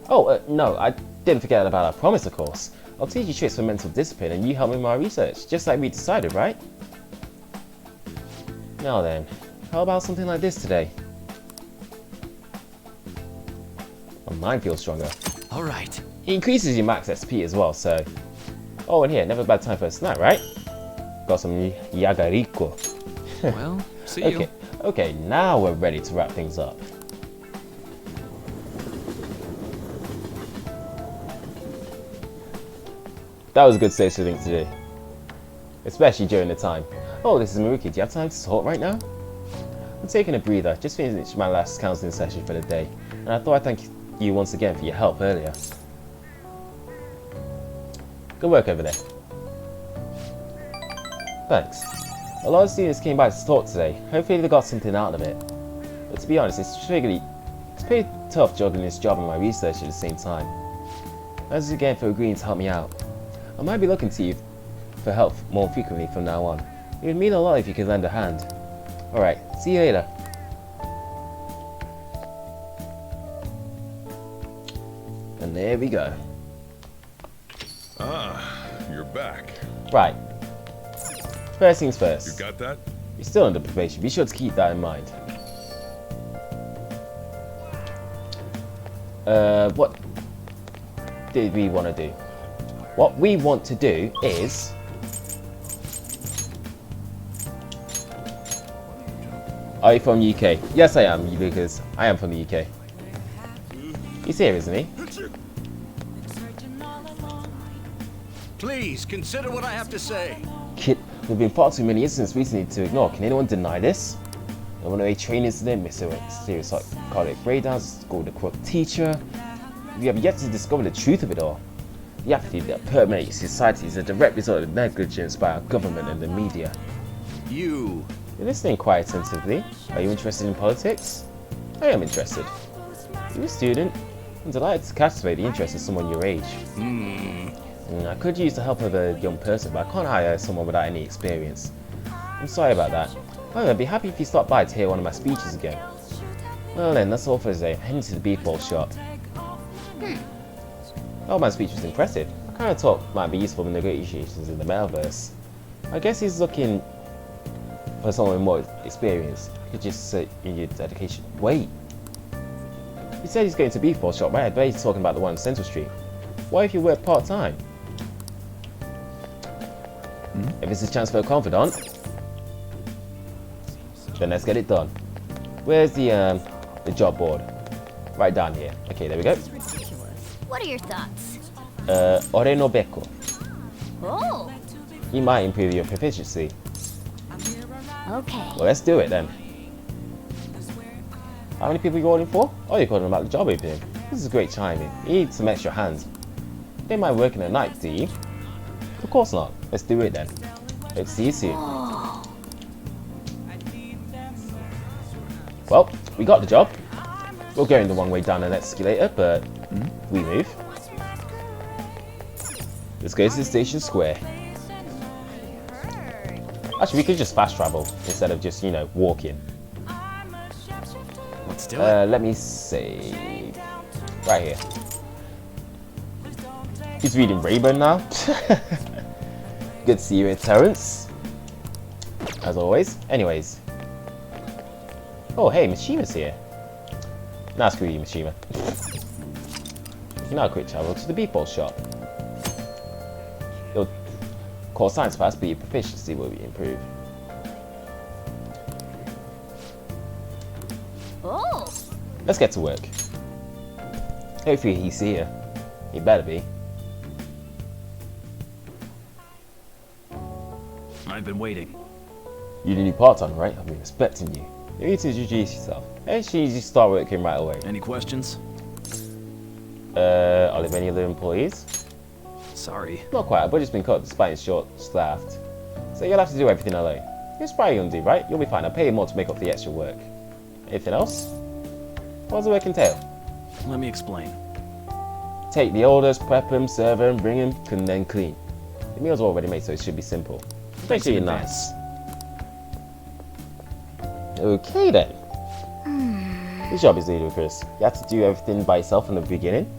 Oh, no, I didn't forget about our promise, of course. I'll teach you tricks for mental discipline and you help me with my research, just like we decided, right? Now then, how about something like this today? My mind feels stronger. Alright. It increases your max SP as well, so... Oh, and here, never a bad time for a snack, right? Got some Yagariko. Well, see you. Okay, now we're ready to wrap things up. That was a good social link to do. Especially during the time. Oh, this is Maruki. Do you have time to talk right now? I'm taking a breather. Just finished my last counseling session for the day. And I thought I'd thank you once again for your help earlier. Good work over there. Thanks. A lot of students came by to talk today. Hopefully they got something out of it. But to be honest, it's pretty tough juggling this job and my research at the same time. Thanks again for agreeing to help me out. I might be looking to you for help more frequently from now on. It would mean a lot if you could lend a hand. Alright, see you later. And there we go. Ah, you're back. Right. First things first. You got that? You're still under probation. Be sure to keep that in mind. What did we want to do? What we want to do is... Are you from the UK? Yes, I am, because I am from the UK. He's here, isn't he? Please, consider what I have to say. Kid, there have been far too many incidents recently to ignore. Can anyone deny this? A runaway train incident, mysterious psychotic breakdowns, school the corrupt teacher. We have yet to discover the truth of it all. The apathy that permeates society is a direct result of negligence by our government and the media. You. You're listening quite attentively. Are you interested in politics? I am interested. You're a student. I'm delighted to captivate the interest of someone your age. I could use the help of a young person, but I can't hire someone without any experience. I'm sorry about that. However, I'd be happy if you stopped by to hear one of my speeches again. Well then, that's all for today. Heading to the beef ball shop. Oh, my speech was impressive. I kind of thought might be useful in negotiations in the Mailverse. I guess he's looking for someone with more experience. I could just say in your dedication. Wait. He said he's going to beef ball shop, right? I bet he's talking about the one on Central Street. What if you work part-time? If it's a chance for a confidant, then let's get it done. Where's the job board? Right down here. Okay, there we go. What are your thoughts? Ore no Beko. Oh, You might improve your proficiency. okay. Well, let's do it then. How many people are you ordering for? Oh, you're calling about the job opening. This is great timing. You need some extra hands. You don't mind working at night, do you? Of course not. Let's do it then. Hope to see you soon. Well, we got the job. We're going the wrong way down an escalator, but we move. Let's go to the station square. Actually, we could just fast travel instead of just, you know, walking. Let's do it. Let me see. Right here. He's reading Rayburn now. Good to see you, Terrence. As always. Anyways. Oh, hey, Mishima's here. Nah, screw you, Mishima. Now quick travel to the beef ball shop. It'll cause science fast, but your proficiency will be improved. Oh, Let's get to work. Hopefully he's here. He better be. I've been waiting. You're the new part-time, right? I've been expecting you. You need to introduce yourself. Actually, you just start working right away. Any questions? Are there any other employees? Sorry. Not quite, but it's been cut despite it's short-staffed. So you'll have to do everything alone. It's probably gonna do, right? You'll be fine. I'll pay you more to make up the extra work. Anything else? What does the work entail? Let me explain. Take the orders, prep them, serve them, bring them, and then clean. The meal's already made, so it should be simple. Make sure you're nice. Okay then. This job is ludicrous. You have to do everything by yourself from the beginning.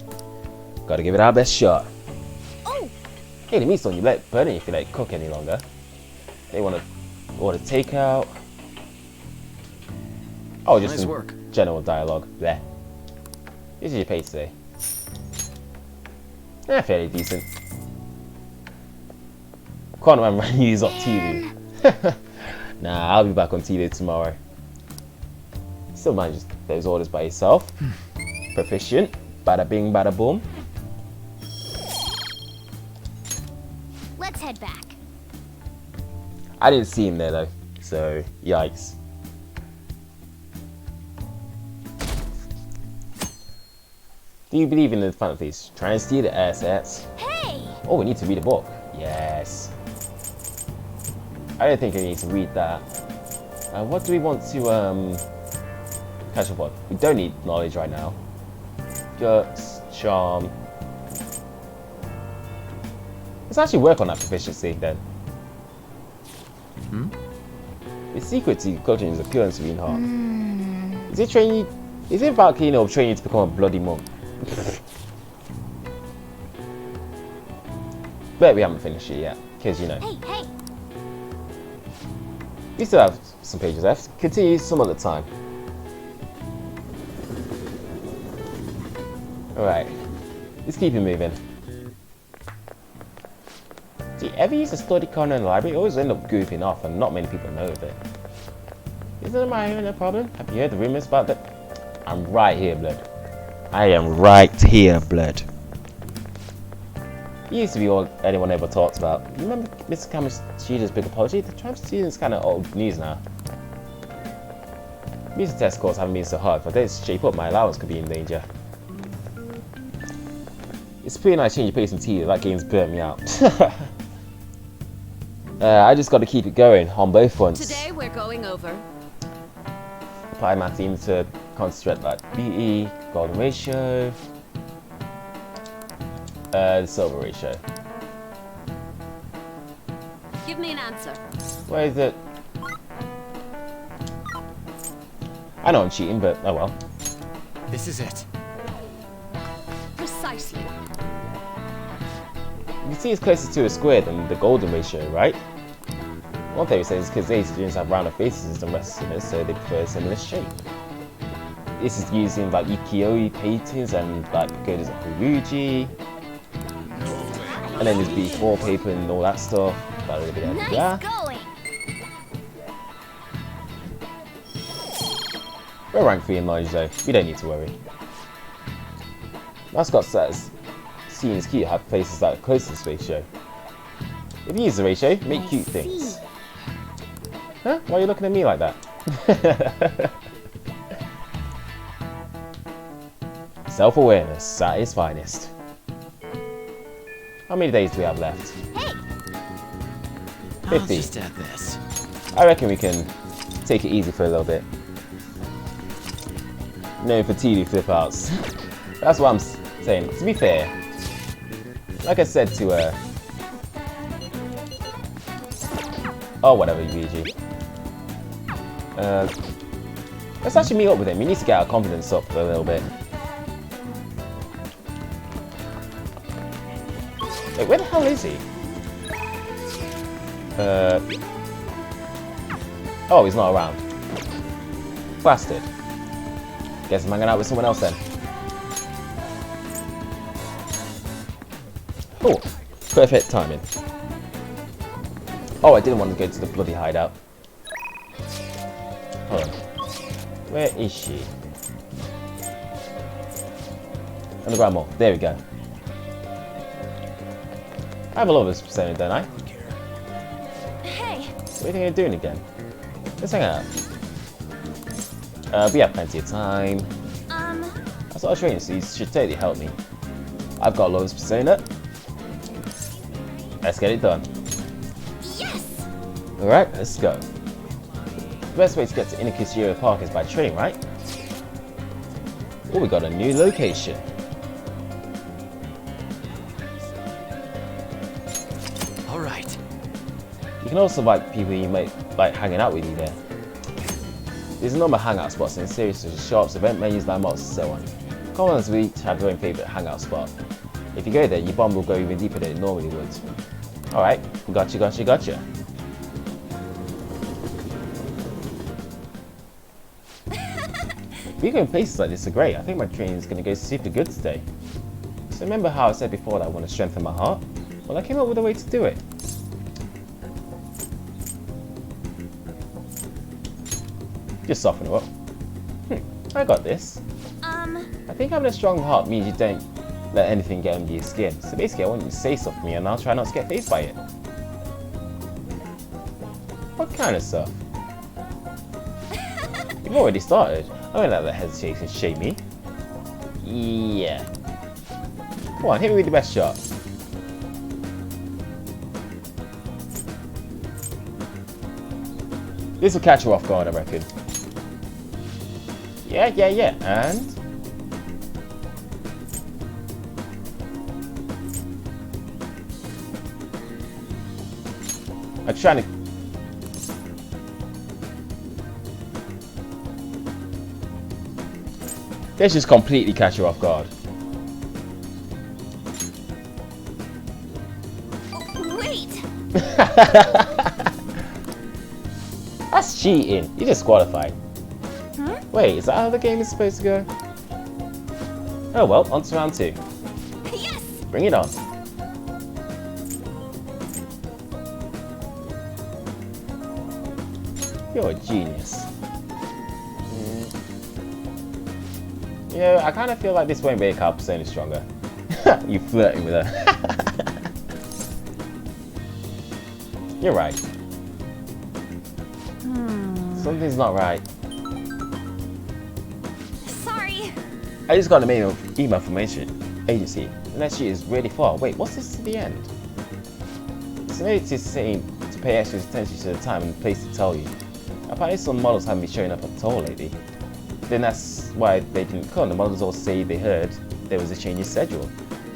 Gotta give it our best shot. oh, Hey, the meat's on you, let it burn it if you let it cook any longer. They want to order takeout. Oh, just Nice some work. general dialogue. Bleh. This is your pay today. Fairly decent. Can't remember when you use up TV. Nah, I'll be back on TV tomorrow. Still manages those orders by yourself. Proficient. Bada bing, bada boom. let's head back. I didn't see him there though, so yikes. Do you believe in the fantasies? Try and steal the assets. Hey! Oh, we need to read a book. Yes. I don't think I need to read that. What do we want to catch up on? We don't need knowledge right now. Guts, charm. Let's actually work on that proficiency then. The secret to coaching is appearance to heart. Is it training you? Is it about training you to become a bloody monk? Bet we haven't finished it yet, because Hey, hey! we still have some pages left. Continue some other time. Alright, let's keep it moving. Do you ever use a study corner in the library? You always end up goofing off and not many people know of it. Isn't my hearing a problem? Have you heard the rumors about that? I'm right here, blood. I am right here, blood. He used to be all anyone ever talked about. You remember Mr. Kamishita's big apology? The tribe student's kind of old news now. Music test scores haven't been so hard. If I don't shape up, my allowance could be in danger. It's pretty nice change of pace and tea. That game's burnt me out. I just got to keep it going on both fronts. Today we're going over. Apply my theme to concentrate like BE, golden ratio, the silver ratio. Give me an answer. Where is it? I know I'm cheating, but oh well. This is it. Precisely. You can see it's closer to a square than the golden ratio, right? One theory says because these students have rounder faces than Westerners, so they prefer a similar shape. This is using like ukiyo-e paintings and like pagodas of Fuji. And then there's B4 paper and all that stuff. Nice going. We're rank 3 in knowledge though, we don't need to worry. Mascot says, seeing as cute have faces that are close to this ratio. If you use the ratio, make cute things. Huh? Why are you looking at me like that? Self-awareness at its finest. How many days do we have left? Hey! 'I'll 50. just add this. I reckon we can take it easy for a little bit. No fatigued flip outs. That's what I'm saying. To be fair, like I said to oh whatever, Luigi. Let's actually meet up with him. We need to get our confidence up a little bit. Wait, where the hell is he? Oh, he's not around. Bastard. Guess I'm hanging out with someone else then. Oh, perfect timing. Oh, I didn't want to go to the bloody hideout. Hold on. Where is she? Underground Mall. There we go. I have a lot of this persona, don't I? Hey! What do you think you're doing again? Let's hang out. We have plenty of time. I started training, so you should totally help me. I've got Love's persona. Let's get it done. Yes! Alright, let's go. The best way to get to Inokashira Park is by train, right? Oh, we got a new location. Alright. You can also invite people you might like hanging out with you there. There's a number of hangout spots in the series such as shops, event menus, landmarks, and so on. Commons will each have their own favourite hangout spot. If you go there, your bond will go even deeper than it normally would. Alright, gotcha. Being in places like this are great. I think my training is going to go super good today. So remember how I said before that I want to strengthen my heart? Well, I came up with a way to do it. Just soften her up. I got this. I think having a strong heart means you don't let anything get under your skin. So basically I want you to say stuff to me and I'll try not to get fazed by it. What kind of stuff? You've already started. I won't let that hesitation shame me. Yeah. Come on, hit me with the best shot. This will catch her off guard, I reckon. Yeah, and? I'm trying to... Let's just completely catch her off guard. Wait! That's cheating. You disqualified. Huh? Wait, is that how the game is supposed to go? Oh well, on to round 2. Yes! Bring it on. You're a genius. Yeah, I kind of feel like this won't make our persona stronger. You flirting with her. You're right. Something's not right. I just got an email from agency, and that sheet is really far. Wait, what's this to the end? It's a notice saying to pay extra attention to the time and place to tell you. Apparently some models haven't been showing up at all lately. Then that's why they didn't come. The models all say they heard there was a change in schedule.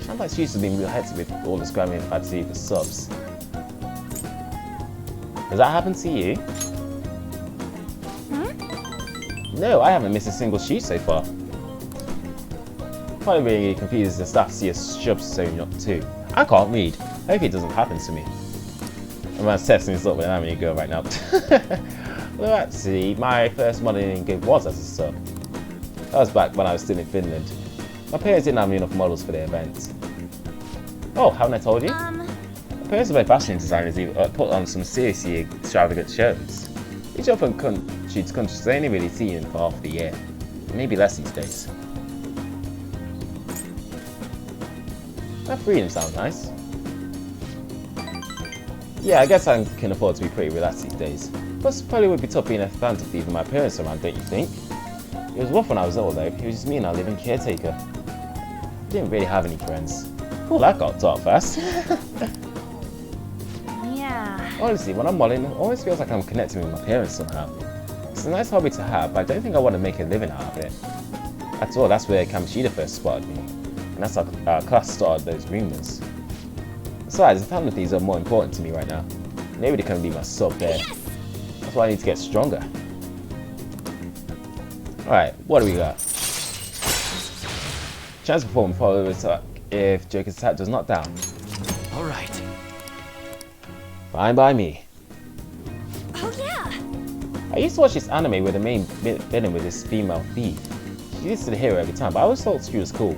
Sounds like she's been real hectic with all the scramming I've had to do for subs. Has that happened to you? No, I haven't missed a single sheet so far. Probably really confuses the staff to see a sub showing up too. I can't read. I hope it doesn't happen to me. I'm testing this up when I'm having a go right now. Well, actually, my first modelling gig was as a sub. That was back when I was still in Finland. My parents didn't have enough models for their events. Oh, haven't I told you? My parents are both fashion designers who put on some seriously extravagant shows. They jump from country to country, so they only really see them for half the year. Maybe less these days. That freedom sounds nice. Yeah, I guess I can afford to be pretty relaxed these days. Plus, probably would be tough being a phantom thief with my parents around, don't you think? It was rough when I was old though. It was just me and our living caretaker. I didn't really have any friends. Cool, that got dark fast. Yeah. Honestly, when I'm modeling, it always feels like I'm connecting with my parents somehow. It's a nice hobby to have, but I don't think I want to make a living out of it. After all, that's where Kamoshida first spotted me. And that's how our class started those rumours. Besides, the family things are more important to me right now. Nobody can be my sub there. Yes! That's why I need to get stronger. Alright, what do we got? Chance to perform follow attack if Joker's attack does not down. Alright. Fine by me. Oh yeah! I used to watch this anime where the main villain was this female thief. She used to the hero every time, but I always thought she was cool.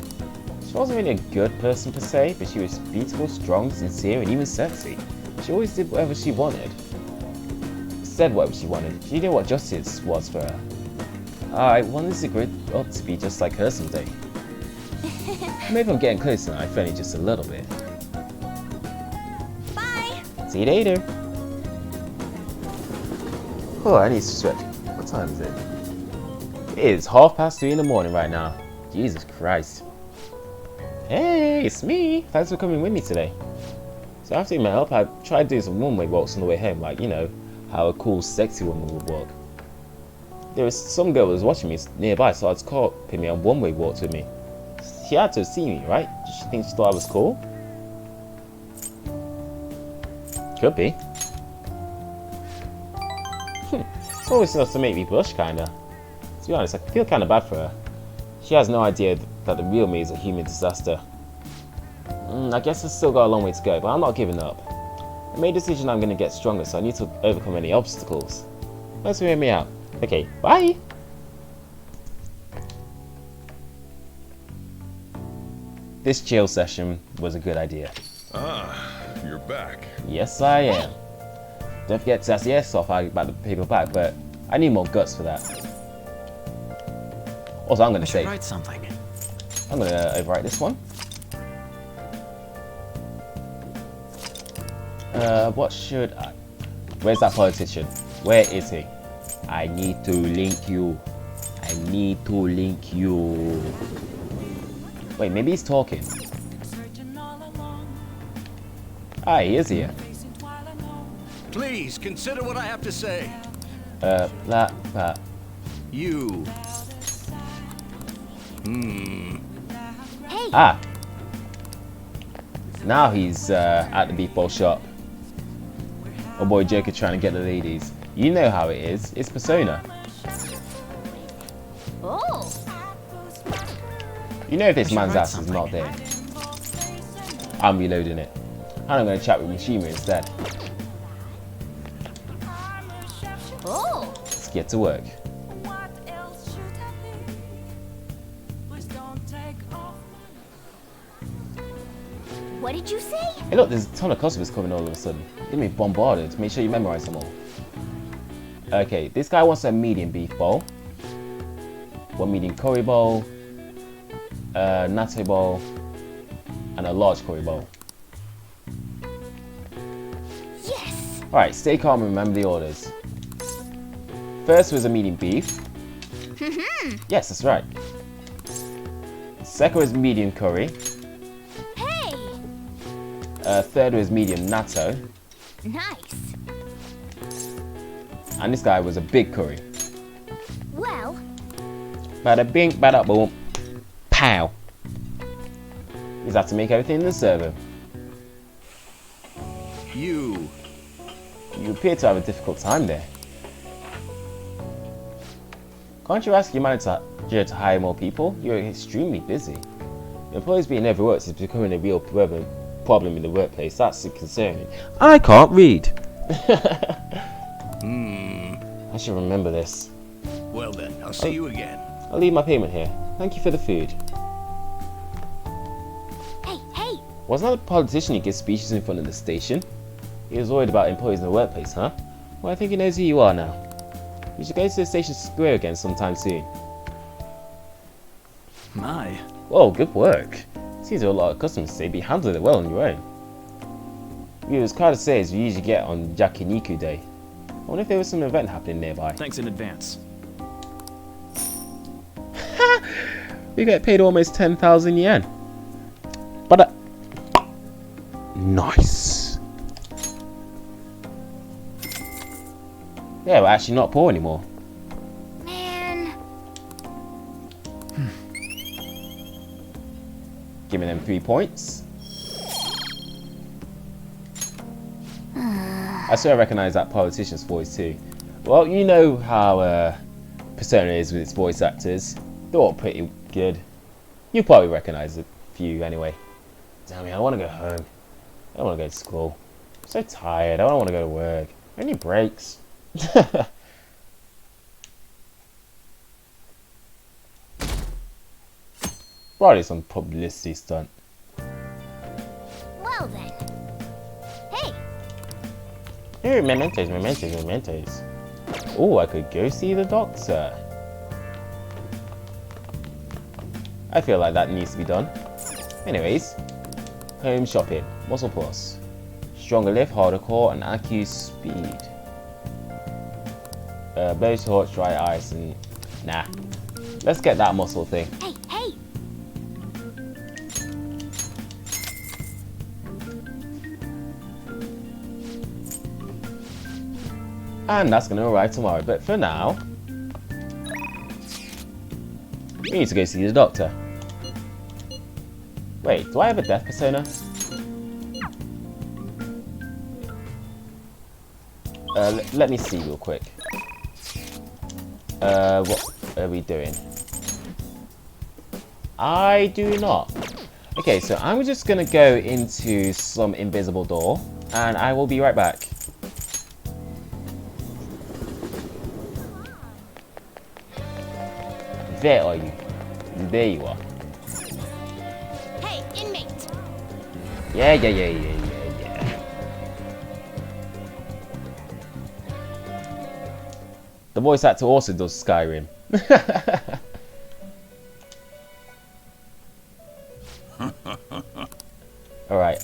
She wasn't really a good person per se, but she was beautiful, strong, sincere, and even sexy. She always did whatever she wanted. Said whatever she wanted. She knew what justice was for her. I wanted to grow up to be just like her someday. Maybe I'm getting closer now, if only just a little bit. Bye! See you later. Oh, I need to stretch. What time is it? It is 3:30 in the morning right now. Jesus Christ. Hey, it's me. Thanks for coming with me today. So after my help, I tried doing some one-way walks on the way home, like, you know, how a cool, sexy woman would walk. There was some girl who was watching me nearby, so I'd call me on one-way walks with me. She had to have seen me, right? Did she think she thought I was cool? Could be. It's always enough to make me blush, kinda. To be honest, I feel kinda bad for her. She has no idea that the real me is a human disaster. I guess I've still got a long way to go, but I'm not giving up. I made a decision I'm going to get stronger, so I need to overcome any obstacles. Thanks for hearing me out. Okay, bye! This chill session was a good idea. Ah, you're back. Yes, I am. Don't forget to ask the airsoft about the paper back, but I need more guts for that. Also, I'm going to save. Write something. I'm going to overwrite this one. What should I... Where's that politician? Where is he? I need to link you. I need to link you. Wait, maybe he's talking. Ah, he is here. Please consider what I have to say. You. Hey! Ah! Now he's at the beef bowl shop. Oh boy, Joker trying to get the ladies. You know how it is. It's Persona. Oh! You know if this man's ass is not there. I'm reloading it. And I'm going to chat with Mishima instead. Oh! Let's get to work. What did you say? Hey look, there's a ton of customers coming all of a sudden. Get me bombarded. Make sure you memorize them all. Okay, this guy wants a medium beef bowl. One medium curry bowl. A natto bowl. And a large curry bowl. Yes! Alright, stay calm and remember the orders. First was a medium beef. Yes, that's right. Second was medium curry. Hey! Third was medium natto. Nice. And this guy was a big curry. Well, Bada bing, bada boom. Pow. He's had to make everything in the server. You. You appear to have a difficult time there. Can't you ask your manager to hire more people? You're extremely busy. Employees being overworked is becoming a real problem in the workplace. That's concerning. I can't read. I should remember this. Well then, I'll see you again. I'll leave my payment here. Thank you for the food. hey! Wasn't that a politician who gives speeches in front of the station? He was worried about employees in the workplace, huh? Well, I think he knows who you are now. You should go to the station square again sometime soon. My. Whoa, good work. Seems there are a lot of customers today, but you handled it well on your own. You as hard to say as we usually get on Yakiniku Day. I wonder if there was some event happening nearby. Thanks in advance. We get paid almost 10,000 yen. But nice. Yeah, we're actually not poor anymore. Man. Giving them 3 points. I sort of recognise that politician's voice too. Well, you know how Persona is with its voice actors. They're all pretty good. You probably recognise a few anyway. Damn it, I want to go home. I don't want to go to school. I'm so tired. I don't want to go to work. I need breaks. Probably some publicity stunt. Well then. Hey! Here, mementos. Oh, I could go see the doctor. I feel like that needs to be done. Anyways, home shopping, muscle plus, stronger lift, harder core, and IQ speed. Blow torch, dry ice, and nah. Let's get that muscle thing. Hey! And that's gonna arrive tomorrow. But for now, we need to go see the doctor. Wait, do I have a death persona? Let me see real quick. What are we doing? I do not. Okay, so I'm just gonna go into some invisible door, and I will be right back. There are you. There you are. Hey, inmate! Yeah. The voice actor also does Skyrim. Alright,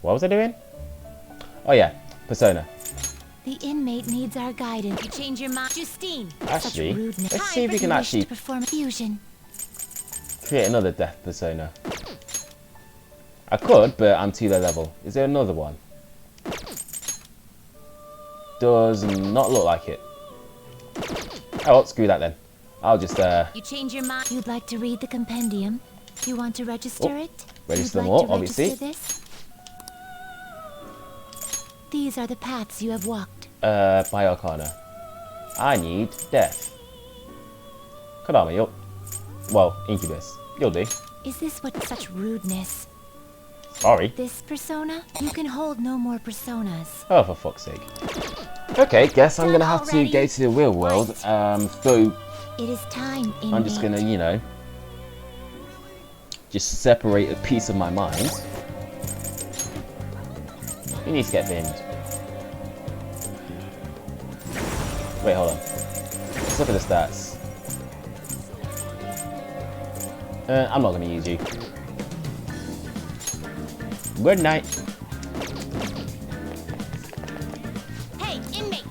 what was I doing? Oh yeah, Persona. The inmate needs our guidance. You change your mind, Justine. Actually, Such rudeness. let's see if we can actually To perform fusion. create another death persona. I could, but I'm too low level. Is there another one? Does not look like it. Oh, well, screw that then. I'll just You change your mind. You'd like to read the compendium? You want to register it? register You'd them like all, to obviously. register this? These are the paths you have walked. By Arcana. I need death. Kodama, you'll... Well, Incubus. You'll do. Is this what such rudeness? Sorry. This persona? You can hold no more personas. Oh, for fuck's sake. Okay, guess I'm gonna have to go to the real world. So It is time, inmate. I'm just gonna, you know, just separate a piece of my mind. You need to get binned. Wait, hold on. Let's look at the stats. I'm not gonna use you. Good night. Hey, inmate!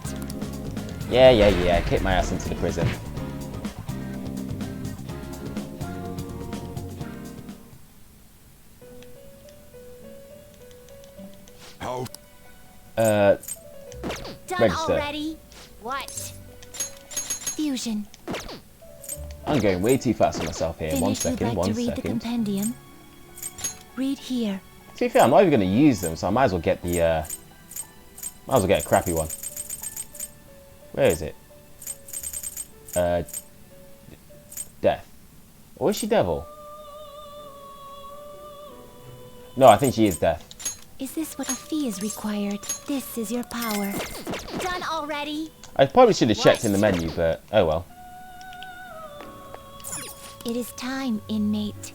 Yeah. Kick my ass into the prison. Done register. already? What? Fusion. I'm going way too fast for myself here. Finish. One You'd second, like one to read the second. compendium. Read here. To be fair, I'm not even going to use them, so I might as well get the, might as well get a crappy one. Where is it? Death. Or is she Devil? No, I think she is Death. Is this what a fee is required? This is your power. Done already? I probably should have checked in the menu, but oh well. It is time, inmate.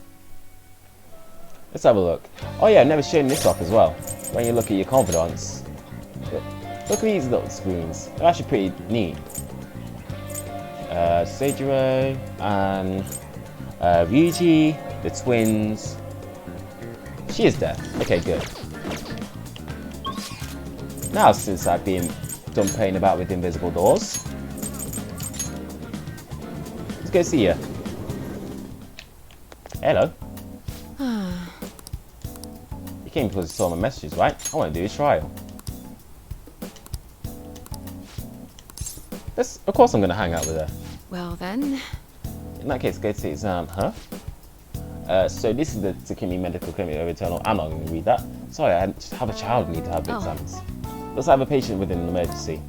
Let's have a look. Oh yeah, I've never shown this off as well. When you look at your confidants. Look at these little screens. They're actually pretty neat. Seijiro and Ryuji, the twins. She is Death. Okay, good. Now, since I've been done playing about with invisible doors, let's go see her. Hello. You came because you saw my messages, right? I want to do a trial. Of course I'm going to hang out with her. Well then. In that case, go to the exam, huh? So this is the Takumi Medical Clinic of Eternal. I'm not going to read that. Sorry, I just have a child need to have the exams. Let's have a patient with an emergency.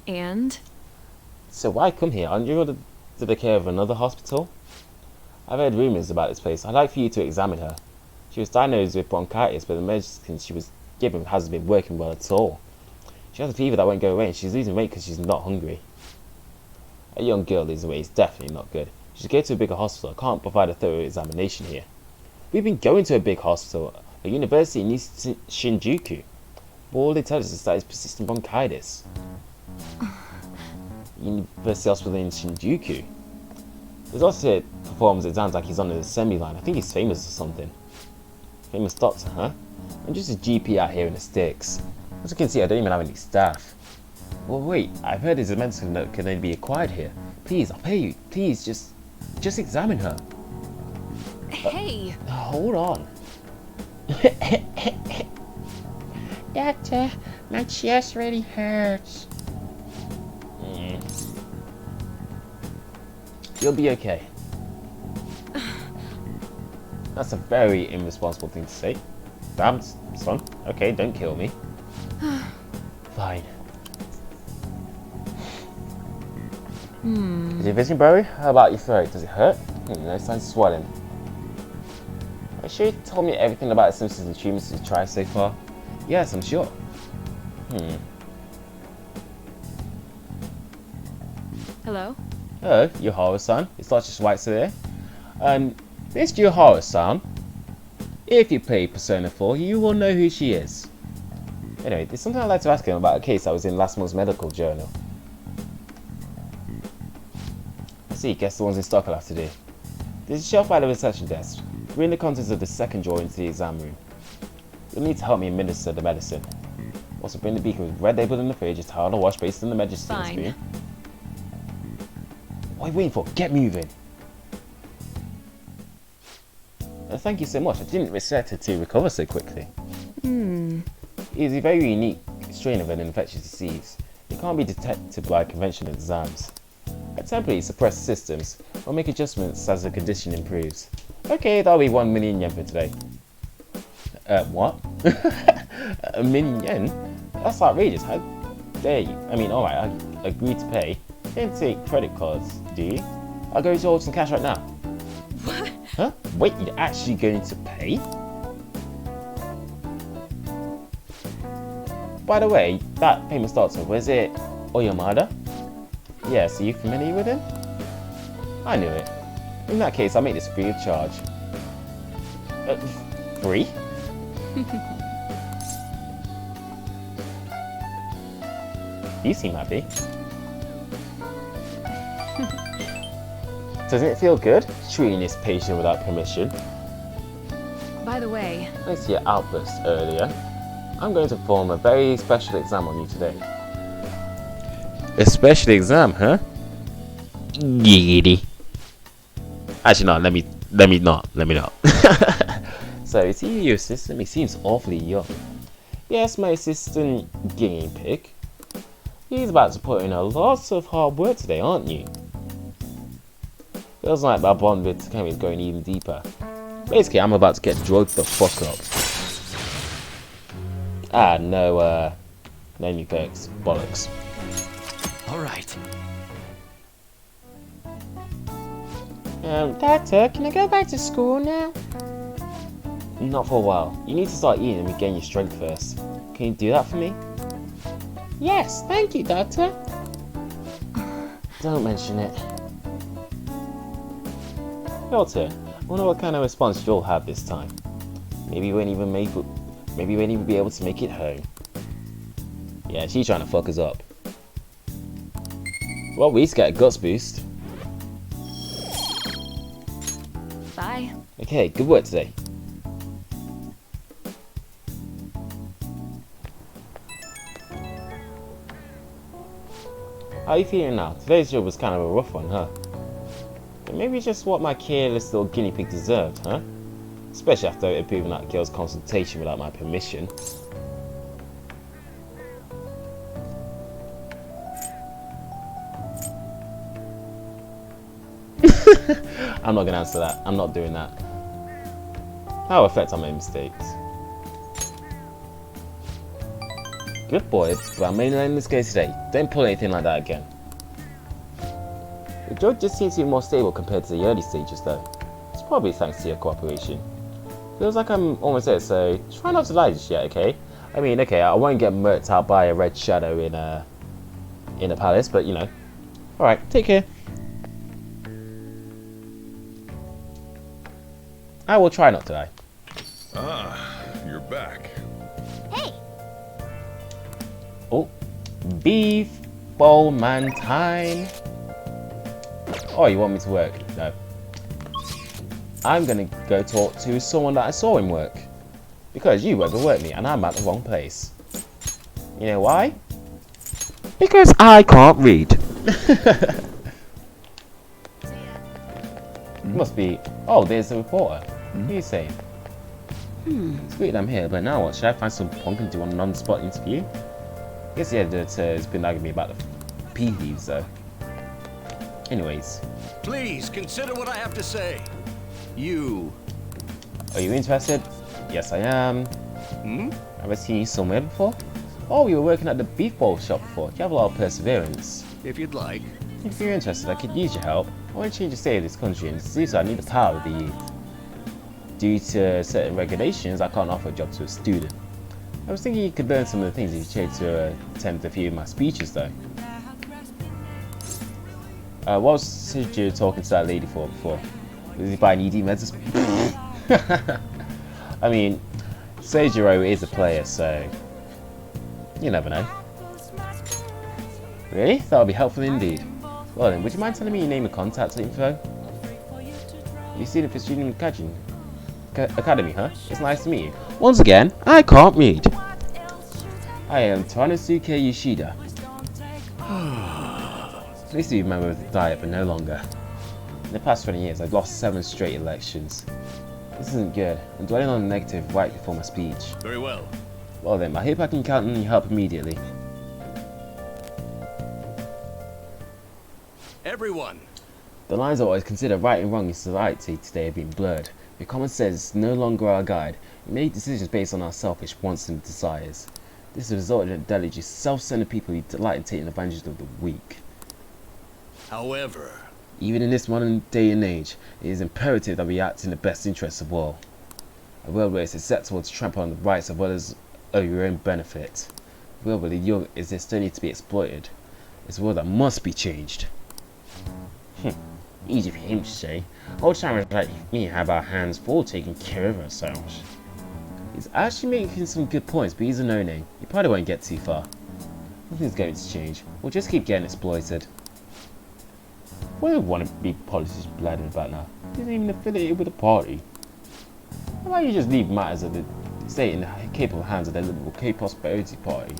And? So why come here? Aren't you ordered to the care of another hospital? I've heard rumours about this place. I'd like for you to examine her. She was diagnosed with bronchitis, but the medicine she was given hasn't been working well at all. She has a fever that won't go away, and she's losing weight because she's not hungry. A young girl losing weight is definitely not good. She should go to a bigger hospital. I can't provide a thorough examination here. We've been going to a big hospital, a university in East Shinjuku. But all they tell us is that it's persistent bronchitis. University Hospital in Shinjuku. There's also performs exams like he's on the assembly line. I think he's famous or something. Famous doctor, huh? I'm just a GP out here in the sticks. As you can see, I don't even have any staff. Well, wait, I've heard there's a medicine that can only be acquired here. Please, I'll pay you. Please, just examine her. Hey! Hold on. Doctor, my chest really hurts. You'll be okay. That's a very irresponsible thing to say. Damn, son. Okay, don't kill me. Fine. Is your vision blurry? How about your throat? Does it hurt? No signs of swelling. Are you sure you told me everything about the symptoms and treatments you've tried so far? Yes, I'm sure. Hello? Hello, Yuhara-san. It's not just White here. This Yuhara-san. If you play Persona 4, you will know who she is. Anyway, there's something I'd like to ask him about a case that was in last month's medical journal. I see, guess the ones in stock I'll have to do. There's a shelf by the reception desk. Bring the contents of the second drawer into the exam room. You'll need to help me administer the medicine. Also bring the beaker with red label in the fridge, a towel, a wash basin, and the medicine spoon. What are you waiting for? Get moving! Thank you so much. I didn't expect her to recover so quickly. It is a very unique strain of an infectious disease. It can't be detected by conventional exams. I temporarily suppress systems. I'll make adjustments as the condition improves. Okay, that'll be 1 million yen for today. What? 1 million yen? That's outrageous. How dare you? I mean, alright, I agree to pay. You don't take credit cards, do you? I'll go to hold some cash right now. What? Huh? Wait, you're actually going to pay? By the way, that famous doctor, was it Oyamada? Yes, are you familiar with him? I knew it. In that case, I'll make this free of charge. Free? You seem happy. Doesn't it feel good, treating this patient without permission? By the way... Thanks to your outburst earlier, I'm going to perform a very special exam on you today. A special exam, huh? Giggity. Actually, no, let me not. So, is he your assistant? He seems awfully young. Yes, my assistant guinea pig. He's about to put in a lot of hard work today, aren't you? Feels like my bond with Takami is going even deeper. Basically, I'm about to get drugged the fuck up. Ah, no new perks. Bollocks. Alright. Doctor, can I go back to school now? Not for a while. You need to start eating and regain your strength first. Can you do that for me? Yes, thank you, Doctor. Don't mention it. Doctor, I wonder what kind of response you'll have this time. Maybe you won't even be able to make it home. Yeah, she's trying to fuck us up. Well, we used to get a guts boost. Bye. Okay, good work today. How are you feeling now? Today's job was kind of a rough one, huh? But maybe it's just what my careless little guinea pig deserved, huh? Especially after approving that girl's consultation without my permission. I'm not gonna answer that. I'm not doing that. How affect I made mistakes? Good boy, but I'm mainly letting this go today. Don't pull anything like that again. The drug just seems to be more stable compared to the early stages though. It's probably thanks to your cooperation. Feels like I'm almost there, so try not to lie just yet, okay? I mean, okay, I won't get murked out by a red shadow in a palace, but you know. Alright, take care. I will try not to die. Ah, you're back. Hey! Oh, beef bowl man time. Oh, you want me to work? No. I'm gonna go talk to someone that I saw him work. Because you overworked me and I'm at the wrong place. You know why? Because I can't read. Must be. Oh, there's the reporter. What are you saying? It's great I'm here, but now what? Should I find some punk and do a non-spot interview? I guess the editor has been arguing me about the pea thieves though. Anyways. Please consider what I have to say. You. Are you interested? Yes, I am. Have I seen you somewhere before? Oh, you were working at the beef bowl shop before. You have a lot of perseverance. If you'd like. If you're interested, I could use your help. I want to change the state of this country, and to do so I need the power of the youth. Due to certain regulations, I can't offer a job to a student. I was thinking you could learn some of the things if you chose to attempt a few of my speeches though. What was you talking to that lady for before? Was he buying ED meds? I mean, Seijiro is a player, so you never know. Really? That would be helpful indeed. Well then, would you mind telling me your name and contact info? You student for Student Academy, huh? It's nice to meet you. Once again, I can't read. I am Tanosuke Yoshida. Pleased to be a member of the Diet, but no longer. In the past 20 years, I've lost 7 straight elections. This isn't good. I'm dwelling on the negative right before my speech. Very well. Well then, I hope I can count on your help immediately. Everyone. The lines of what is considered right and wrong in society today have been blurred. Your common sense is no longer our guide. We make decisions based on our selfish wants and desires. This has resulted in a deluge of self-centered people who delight in taking advantage of the weak. However, even in this modern day and age, it is imperative that we act in the best interests of all. A world where it's acceptable to trample on the rights as well as your own benefit. A world where the young is destined to be exploited. It's a world that must be changed. Easy for him to say. Old timers like me have our hands full taking care of ourselves. He's actually making some good points, but he's a no-name. He probably won't get too far. Nothing's going to change. We'll just keep getting exploited. What do want to be politics blathering about now? He isn't even affiliated with the party. How about you just leave matters of the state in the capable hands of the Liberal K-Prosperity Party?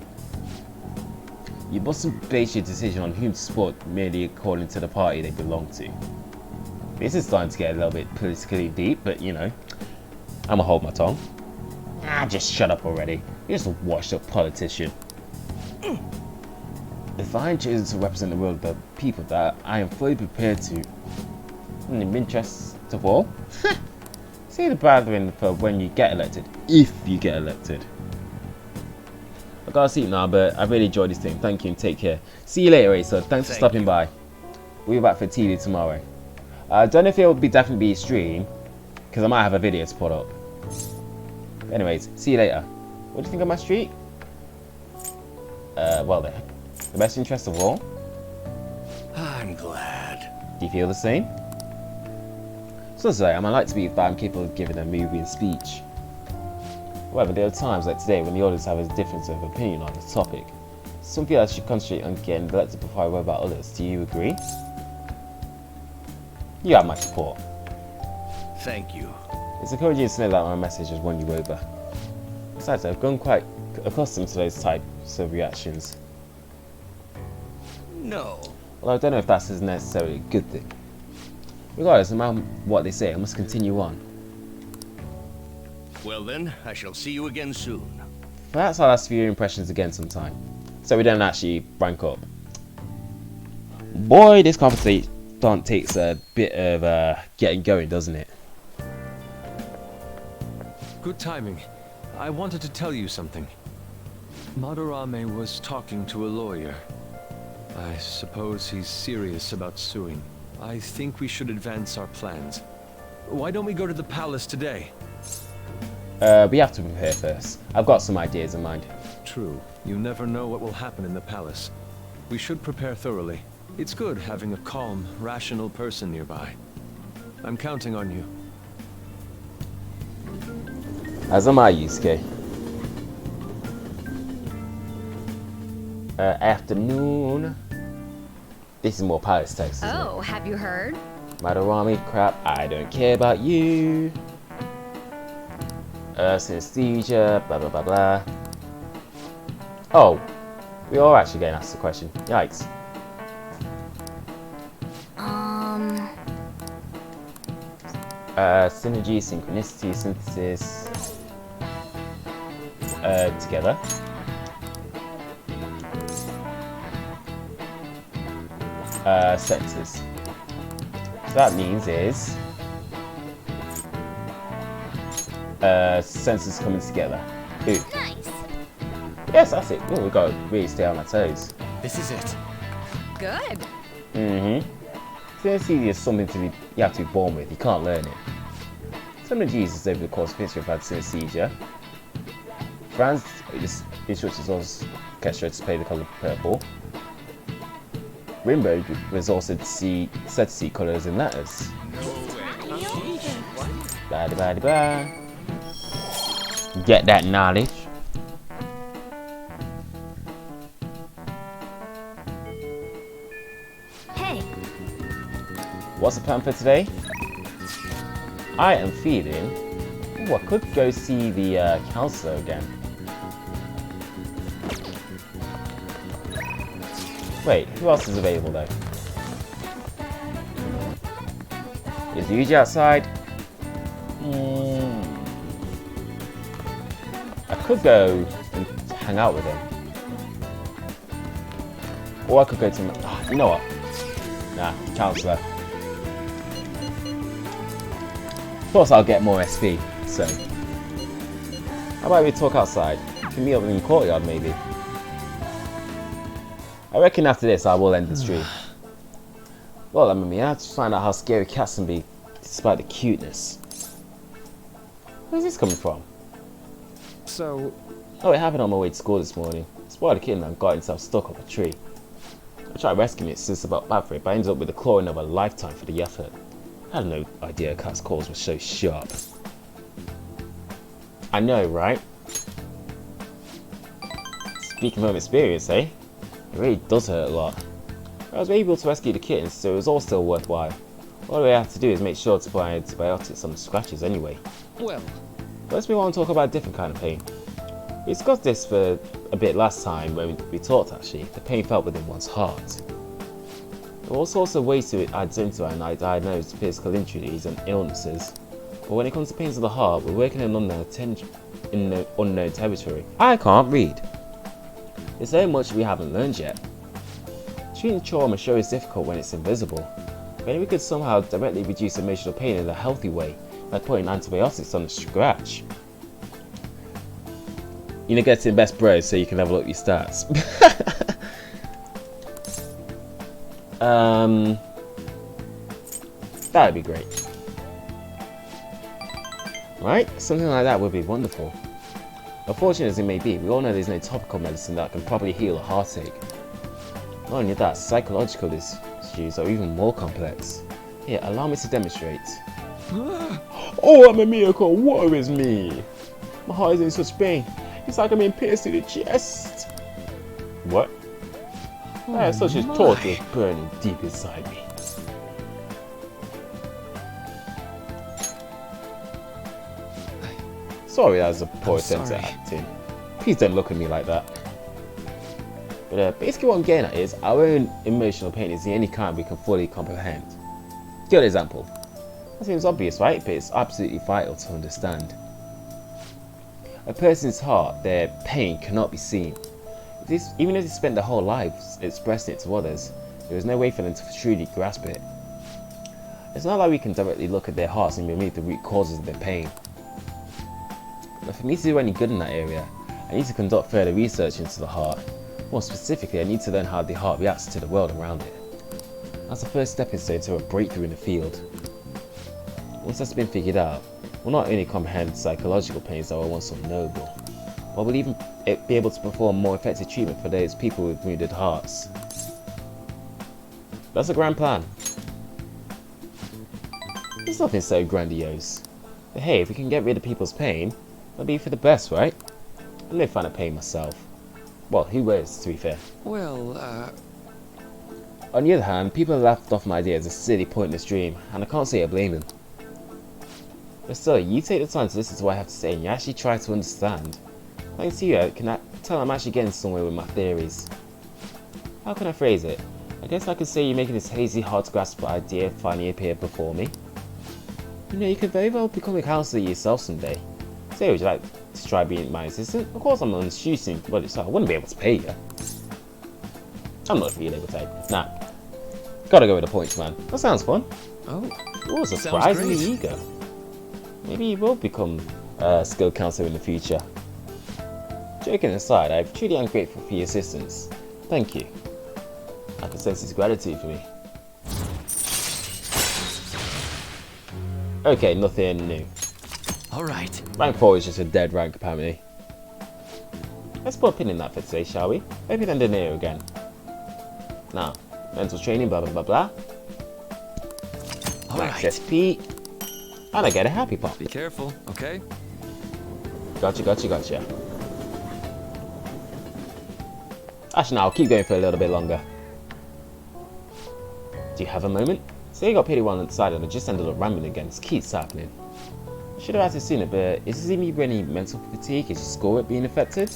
You mustn't base your decision on whom to support merely according to the party they belong to. This is starting to get a little bit politically deep, but you know. I'ma hold my tongue. Ah, just shut up already. You're just a washed up politician. If I am chosen to represent the will of the people, that I am fully prepared to, in the interest of all, see the brethren for when you get elected, if you get elected. I gotta sleep now, but I really enjoyed this thing. Thank you and take care. See you later, Acer. Thanks for stopping by. We'll be back for TV tomorrow. I don't know if it will definitely be a stream, because I might have a video to put up. Anyways, see you later. What do you think of my streak? Well then, the best interest of all. I'm glad. Do you feel the same? So to say, I might like to be, but I'm capable of giving a movie and speech. However, there are times like today when the audience have a difference of opinion on the topic. Some feel I should concentrate on getting elected before I worry about others. Do you agree? You have my support. Thank you. It's encouraging to know that my message has won you over. Besides, I've grown quite accustomed to those types of reactions. No. Well, I don't know if that's necessarily a good thing. Regardless, no matter what they say, I must continue on. Well then, I shall see you again soon. Perhaps I'll ask for your impressions again sometime, so we don't actually rank up. Boy, this conversation takes a bit of getting going, doesn't it? Good timing. I wanted to tell you something. Madarame was talking to a lawyer. I suppose he's serious about suing. I think we should advance our plans. Why don't we go to the palace today? We have to prepare first. I've got some ideas in mind. True. You never know what will happen in the palace. We should prepare thoroughly. It's good having a calm, rational person nearby. I'm counting on you. As am I, Yusuke. Afternoon. This is more palace text, isn't Oh, have you heard? Madarame, crap, I don't care about you. Synesthesia, blah blah blah blah. Oh, we are actually getting asked the question. Yikes. Synergy, synchronicity, synthesis. Together. Senses. So that means is senses coming together. Ooh. Nice. Yes, that's it. Ooh, we've got to really stay on our toes. This is it. Good. Synesthesia is something you have to be born with. You can't learn it. Some of Jesus over the course of history have had synesthesia. Franz instructs his orchestra to play the colour purple. Rimbaud was also said to see colours in letters. Blah, blah, blah, blah. Get that knowledge. Hey. What's the plan for today? I am feeling... Ooh, I could go see the counsellor again. Wait, who else is available though? Is Yuji outside? I could go and hang out with him. Or I could go to... Oh, you know what? Nah, counsellor. Of course I'll get more SP, so... How about we talk outside? We can meet up in the courtyard maybe. I reckon after this I will end the stream. Well, I mean, I have to find out how scary cats can be, despite the cuteness. Where's this coming from? So... Oh, it happened on my way to school this morning. Spoiled a kitten and got himself stuck up a tree. I tried rescuing it since about bad for it, but I ended up with the clawing of a lifetime for the effort. I had no idea a cat's claws were so sharp. I know, right? Speaking from experience, eh? It really does hurt a lot. I was able to rescue the kittens, so it was all still worthwhile. All we have to do is make sure to apply antibiotics on the scratches anyway. Well... Let's move on and talk about a different kind of pain. We discussed this for a bit last time when we talked actually, the pain felt within one's heart. There are all sorts of ways to identify and diagnose physical injuries and illnesses. But when it comes to pains of the heart, we're working in unknown territory. I can't read. There's so much we haven't learned yet. Treating trauma sure is difficult when it's invisible. Maybe we could somehow directly reduce emotional pain in a healthy way, by putting antibiotics on the scratch. You know, getting the best bros so you can level up your stats. That would be great. Right? Something like that would be wonderful. Unfortunate as it may be, we all know there's no topical medicine that can properly heal a heartache. Not only that, psychological issues are even more complex. Here, allow me to demonstrate. Oh, I'm a miracle! Woe is me! My heart is in such pain. It's like I'm being pierced in the chest. What? Such a torture is burning deep inside me. Sorry, that was a poor attempt at acting. Please don't look at me like that. But basically what I'm getting at is, our own emotional pain is the only kind we can fully comprehend. Good example. That seems obvious, right? But it's absolutely vital to understand. A person's heart, their pain cannot be seen. Even if they spend their whole lives expressing it to others, there is no way for them to truly grasp it. It's not like we can directly look at their hearts and remove the root causes of their pain. But for me to do any good in that area, I need to conduct further research into the heart. More specifically, I need to learn how the heart reacts to the world around it. That's the first stepping stone to a breakthrough in the field. Once that's been figured out, we'll not only comprehend psychological pains that were once unknowable, but we'll even be able to perform more effective treatment for those people with wounded hearts. That's a grand plan. There's nothing so grandiose. But hey, if we can get rid of people's pain, that'll be for the best, right? I'm no fan of pain myself. Well, who is, to be fair? Well, On the other hand, people have laughed off my idea as a silly, pointless dream, and I can't say I blame them. But still, you take the time to listen to what I have to say and you actually try to understand. Thanks to you, I can tell I'm actually getting somewhere with my theories. How can I phrase it? I guess I could say you're making this hazy, hard to grasp idea finally appear before me. You know, you could very well become a counsellor yourself someday. So would you like to try being my assistant? Of course I'm on shooting, but so I wouldn't be able to pay you. I'm not really able to type. Nah. Gotta go with the points, man. That sounds fun. Oh, You're surprisingly eager. Maybe you will become a skilled counselor in the future. Joking aside, I truly am grateful for your assistance. Thank you. I can sense his gratitude for me. Okay, nothing new. alright. Rank 4 is just a dead rank, apparently. Let's put a pin in that for today, shall we? Maybe then dinner again. Now, mental training, blah blah blah blah. Max SP. And I get a happy pop. Be careful, okay? Gotcha, gotcha, gotcha. Actually, no, I'll keep going for a little bit longer. Do you have a moment? So you got pretty well inside and I just ended up rambling again. This keeps happening. Should have asked it sooner, but is this me any mental fatigue? Is your score being affected?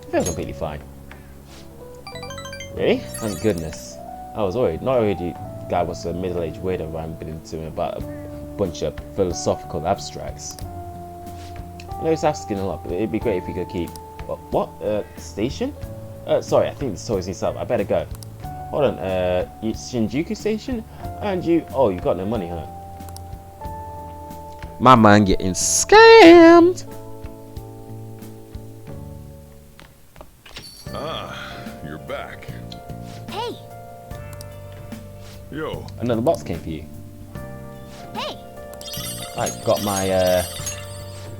I feel completely fine. Really? Thank goodness. I was worried. Not worried the guy was a middle-aged weirdo rambling to me about a bunch of philosophical abstracts. I know it's asking a lot, but it'd be great if we could keep... What? Station? Sorry, I think the story's needs up. I better go. Hold on, Shinjuku Station? And you... Oh, you got no money, huh? My man getting scammed! Ah, you're back. Hey! Yo. Another box came for you. Hey! Right, got my,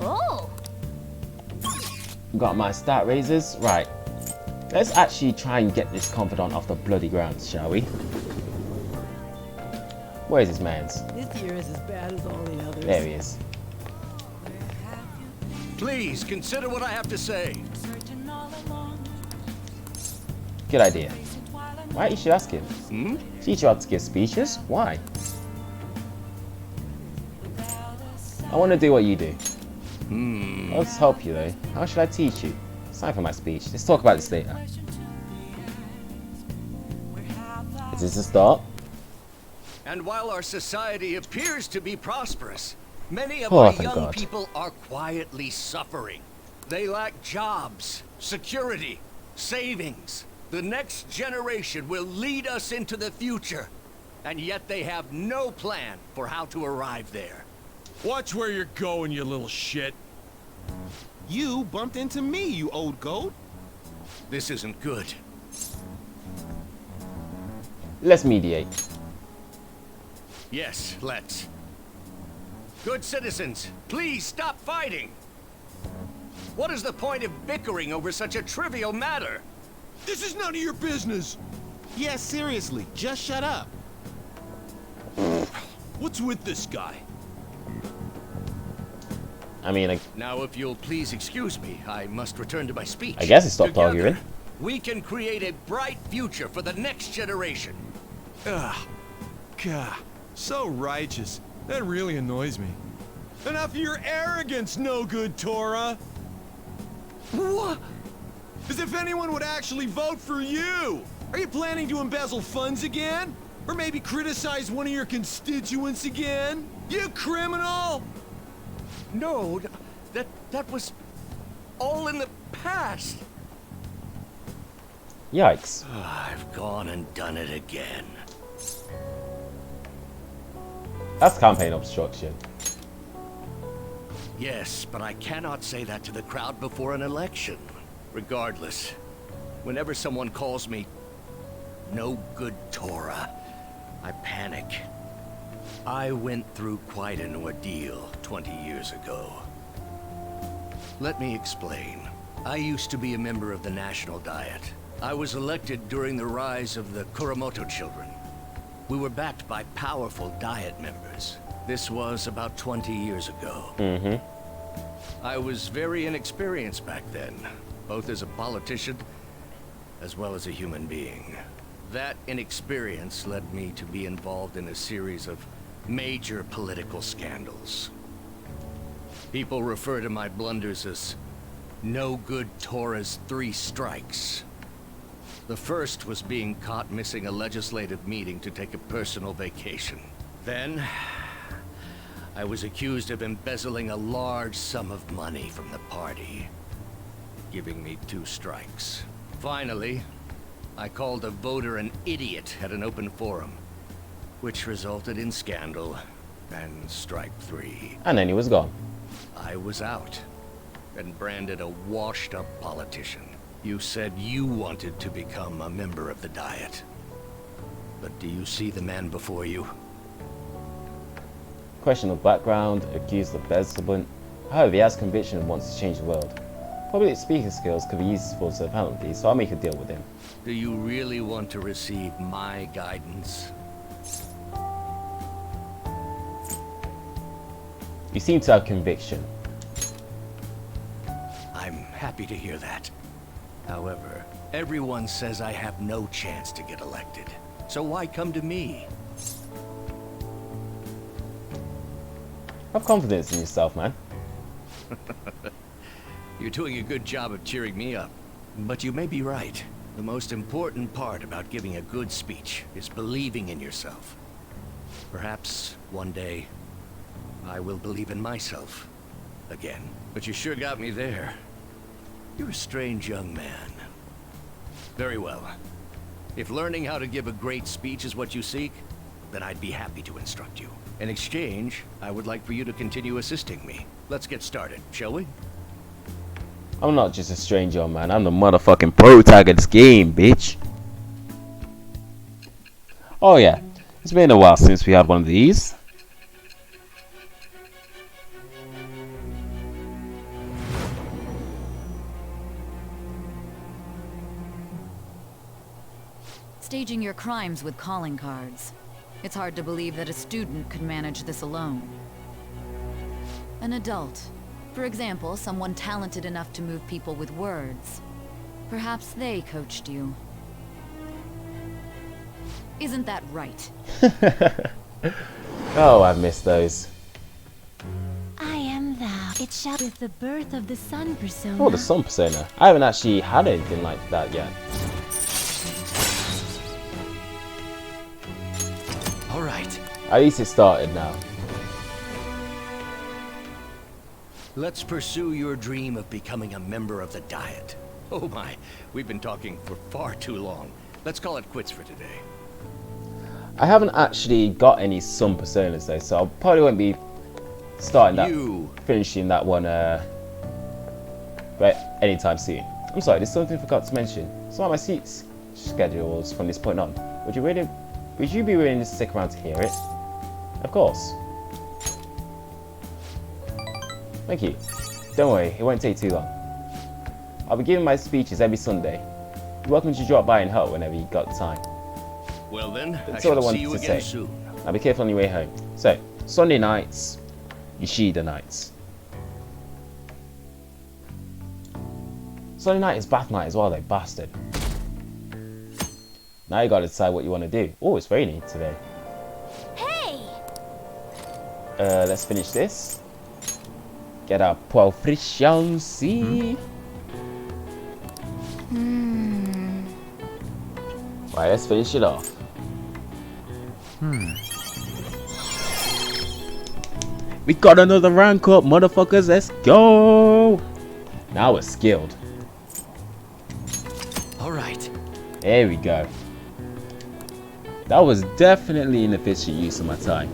Oh! Got my stat raisers. Right. Let's actually try and get this confidant off the bloody ground, shall we? Where's his man's? This year is as bad as all the others. There he is. Please consider what I have to say. Good idea. Right, you should ask him. Teacher ought to give speeches? Why? I want to do what you do. I'll just help you though. How should I teach you? It's time for my speech. Let's talk about this later. Is this a start? And while our society appears to be prosperous, Many of Oh, our thank young God. people are quietly suffering. They lack jobs, security, savings. The next generation will lead us into the future, and yet they have no plan for how to arrive there. Watch where you're going, you little shit. You bumped into me, you old goat. This isn't good. Let's mediate. Yes, let's. Good citizens, please stop fighting. What is the point of bickering over such a trivial matter? This is none of your business. Yeah, seriously, just shut up. What's with this guy? I mean, Now, if you'll please excuse me, I must return to my speech. I guess he stopped Together, arguing. We can create a bright future for the next generation. Ugh. God, so righteous. That really annoys me. Enough of your arrogance, no good Torah. What? As if anyone would actually vote for you. Are you planning to embezzle funds again? Or maybe criticize one of your constituents again? You criminal! No, that was all in the past. Yikes. I've gone and done it again. That's campaign obstruction. Yes, but I cannot say that to the crowd before an election. Regardless, whenever someone calls me no good Torah, I panic. I went through quite an ordeal 20 years ago. Let me explain. I used to be a member of the National Diet. I was elected during the rise of the Kuramoto children. We were backed by powerful Diet members. This was about 20 years ago. I was very inexperienced back then, both as a politician as well as a human being. That inexperience led me to be involved in a series of major political scandals. People refer to my blunders as no good Torah's 3 strikes. The first was being caught missing a legislative meeting to take a personal vacation. Then, I was accused of embezzling a large sum of money from the party, giving me 2 strikes. Finally, I called a voter an idiot at an open forum, which resulted in scandal and strike 3. And then he was gone. I was out and branded a washed-up politician. You said you wanted to become a member of the Diet. But do you see the man before you? Questionable background, accused of embezzlement. However, he has conviction and wants to change the world. Public speaking skills could be useful to the penalty, so I'll make a deal with him. Do you really want to receive my guidance? You seem to have conviction. I'm happy to hear that. However, everyone says I have no chance to get elected. So why come to me? Have confidence in yourself, man. You're doing a good job of cheering me up. But you may be right. The most important part about giving a good speech is believing in yourself. Perhaps one day, I will believe in myself again. But you sure got me there. You're a strange young man. Very well. If learning how to give a great speech is what you seek, then I'd be happy to instruct you. In exchange, I would like for you to continue assisting me. Let's get started, shall we? I'm not just a stranger, man. I'm the motherfucking protagonist of this game, bitch. Oh yeah, it's been a while since we had one of these. Staging your crimes with calling cards. It's hard to believe that a student could manage this alone. An adult. For example, someone talented enough to move people with words. Perhaps they coached you. Isn't that right? Oh, I missed those. I am thou. It shall with the birth of the sun persona. Oh, the sun persona. I haven't actually had anything like that yet. All right. At least it started now. Let's pursue your dream of becoming a member of the Diet. Oh my, we've been talking for far too long. Let's call it quits for today. I haven't actually got any Sun Personas though, so I probably won't be starting that, finishing that one but anytime soon. I'm sorry, there's something I forgot to mention. So are my seats schedules from this point on. Would you be willing to stick around to hear it? Of course. Thank you. Don't worry, it won't take too long. I'll be giving my speeches every Sunday. You're welcome to drop by and help whenever you got time. Well then, That's I all I shall wanted see you to again say. soon. Now be careful on your way home. So, Sunday nights, Yoshida nights. Sunday night is bath night as well though, bastard. Now you gotta decide what you want to do. Oh, it's raining today. Hey! Let's finish this. Get our proficiency. Right, let's finish it off. We got another rank up, motherfuckers. Let's go. Now we're skilled. All right. There we go. That was definitely an efficient use of my time.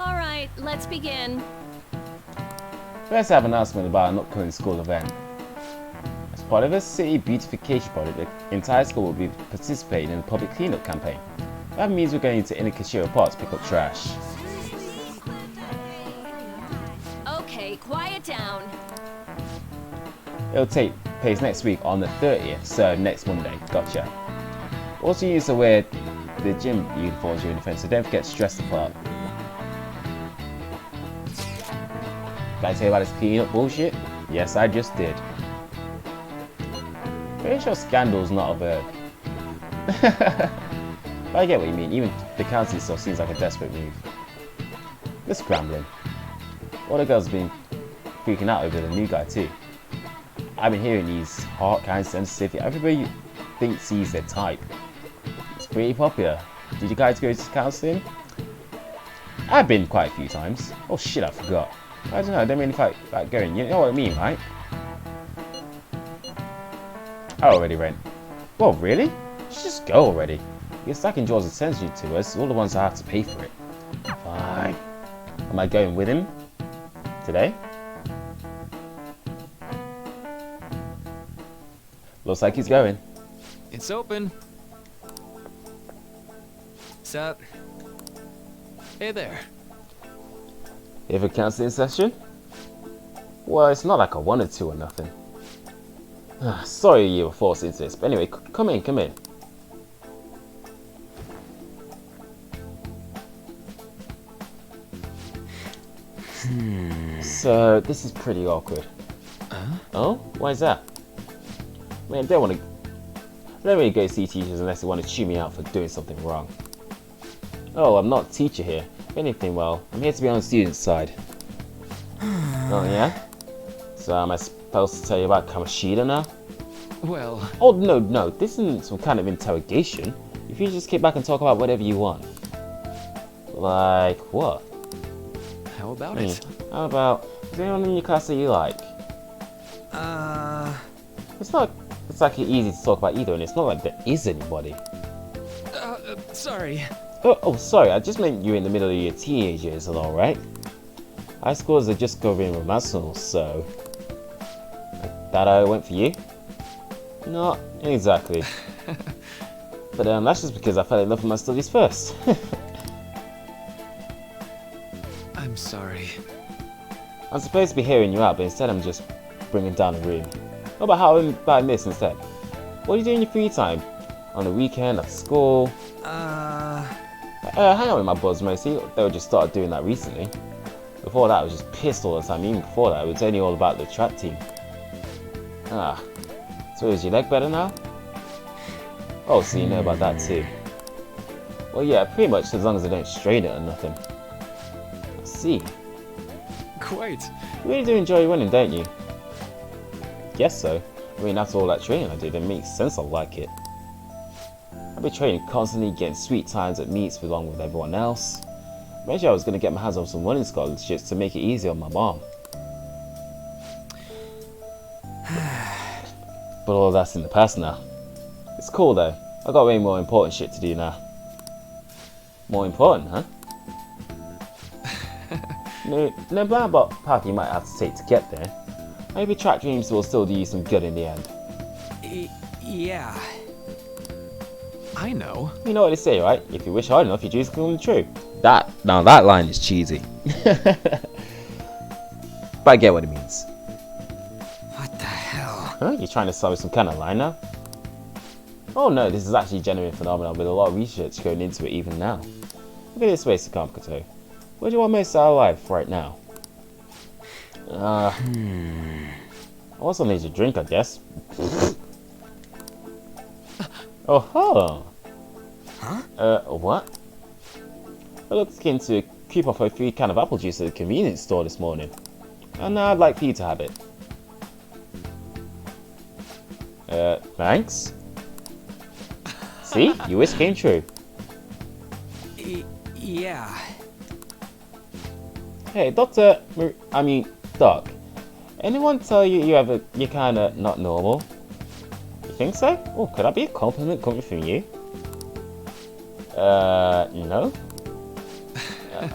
All right, let's begin. Let's have an announcement about an upcoming school event. As part of a city beautification project, the entire school will be participating in a public cleanup campaign. That means we're going to Inokashira Park to pick up trash. Okay, quiet down. It'll take place next week on the 30th, so next Monday. Gotcha. Also use to wear the gym uniforms during the event, so don't forget to dress the part. Did I tell you about this cleanup bullshit? Yes, I just did. Pretty sure scandal's not a verb. But I get what you mean, even the county stuff seems like a desperate move. The scrambling. All the girls have been freaking out over the new guy too. I've been hearing he's hot, kind, sensitive, everybody thinks he's their type. It's pretty popular. Did you guys go to counselling? I've been quite a few times. Oh shit, I forgot. I don't know, I don't really like going, you know what I mean, right? I already went. Well, really? You should just go already. You're stacking draws attention to us, all the ones that have to pay for it. Fine. Am I going with him? Today? Looks like he's going. It's open. Sup? Hey there. Here for counselling session? Well, it's not like I wanted to or nothing. Sorry you were forced into this, but anyway, come in, come in. So, this is pretty awkward. Oh? Why is that? I mean, I don't really go see teachers unless they want to chew me out for doing something wrong. Oh, I'm not a teacher here. If anything, well, I'm here to be on the student's side. Oh, yeah? So am I supposed to tell you about Kamoshida now? Well... Oh, no, this isn't some kind of interrogation. If you just kick back and talk about whatever you want. Like, what? How about it? How about, is there anyone in your class that you like? It's not exactly easy to talk about either, and it's not like there is anybody. Sorry. Oh, sorry, I just meant you're in the middle of your teenage years and all, right? High schoolers are just going romantical, so... That how it went for you? Not exactly. But that's just because I fell in love with my studies first. I'm sorry. I'm supposed to be hearing you out, but instead I'm just bringing down the room. What about this instead? What do you do in your free time? On the weekend, after school? Hang out with my buds mostly. They just started doing that recently. Before that, I was just pissed all the time. Even before that, it was only all about the track team. So is your leg better now? Oh, so you know about that too. Well, yeah, pretty much as long as I don't strain it or nothing. I see. Quite. You really do enjoy running, don't you? Guess so. I mean, after all that training I did, it makes sense I like it. I've been training constantly, getting sweet times at meets along with everyone else. Eventually I was going to get my hands on some running scholarships to make it easier on my mom. But all that's in the past now. It's cool though. I got way more important shit to do now. More important, huh? No matter what path you might have to take to get there, maybe track dreams will still do you some good in the end. Yeah. I know. You know what they say, right? If you wish hard enough, your dreams can come true. Now that line is cheesy. But I get what it means. What the hell? Huh? You're trying to solve some kind of line now? Oh no, this is actually a genuine phenomenon with a lot of research going into it even now. Look at this waste of Kabuto. Where do you want most out of life right now? I want something to drink, I guess. Oh, huh? What? I looked into a coupon for a free can of apple juice at the convenience store this morning. And now I'd like for you to have it. Thanks? See? Your wish came true. Yeah. Hey, Doc. Anyone tell you you're kinda not normal? You think so? Oh, could that be a compliment coming from you? No?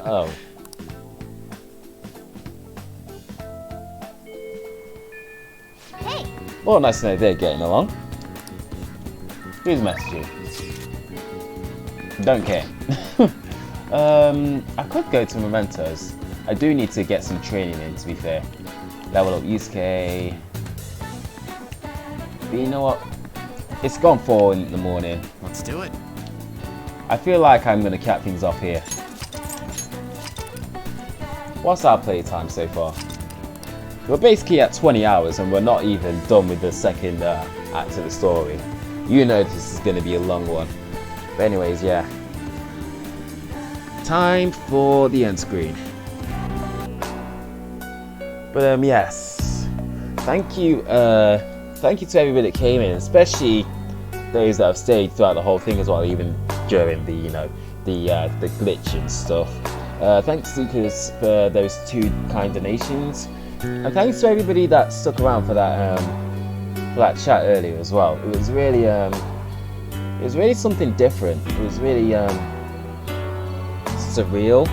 Oh. Hey! Well, nice to know they're getting along. Who's messaging? Don't care. I could go to Mementos. I do need to get some training in, to be fair. Level up Yusuke. But you know what? It's gone 4 in the morning. Let's do it. I feel like I'm going to cap things off here. What's our playtime so far? We're basically at 20 hours and we're not even done with the second act of the story. You know this is going to be a long one. But anyways, yeah. Time for the end screen. But yes. Thank you to everybody that came in, especially those that have stayed throughout the whole thing as well, even during the the glitch and stuff. Thanks Lucas for those 2 kind donations, and thanks to everybody that stuck around for that chat earlier as well. It was really something different. It was really surreal,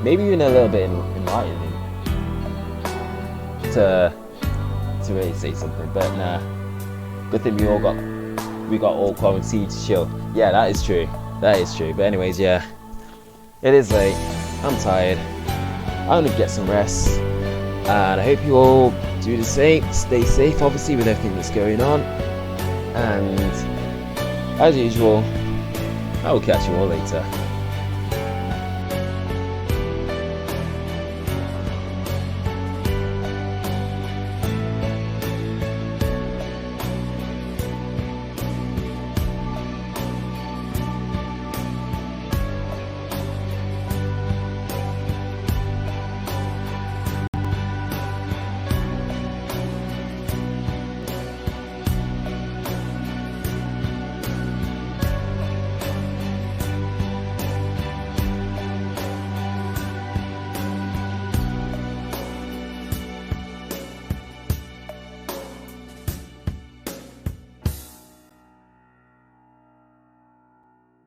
maybe even a little bit enlightening to really say something. But nah, good thing we got all quarantined to chill. Yeah, that is true. But anyways, yeah, it is late. I'm tired. I'm gonna get some rest, and I hope you all do the same. Stay safe, obviously, with everything that's going on. And as usual, I will catch you all later.